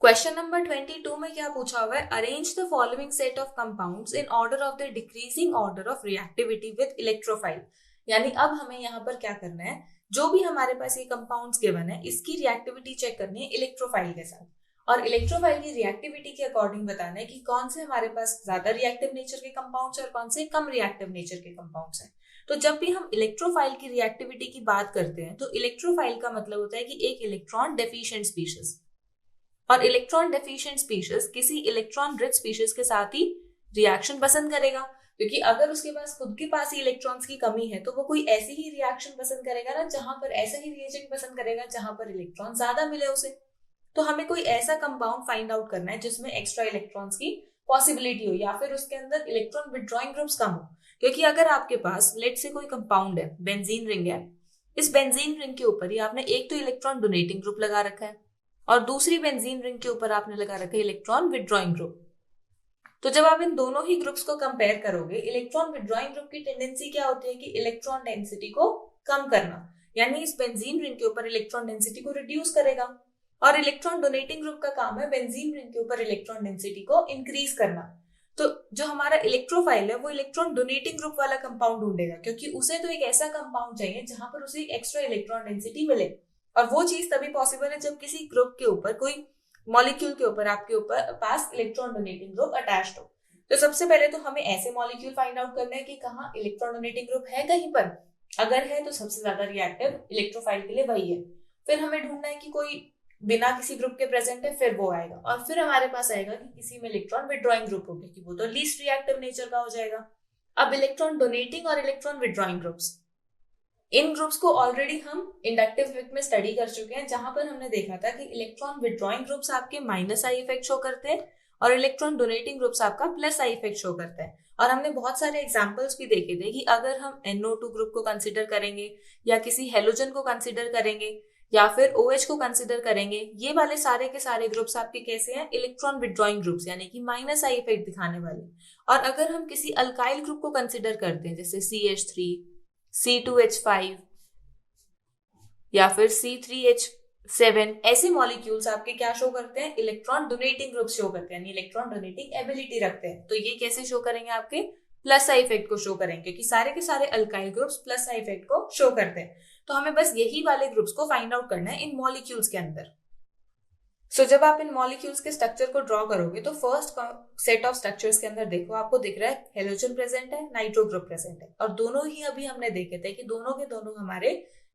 Question number 22 में क्या पूछा हुआ है, arrange the following set of compounds in order of the decreasing order of reactivity with electrophile. यानी अब हमें यहाँ पर क्या करना है, जो भी हमारे पास ये कंपाउंड्स गिवन है इसकी रिएक्टिविटी चेक करनी है इलेक्ट्रोफाइल के साथ, और इलेक्ट्रोफाइल की रिएक्टिविटी के अकॉर्डिंग बताना है कि कौन से हमारे पास ज्यादा रिएक्टिव नेचर के कंपाउंड्स और कौन से कम रिएक्टिव नेचर के कंपाउंड्स हैं। तो जब भी हम इलेक्ट्रोफाइल की रिएक्टिविटी की बात करते हैं तो इलेक्ट्रोफाइल का मतलब होता है कि एक इलेक्ट्रॉन डेफिशिएंट स्पीशीज, और इलेक्ट्रॉन डेफिशिएंट स्पीशीज किसी इलेक्ट्रॉन रिच स्पीशीज के साथ ही रिएक्शन पसंद करेगा, क्योंकि अगर उसके पास खुद के पास ही इलेक्ट्रॉन्स की कमी है तो वो कोई ऐसी ही रिएक्शन पसंद करेगा ना, जहां पर ऐसा ही रिएजेंट पसंद करेगा जहां पर इलेक्ट्रॉन ज्यादा मिले उसे। तो हमें कोई ऐसा कंपाउंड फाइंड आउट करना है जिसमें एक्स्ट्रा इलेक्ट्रॉन्स की पॉसिबिलिटी हो या फिर उसके अंदर इलेक्ट्रॉन विड्रॉइंग ग्रुप्स कम हो। क्योंकि अगर आपके पास लेट से कोई कंपाउंड है, बेंजीन रिंग है, इस बेंजीन रिंग के ऊपर ही आपने एक तो इलेक्ट्रॉन डोनेटिंग ग्रुप लगा रखा है और दूसरी बेंजीन रिंग के ऊपर आपने लगा रखा है इलेक्ट्रॉन विड्रॉइंग ग्रुप। तो जब आप इन दोनों ही ग्रुप्स को कंपेयर करोगे, इलेक्ट्रॉन विड्रॉइंग ग्रुप की टेंडेंसी क्या होती है कि इलेक्ट्रॉन डेंसिटी को कम करना, यानी इस बेंजीन रिंग के ऊपर इलेक्ट्रॉन डेंसिटी को रिड्यूस करेगा, और इलेक्ट्रॉन डोनेटिंग ग्रुप का काम है बेंजीन रिंग के ऊपर इलेक्ट्रॉन डेंसिटी को इंक्रीज करना। तो जो हमारा इलेक्ट्रोफाइल है वो इलेक्ट्रॉन डोनेटिंग ग्रुप वाला कंपाउंड ढूंढेगा, क्योंकि उसे तो एक ऐसा कंपाउंड चाहिए जहां पर उसे एक्स्ट्रा इलेक्ट्रॉन डेंसिटी मिले, और वो चीज तभी पॉसिबल है जब किसी ग्रुप के ऊपर, कोई मॉलिक्यूल के ऊपर आपके ऊपर पास इलेक्ट्रॉन डोनेटिंग ग्रुप अटैच्ड हो। तो सबसे पहले तो हमें ऐसे मॉलिक्यूल फाइंड आउट करना है कि कहाँ इलेक्ट्रॉन डोनेटिंग ग्रुप है कहीं पर, अगर है तो सबसे ज्यादा रिएक्टिव इलेक्ट्रोफाइल के लिए वही है। फिर हमें ढूंढना है कि कोई बिना किसी ग्रुप के प्रेजेंट है, फिर वो आएगा, और फिर हमारे पास आएगा कि किसी में इलेक्ट्रॉन विड्रॉइंग ग्रुप हो, क्योंकि वो तो लीस्ट रिएक्टिव नेचर का हो जाएगा। अब इलेक्ट्रॉन डोनेटिंग और इलेक्ट्रॉन विड्रॉइंग ग्रुप्स, इन ग्रुप्स को ऑलरेडी हम इंडक्टिव इफेक्ट में स्टडी कर चुके हैं, जहां पर हमने देखा था कि इलेक्ट्रॉन विड्रॉइंग ग्रुप्स आपके माइनस आई इफेक्ट शो करते हैं और इलेक्ट्रॉन डोनेटिंग ग्रुप्स आपका प्लस आई इफेक्ट शो करता है। और हमने बहुत सारे एग्जाम्पल्स भी देखे थे कि अगर हम NO2 ग्रुप को कंसिडर करेंगे या किसी हेलोजन को कंसिडर करेंगे या फिर OH को कंसिडर करेंगे, ये वाले सारे के सारे ग्रुप्स आपके कैसे हैं, इलेक्ट्रॉन विड्रॉइंग ग्रुप्स, यानी कि माइनस आई इफेक्ट दिखाने वाले। और अगर हम किसी अल्काइल ग्रुप को कंसिडर करते हैं जैसे CH3, C2H5 या फिर C3H7, ऐसे मॉलिक्यूल्स आपके क्या शो करते हैं, इलेक्ट्रॉन डोनेटिंग ग्रुप शो करते हैं, यानी इलेक्ट्रॉन डोनेटिंग एबिलिटी रखते हैं। तो ये कैसे शो करेंगे, आपके प्लस आई इफेक्ट को शो करेंगे, क्योंकि सारे के सारे alkyl groups plus I effect को शो करते हैं। तो हमें बस यही वाले ग्रुप्स को फाइंड आउट करना है इन मॉलिक्यूल्स के अंदर। सो जब आप इन मॉलिक्यूल्स के स्ट्रक्चर को ड्रॉ करोगे तो फर्स्ट सेट ऑफ स्ट्रक्चर्स के अंदर देखो, आपको दिख रहा है हेलोजन प्रेजेंट है, नाइट्रो ग्रुप प्रेजेंट है, और दोनों ही अभी हमने देखे थे कि दोनों के दोनों हमारे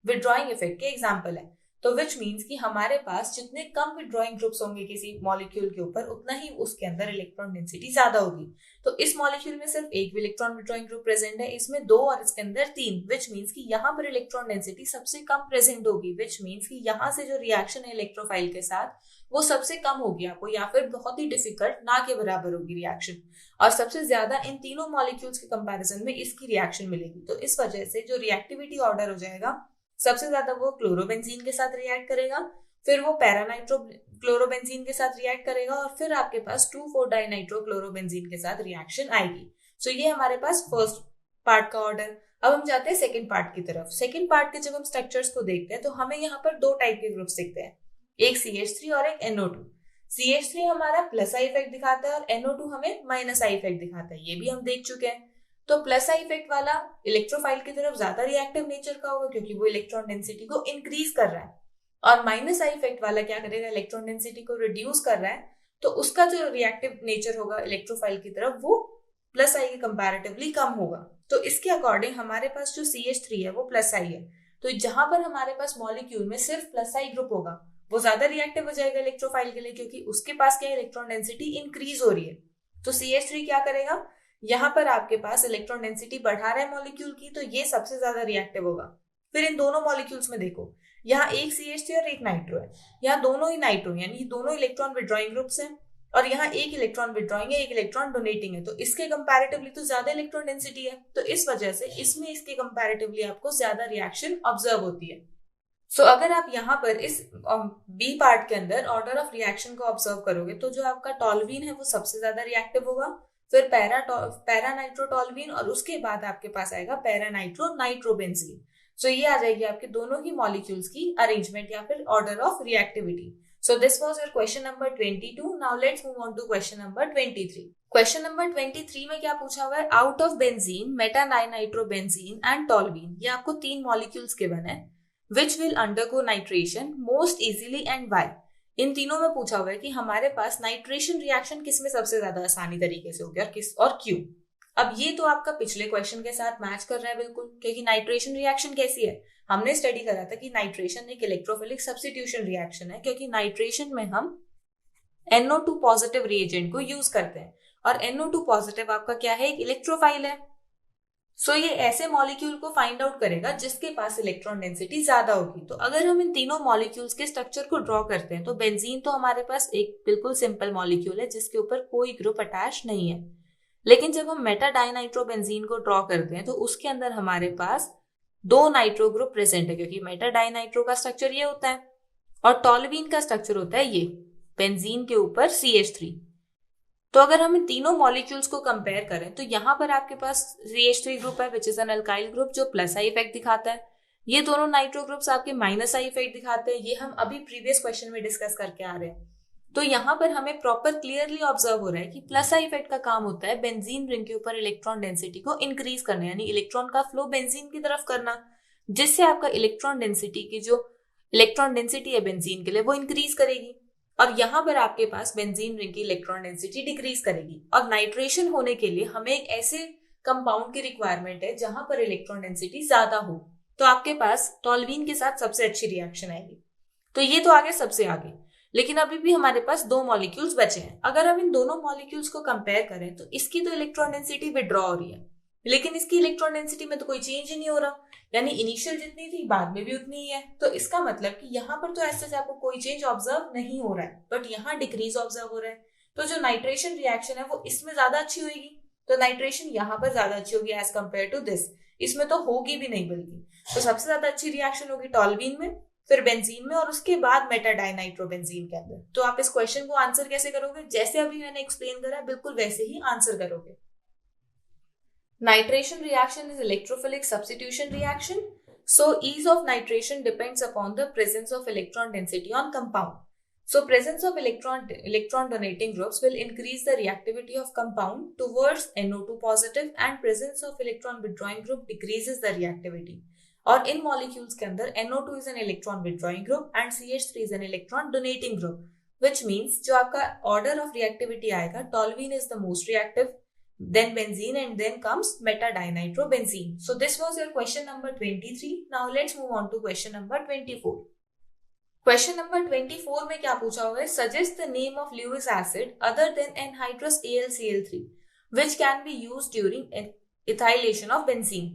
विड्रॉइंग इफेक्ट के एग्जाम्पल है। तो विच मीन्स कि हमारे पास जितने कम विड्रॉइंग ग्रुप्स होंगे किसी मॉलिक्यूल के ऊपर, उतना ही उसके अंदर इलेक्ट्रॉन डेंसिटी ज्यादा होगी। तो इस मॉलिक्यूल में सिर्फ एक इलेक्ट्रॉन विड्रॉइंग ग्रुप प्रेजेंट है, इसमें 2 और इसके अंदर 3, विच मीन्स कि यहाँ पर इलेक्ट्रॉन डेंसिटी सबसे कम प्रेजेंट होगी। विच मीन्स कि यहाँ से जो रिएक्शन है इलेक्ट्रोफाइल के साथ वो सबसे कम होगी आपको, या फिर बहुत ही डिफिकल्ट, ना के बराबर होगी रिएक्शन। और सबसे ज्यादा इन तीनों मॉलिक्यूल्स के कंपैरिजन में इसकी रिएक्शन मिलेगी। तो इस वजह से जो रिएक्टिविटी ऑर्डर हो जाएगा, सबसे ज्यादा वो क्लोरोबेंजीन के साथ रिएक्ट करेगा, फिर वो पैरानाइट्रो क्लोरोबेंजीन के साथ रिएक्ट करेगा, और फिर आपके पास 2,4-डाइनाइट्रो क्लोरोबेंजीन के साथ रिएक्शन आएगी। सो ये हमारे पास फर्स्ट पार्ट का ऑर्डर। अब हम जाते हैं सेकंड पार्ट की तरफ। सेकंड पार्ट के जब हम स्ट्रक्चर्स को देखते हैं तो हमें यहाँ पर 2 टाइप के ग्रुप्स दिखते हैं, एक CH3 और एक NO2। CH3 हमारा प्लस आई इफेक्ट दिखाता है और NO2 हमें माइनस आई इफेक्ट दिखाता है, ये भी हम देख चुके हैं। तो प्लस आई इफेक्ट वाला इलेक्ट्रोफाइल की तरफ ज्यादा रिएक्टिव नेचर का होगा क्योंकि वो इलेक्ट्रॉन डेंसिटी को इंक्रीज कर रहा है, और माइनस आई इफेक्ट वाला क्या करेगा, इलेक्ट्रॉन डेंसिटी को रिड्यूस कर रहा है। तो उसका जो रिएक्टिव नेचर होगा इलेक्ट्रोफाइल की तरफ, वो प्लस आई के कंपैरेटिवली कम होगा। तो इसके अकॉर्डिंग हमारे पास जो CH3 है वो प्लस आई है। तो जहां पर हमारे पास मॉलिक्यूल में सिर्फ प्लस आई ग्रुप होगा, वो ज्यादा रिएक्टिव हो जाएगा इलेक्ट्रोफाइल के लिए, क्योंकि उसके पास क्या इलेक्ट्रॉन डेंसिटी इंक्रीज हो रही है। तो CH3 क्या करेगा, यहाँ पर आपके पास इलेक्ट्रॉन डेंसिटी बढ़ा रहा है मॉलिक्यूल की, तो ये सबसे ज्यादा रिएक्टिव होगा। फिर इन दोनों मॉलिक्यूल्स में देखो, यहाँ एक CH3 और एक नाइट्रो है, यहाँ दोनों ही नाइट्रो यानी दोनों इलेक्ट्रॉन विड्रॉइंग ग्रुप्स हैं, और यहाँ एक इलेक्ट्रॉन विड्रॉइंग है, एक इलेक्ट्रॉन डोनेटिंग है। तो इसके कंपैरेटिवली तो ज्यादा इलेक्ट्रॉन डेंसिटी है, तो इस वजह से इसमें इसके कंपैरेटिवली आपको ज्यादा रिएक्शन ऑब्जर्व होती है। सो अगर आप यहाँ पर इस बी पार्ट के अंदर ऑर्डर ऑफ रिएक्शन को ऑब्जर्व करोगे, तो जो आपका टॉल्वीन है वो सबसे ज्यादा रिएक्टिव होगा, फिर पैरानाइट्रोटॉल्वीन, और उसके बाद आपके पास आएगा पैरानाइट्रो नाइट्रोबेंजीन। सो ये आ जाएगी आपके दोनों ही मॉलिक्यूल्स की अरेंजमेंट या फिर order of reactivity. So this was your question number 22. Now let's move on to question number 23. Question number 23 में क्या पूछा हुआ है, आउट ऑफ बेंजीन, मेटानाइट्रोबेंजीन एंड टॉल्वीन, ये आपको 3 मॉलिक्यूल्स गिवन है, which will undergo nitration most easily and why। इन तीनों में पूछा हुआ है कि हमारे पास नाइट्रेशन रिएक्शन किस में सबसे ज्यादा आसानी तरीके से होगी और किस और क्यों। अब ये तो आपका पिछले क्वेश्चन के साथ मैच कर रहा है बिल्कुल, क्योंकि नाइट्रेशन रिएक्शन कैसी है, हमने स्टडी करा था कि नाइट्रेशन एक इलेक्ट्रोफिलिक सब्स्टिट्यूशन रिएक्शन है, क्योंकि नाइट्रेशन में हम NO2 पॉजिटिव रिएजेंट को यूज करते हैं, और NO2 पॉजिटिव आपका क्या है, एक इलेक्ट्रोफाइल है। सो ये ऐसे मॉलिक्यूल को फाइंड आउट करेगा जिसके पास इलेक्ट्रॉन डेंसिटी ज्यादा होगी। तो अगर हम इन तीनों मॉलिक्यूल्स के स्ट्रक्चर को ड्रॉ करते हैं, तो बेंजीन तो हमारे पास एक बिल्कुल सिंपल मॉलिक्यूल है जिसके ऊपर कोई ग्रुप अटैच नहीं है, लेकिन जब हम मेटा डाइनाइट्रोबेंजीन को ड्रॉ करते हैं तो उसके अंदर हमारे पास 2 नाइट्रो ग्रुप प्रेजेंट है, क्योंकि मेटा डाइनाइट्रो का स्ट्रक्चर ये होता है और टॉल्वीन का स्ट्रक्चर होता है ये, बेंजीन के ऊपर CH3। तो अगर हम इन तीनों मॉलिक्यूल्स को कंपेयर करें तो यहाँ पर आपके पास CH3 ग्रुप है which is an alkyl group जो प्लस आई इफेक्ट दिखाता है, ये दोनों नाइट्रो ग्रुप्स आपके माइनस आई इफेक्ट दिखाते हैं, ये हम अभी प्रीवियस क्वेश्चन में डिस्कस करके आ रहे हैं। तो यहाँ पर हमें प्रॉपर क्लियरली ऑब्जर्व हो रहा है कि प्लस आई इफेक्ट का काम होता है बेंजीन रिंग के ऊपर इलेक्ट्रॉन डेंसिटी को इंक्रीज करना, यानी इलेक्ट्रॉन का फ्लो बेंजीन की तरफ करना, जिससे आपका इलेक्ट्रॉन डेंसिटी की जो इलेक्ट्रॉन डेंसिटी है बेंजीन के लिए वो इंक्रीज करेगी, और यहाँ पर आपके पास बेंजीन रिंग की इलेक्ट्रॉन डेंसिटी डिक्रीज करेगी। और नाइट्रेशन होने के लिए हमें एक ऐसे कंपाउंड की रिक्वायरमेंट है जहां पर इलेक्ट्रॉन डेंसिटी ज्यादा हो, तो आपके पास टॉल्वीन के साथ सबसे अच्छी रिएक्शन आएगी। तो ये तो आगे सबसे आगे, लेकिन अभी भी हमारे पास 2 मॉलिक्यूल्स बचे हैं। अगर हम इन दोनों मॉलिक्यूल्स को कंपेयर करें तो इसकी तो इलेक्ट्रॉन डेंसिटी विड्रॉ हो रही है, लेकिन इसकी इलेक्ट्रॉन डेंसिटी में तो कोई चेंज ही नहीं हो रहा, यानी इनिशियल जितनी थी बाद में भी उतनी ही है। तो इसका मतलब कि यहाँ पर तो ऐसे आपको कोई चेंज ऑब्जर्व नहीं हो रहा है, बट यहाँ डिक्रीज ऑब्जर्व हो रहा है। तो जो नाइट्रेशन रिएक्शन है वो इसमें ज्यादा अच्छी होगी, तो नाइट्रेशन यहाँ पर ज्यादा अच्छी होगी एज कम्पेयर टू दिस, इसमें तो होगी भी नहीं बल्कि। तो सबसे ज्यादा अच्छी रिएक्शन होगी टॉल्यूइन में, फिर बेंजीन में, और उसके बाद मेटाडाइनाइट्रोबेंजीन के अंदर। तो आप इस क्वेश्चन को आंसर कैसे करोगे, जैसे अभी मैंने एक्सप्लेन करा बिल्कुल वैसे ही आंसर करोगे। Nitration reaction is electrophilic substitution reaction. So ease of nitration depends upon the presence of electron density on compound. So presence of electron donating groups will increase the reactivity of compound towards NO2 positive, and presence of electron withdrawing group decreases the reactivity. और इन molecules के अंदर NO2 is an electron withdrawing group and CH3 is an electron donating group, which means जो आपका order of reactivity आएगा, toluene is the most reactive, then benzene, and then comes metadinitrobenzene. So this was your question number 23. Now let's move on to question number 24. Question number 24 में क्या पूछा हुआ है, suggest the name of Lewis acid other than anhydrous AlCl3 which can be used during ethylation of benzene.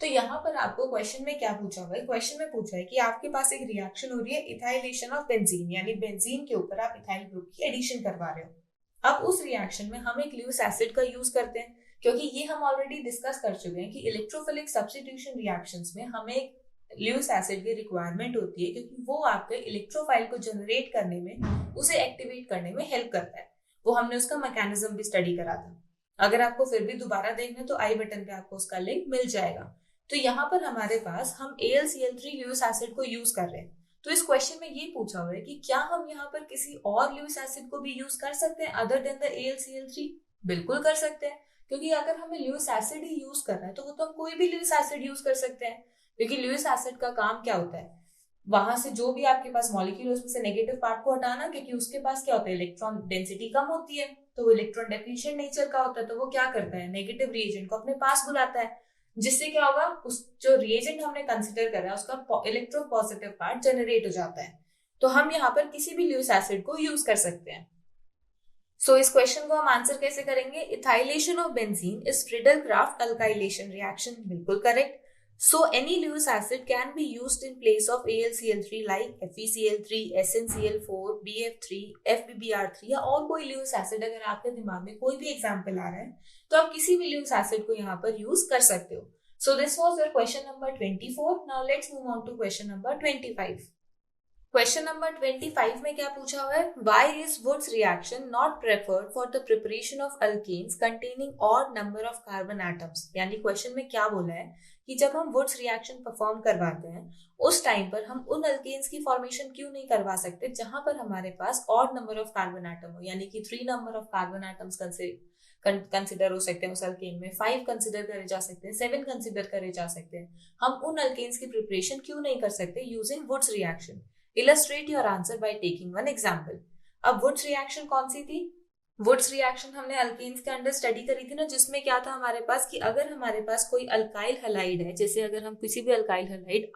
तो यहाँ पर आपको question में क्या पूछा हुआ है, क्वेश्चन में पूछा है कि आपके पास एक रिएक्शन हो रही है इथाइलेशन ऑफ बेंजीन, यानी बेंजीन के ऊपर आप इथाइल ग्रुप की एडिशन करवा रहे हो। अब उस रिएक्शन में हम एक ल्यूइस एसिड का यूज करते हैं, क्योंकि ये हम ऑलरेडी डिस्कस कर चुके हैं कि इलेक्ट्रोफिलिक सब्स्टिट्यूशन रिएक्शंस में हमें एक ल्यूइस एसिड की रिक्वायरमेंट होती है, क्योंकि वो आपके इलेक्ट्रोफाइल को जनरेट करने में, उसे एक्टिवेट करने में हेल्प करता है। वो हमने उसका मैकेनिज्म भी स्टडी करा था। अगर आपको फिर भी दोबारा देखना तो आई बटन पे आपको उसका लिंक मिल जाएगा। तो यहाँ पर हमारे पास हम AlCl3 ल्यूइस एसिड को यूज कर रहे हैं। तो इस क्वेश्चन में ये पूछा हुआ है कि क्या हम यहाँ पर किसी और ल्यूइस एसिड को भी यूज कर सकते हैं अदर देन द AlCl3? बिल्कुल कर सकते हैं, क्योंकि अगर हमें ल्यूइस एसिड ही यूज करना है तो वो तो हम कोई भी ल्यूइस एसिड यूज कर सकते हैं, क्योंकि ल्यूइस एसिड का काम क्या होता है, वहां से जो भी आपके पास मॉलिक्यूल उसमें से नेगेटिव पार्ट को हटाना, क्योंकि उसके पास क्या होता है, इलेक्ट्रॉन डेंसिटी कम होती है, तो वो इलेक्ट्रॉन डेफिशिएंट नेचर का होता है, तो वो क्या करता है, नेगेटिव रिएजेंट को अपने पास बुलाता है, जिससे क्या होगा, उस जो रिएजेंट हमने कंसिडर करा है उसका इलेक्ट्रोपॉजिटिव पार्ट जनरेट हो जाता है। तो हम यहाँ पर किसी भी ल्यूइस एसिड को यूज कर सकते हैं। सो इस क्वेश्चन को हम आंसर कैसे करेंगे, इथाइलेशन of benzene is Friedel-Crafts alkylation reaction, बिल्कुल correct. So any Lewis acid can be used in place of AlCl3 like FeCl3, SnCl4, BF3, FBBr3 या और कोई Lewis acid अगर आपके दिमाग में कोई भी एग्जाम्पल आ रहा है तो आप किसी भी Lewis acid को यहाँ पर यूज कर सकते हो। So this was your question number 24. Now let's move on to question number 25. Question number 25 में क्या पूछा हुआ है, Why is Wood's reaction not preferred for the preparation of alkanes containing odd number of carbon atoms? यानी question में क्या बोला है कि जब हम वुड्स रिएक्शन परफॉर्म करवाते हैं उस टाइम पर हम उन अल्केन्स की फॉर्मेशन क्यों नहीं करवा सकते जहां पर हमारे पास odd number of carbon atom हो, यानी कि 3 number of carbon atoms consider हो सकते हैं उस अल्केन में, 5 कंसिडर करे जा सकते हैं, 7 कंसिडर करे जा सकते हैं। हम उन अल्केन्स की प्रिपरेशन क्यों नहीं कर सकते using Wurtz reaction? Illustrate your answer by taking one example. अब वुड्स रिएक्शन कौन सी थी, वुड्स रिएक्शन हमने अल्केन्स के अंदर स्टडी करी थी ना, जिसमें क्या था हमारे पास कि अगर हमारे पास कोई अल्काइल हैलाइड है, जैसे अगर हम किसी भी अल्काइल हैलाइड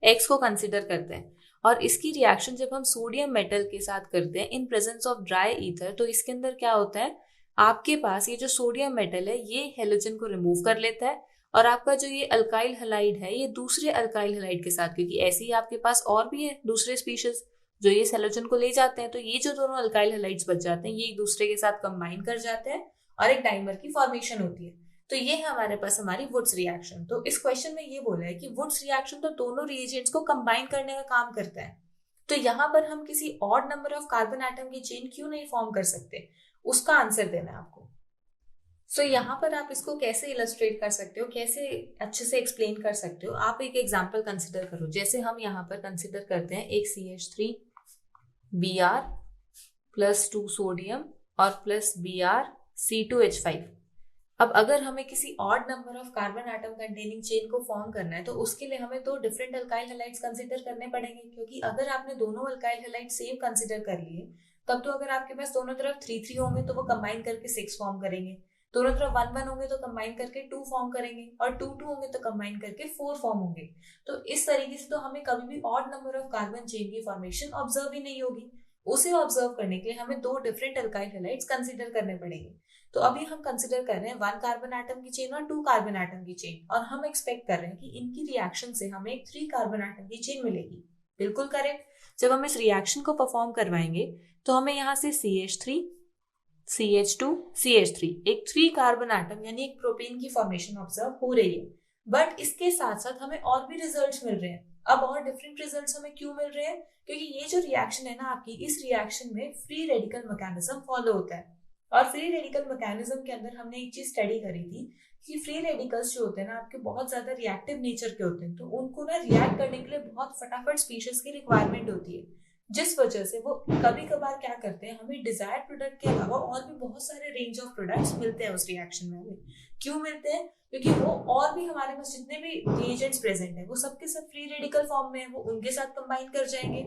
RX को कंसिडर करते हैं और इसकी रिएक्शन जब हम सोडियम मेटल के साथ करते हैं इन प्रेजेंस ऑफ ड्राई ईथर, तो इसके अंदर क्या होता है, आपके पास ये जो सोडियम मेटल है ये हेलोजन को रिमूव कर लेता है और आपका जो ये अल्काइल हैलाइड है ये दूसरे अल्काइल हैलाइड के साथ, क्योंकि ऐसे ही आपके पास और भी है दूसरे स्पीशीज जो ये हेलोजन को ले जाते हैं, तो ये जो दोनों अल्काइल हैलाइड्स बच जाते हैं ये एक दूसरे के साथ कंबाइन कर जाते हैं और एक डाइमर की फॉर्मेशन होती है। तो ये है हमारे पास हमारी वुड्स रिएक्शन। तो इस क्वेश्चन में ये बोला है कि वुड्स रिएक्शन तो दोनों रिएजेंट्स को कंबाइन करने का काम करता है, तो यहाँ पर हम किसी odd number of carbon atom की चेन क्यों नहीं फॉर्म कर सकते, उसका आंसर देना है आपको। सो यहाँ पर आप इसको कैसे इलस्ट्रेट कर सकते हो, कैसे अच्छे से एक्सप्लेन कर सकते हो, आप एक एग्जाम्पल कंसिडर करो। जैसे हम यहाँ पर कंसिडर करते हैं एक CH3 Br +2 सोडियम और +Br C2H5। अब अगर हमें किसी odd number of carbon atom containing chain को फॉर्म करना है तो उसके लिए हमें 2 डिफरेंट अल्काइल हैलाइड्स कंसिडर करने पड़ेंगे, क्योंकि अगर आपने दोनों अल्काइल हैलाइड सेम कंसिडर कर लिए तब तो अगर आपके पास दोनों तरफ 3-3 होंगे तो वो कंबाइन करके 6 फॉर्म करेंगे, दोनों तरफ 1-1 होंगे तो कंबाइन करके 2 फॉर्म करेंगे और 2-2 होंगे तो कंबाइन करके 4 फॉर्म होंगे। तो इस तरीके से तो हमें कभी भी odd number of carbon chain की फॉर्मेशन ऑब्जर्व ही नहीं होगी। उसे ऑब्जर्व करने के लिए हमें 2 डिफरेंट अल्काइल हैलाइड्स कंसिडर करने पड़ेंगे। तो अभी हम कंसिडर कर रहे हैं 1 कार्बन एटम की चेन और 2 कार्बन एटम की चेन, और हम एक्सपेक्ट कर रहे हैं कि इनकी रिएक्शन से हमें एक 3 कार्बन एटम की चेन मिलेगी। बिल्कुल करेक्ट। जब हम इस रिएक्शन को परफॉर्म करवाएंगे तो हमें यहाँ से CH3 CH2 CH3 एक 3 कार्बन एटम यानी एक प्रोपेन की फॉर्मेशन ऑब्जर्व हो रही है। बट इसके साथ साथ हमें और भी रिजल्ट्स मिल रहे हैं। अब और डिफरेंट रिजल्ट्स हमें क्यों मिल रहे हैं? क्योंकि ये जो रिएक्शन है ना आपकी, इस रिएक्शन में फ्री रेडिकल मैकेनिज्म फॉलो होता है। और फ्री रेडिकल मैकेनिज्म के अंदर हमने एक चीज स्टडी करी थी कि फ्री रेडिकल्स जो होते हैं ना आपके बहुत ज्यादा रिएक्टिव नेचर के होते हैं, तो उनको ना रिएक्ट करने के लिए बहुत फटाफट स्पीशीज की रिक्वायरमेंट होती है, जिस वजह से वो कभी कभार क्या करते हैं, हमें डिजायर्ड प्रोडक्ट के अलावा और भी बहुत सारे रेंज ऑफ प्रोडक्ट्स मिलते हैं उस रिएक्शन में हमें। क्यों मिलते हैं? क्योंकि वो और भी हमारे पास जितने भी रिएजेंट्स प्रेजेंट है वो सबके सब फ्री रेडिकल फॉर्म में है, वो उनके साथ कंबाइन कर जाएंगे।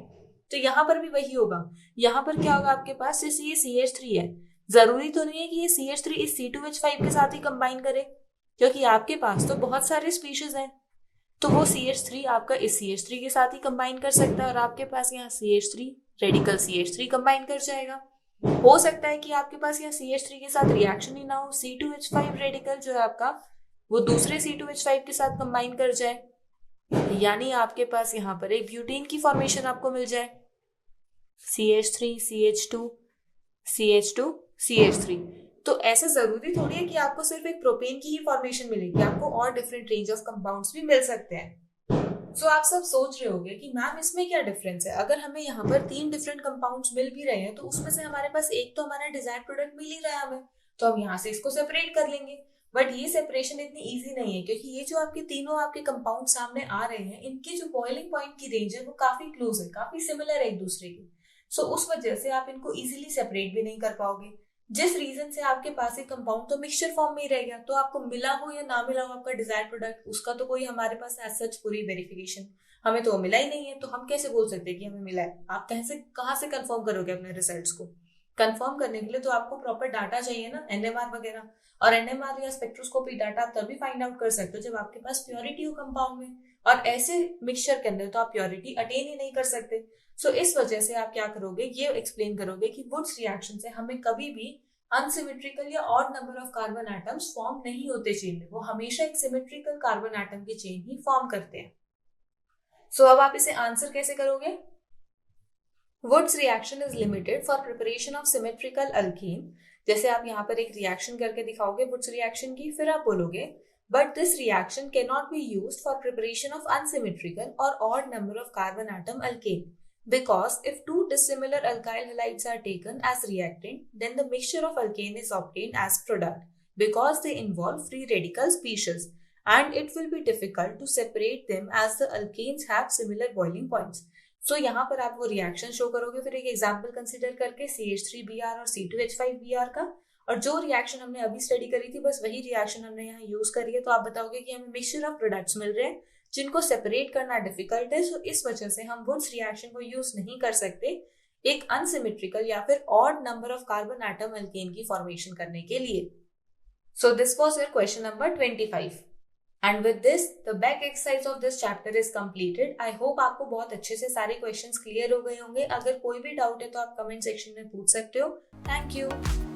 तो यहाँ पर भी वही होगा। यहाँ पर क्या होगा आपके पास, जैसे ये CH3 है, जरूरी तो नहीं है कि ये CH3 इस C2H5 के साथ ही कंबाइन करे, क्योंकि आपके पास तो बहुत सारे स्पीशीज हैं। तो वो CH3 आपका इस CH3 के साथ ही कंबाइन कर सकता है और आपके पास यहाँ CH3 रेडिकल CH3 कंबाइन कर जाएगा। हो सकता है कि आपके पास यहाँ CH3 के साथ रिएक्शन ही ना हो, C2H5 रेडिकल जो है आपका वो दूसरे C2H5 के साथ कंबाइन कर जाए, यानी आपके पास यहाँ पर एक ब्यूटेन की फॉर्मेशन आपको मिल जाए, CH3 CH2 CH2 CH3। तो ऐसे जरूरी थोड़ी है कि आपको सिर्फ एक प्रोपेन की ही फॉर्मेशन मिलेगी, आपको और डिफरेंट रेंज ऑफ कंपाउंड्स भी मिल सकते हैं। सो आप सब सोच रहे होंगे कि मैम इसमें क्या डिफरेंस है, अगर हमें यहाँ पर 3 डिफरेंट कंपाउंड्स मिल भी रहे हैं तो उसमें से हमारे पास एक तो हमारा डिजायर्ड प्रोडक्ट मिल ही रहा है हमें, तो हम यहाँ से इसको सेपरेट कर लेंगे। बट ये सेपरेशन इतनी इजी नहीं है, क्योंकि ये जो आपके तीनों आपके कंपाउंड सामने आ रहे हैं, इनकी जो बॉइलिंग पॉइंट की रेंज है वो काफी क्लोज है, काफी सिमिलर है एक दूसरे की। सो उस वजह से आप इनको इजीली सेपरेट भी नहीं कर पाओगे, जिस रीजन से आपके पास एक कंपाउंड तो मिक्सचर फॉर्म में ही रह गया। तो आपको मिला हो या ना मिला हो आपका डिजायर्ड प्रोडक्ट, उसका तो कोई हमारे पास एज सच पूरी वेरिफिकेशन हमें तो मिला ही नहीं है, तो हम कैसे बोल सकते हैं कि हमें मिला है? आप कहाँ से कंफर्म करोगे अपने रिजल्ट्स को? कंफर्म करने के लिए तो आपको प्रॉपर डाटा चाहिए ना, NMR वगैरह। और NMR या स्पेक्ट्रोस्कोपी डाटा आप तभी फाइंड आउट कर सकते हो जब आपके पास प्योरिटी हो कंपाउंड में, और ऐसे मिक्सचर के अंदर तो आप प्योरिटी अटेन ही नहीं कर सकते। सो इस वजह से आप क्या करोगे, ये एक्सप्लेन करोगे कि वुड्स रिएक्शन से हमें कभी भी अनसिमेट्रिकल या odd number of carbon atoms form नहीं होते चेन में, वो हमेशा एक सिमेट्रिकल कार्बन एटम की चेन ही फॉर्म करते हैं। सो अब आप इसे आंसर कैसे करोगे? Wurtz reaction is limited for preparation of symmetrical alkyne. जैसे आप यहाँ पर एक रिएक्शन करके दिखाओगे वुड्स रिएक्शन की, फिर आप बोलोगे but this reaction cannot be used for preparation of unsymmetrical और odd number of carbon atom alkane, because if two dissimilar alkyl halides are taken as reactant, then the mixture of alkane is obtained as product, because they involve free radical species, and it will be difficult to separate them as the alkanes have similar boiling points. So यहाँ पर आप वो reaction show करोगे, फिर एक example consider करके CH3Br और C2H5Br का, और जो रिएक्शन हमने अभी स्टडी करी थी बस वही रिएक्शन हमने यहाँ यूज करी है, तो आप बताओगे कि हमें मिक्सचर ऑफ प्रोडक्ट्स मिल रहे हैं जिनको सेपरेट करना डिफिकल्ट है। सो इस वजह से हम वुड्स रिएक्शन को यूज नहीं कर सकते एक अनसिमेट्रिकल या फिर odd number of carbon atom alkane की फॉर्मेशन करने के लिए। सो this was your question number 25 and with this the back exercise of this chapter is completed. I hope आपको बहुत अच्छे से सारे क्वेश्चंस क्लियर हो गए होंगे। अगर कोई भी डाउट है तो आप कमेंट सेक्शन में पूछ सकते हो। Thank you.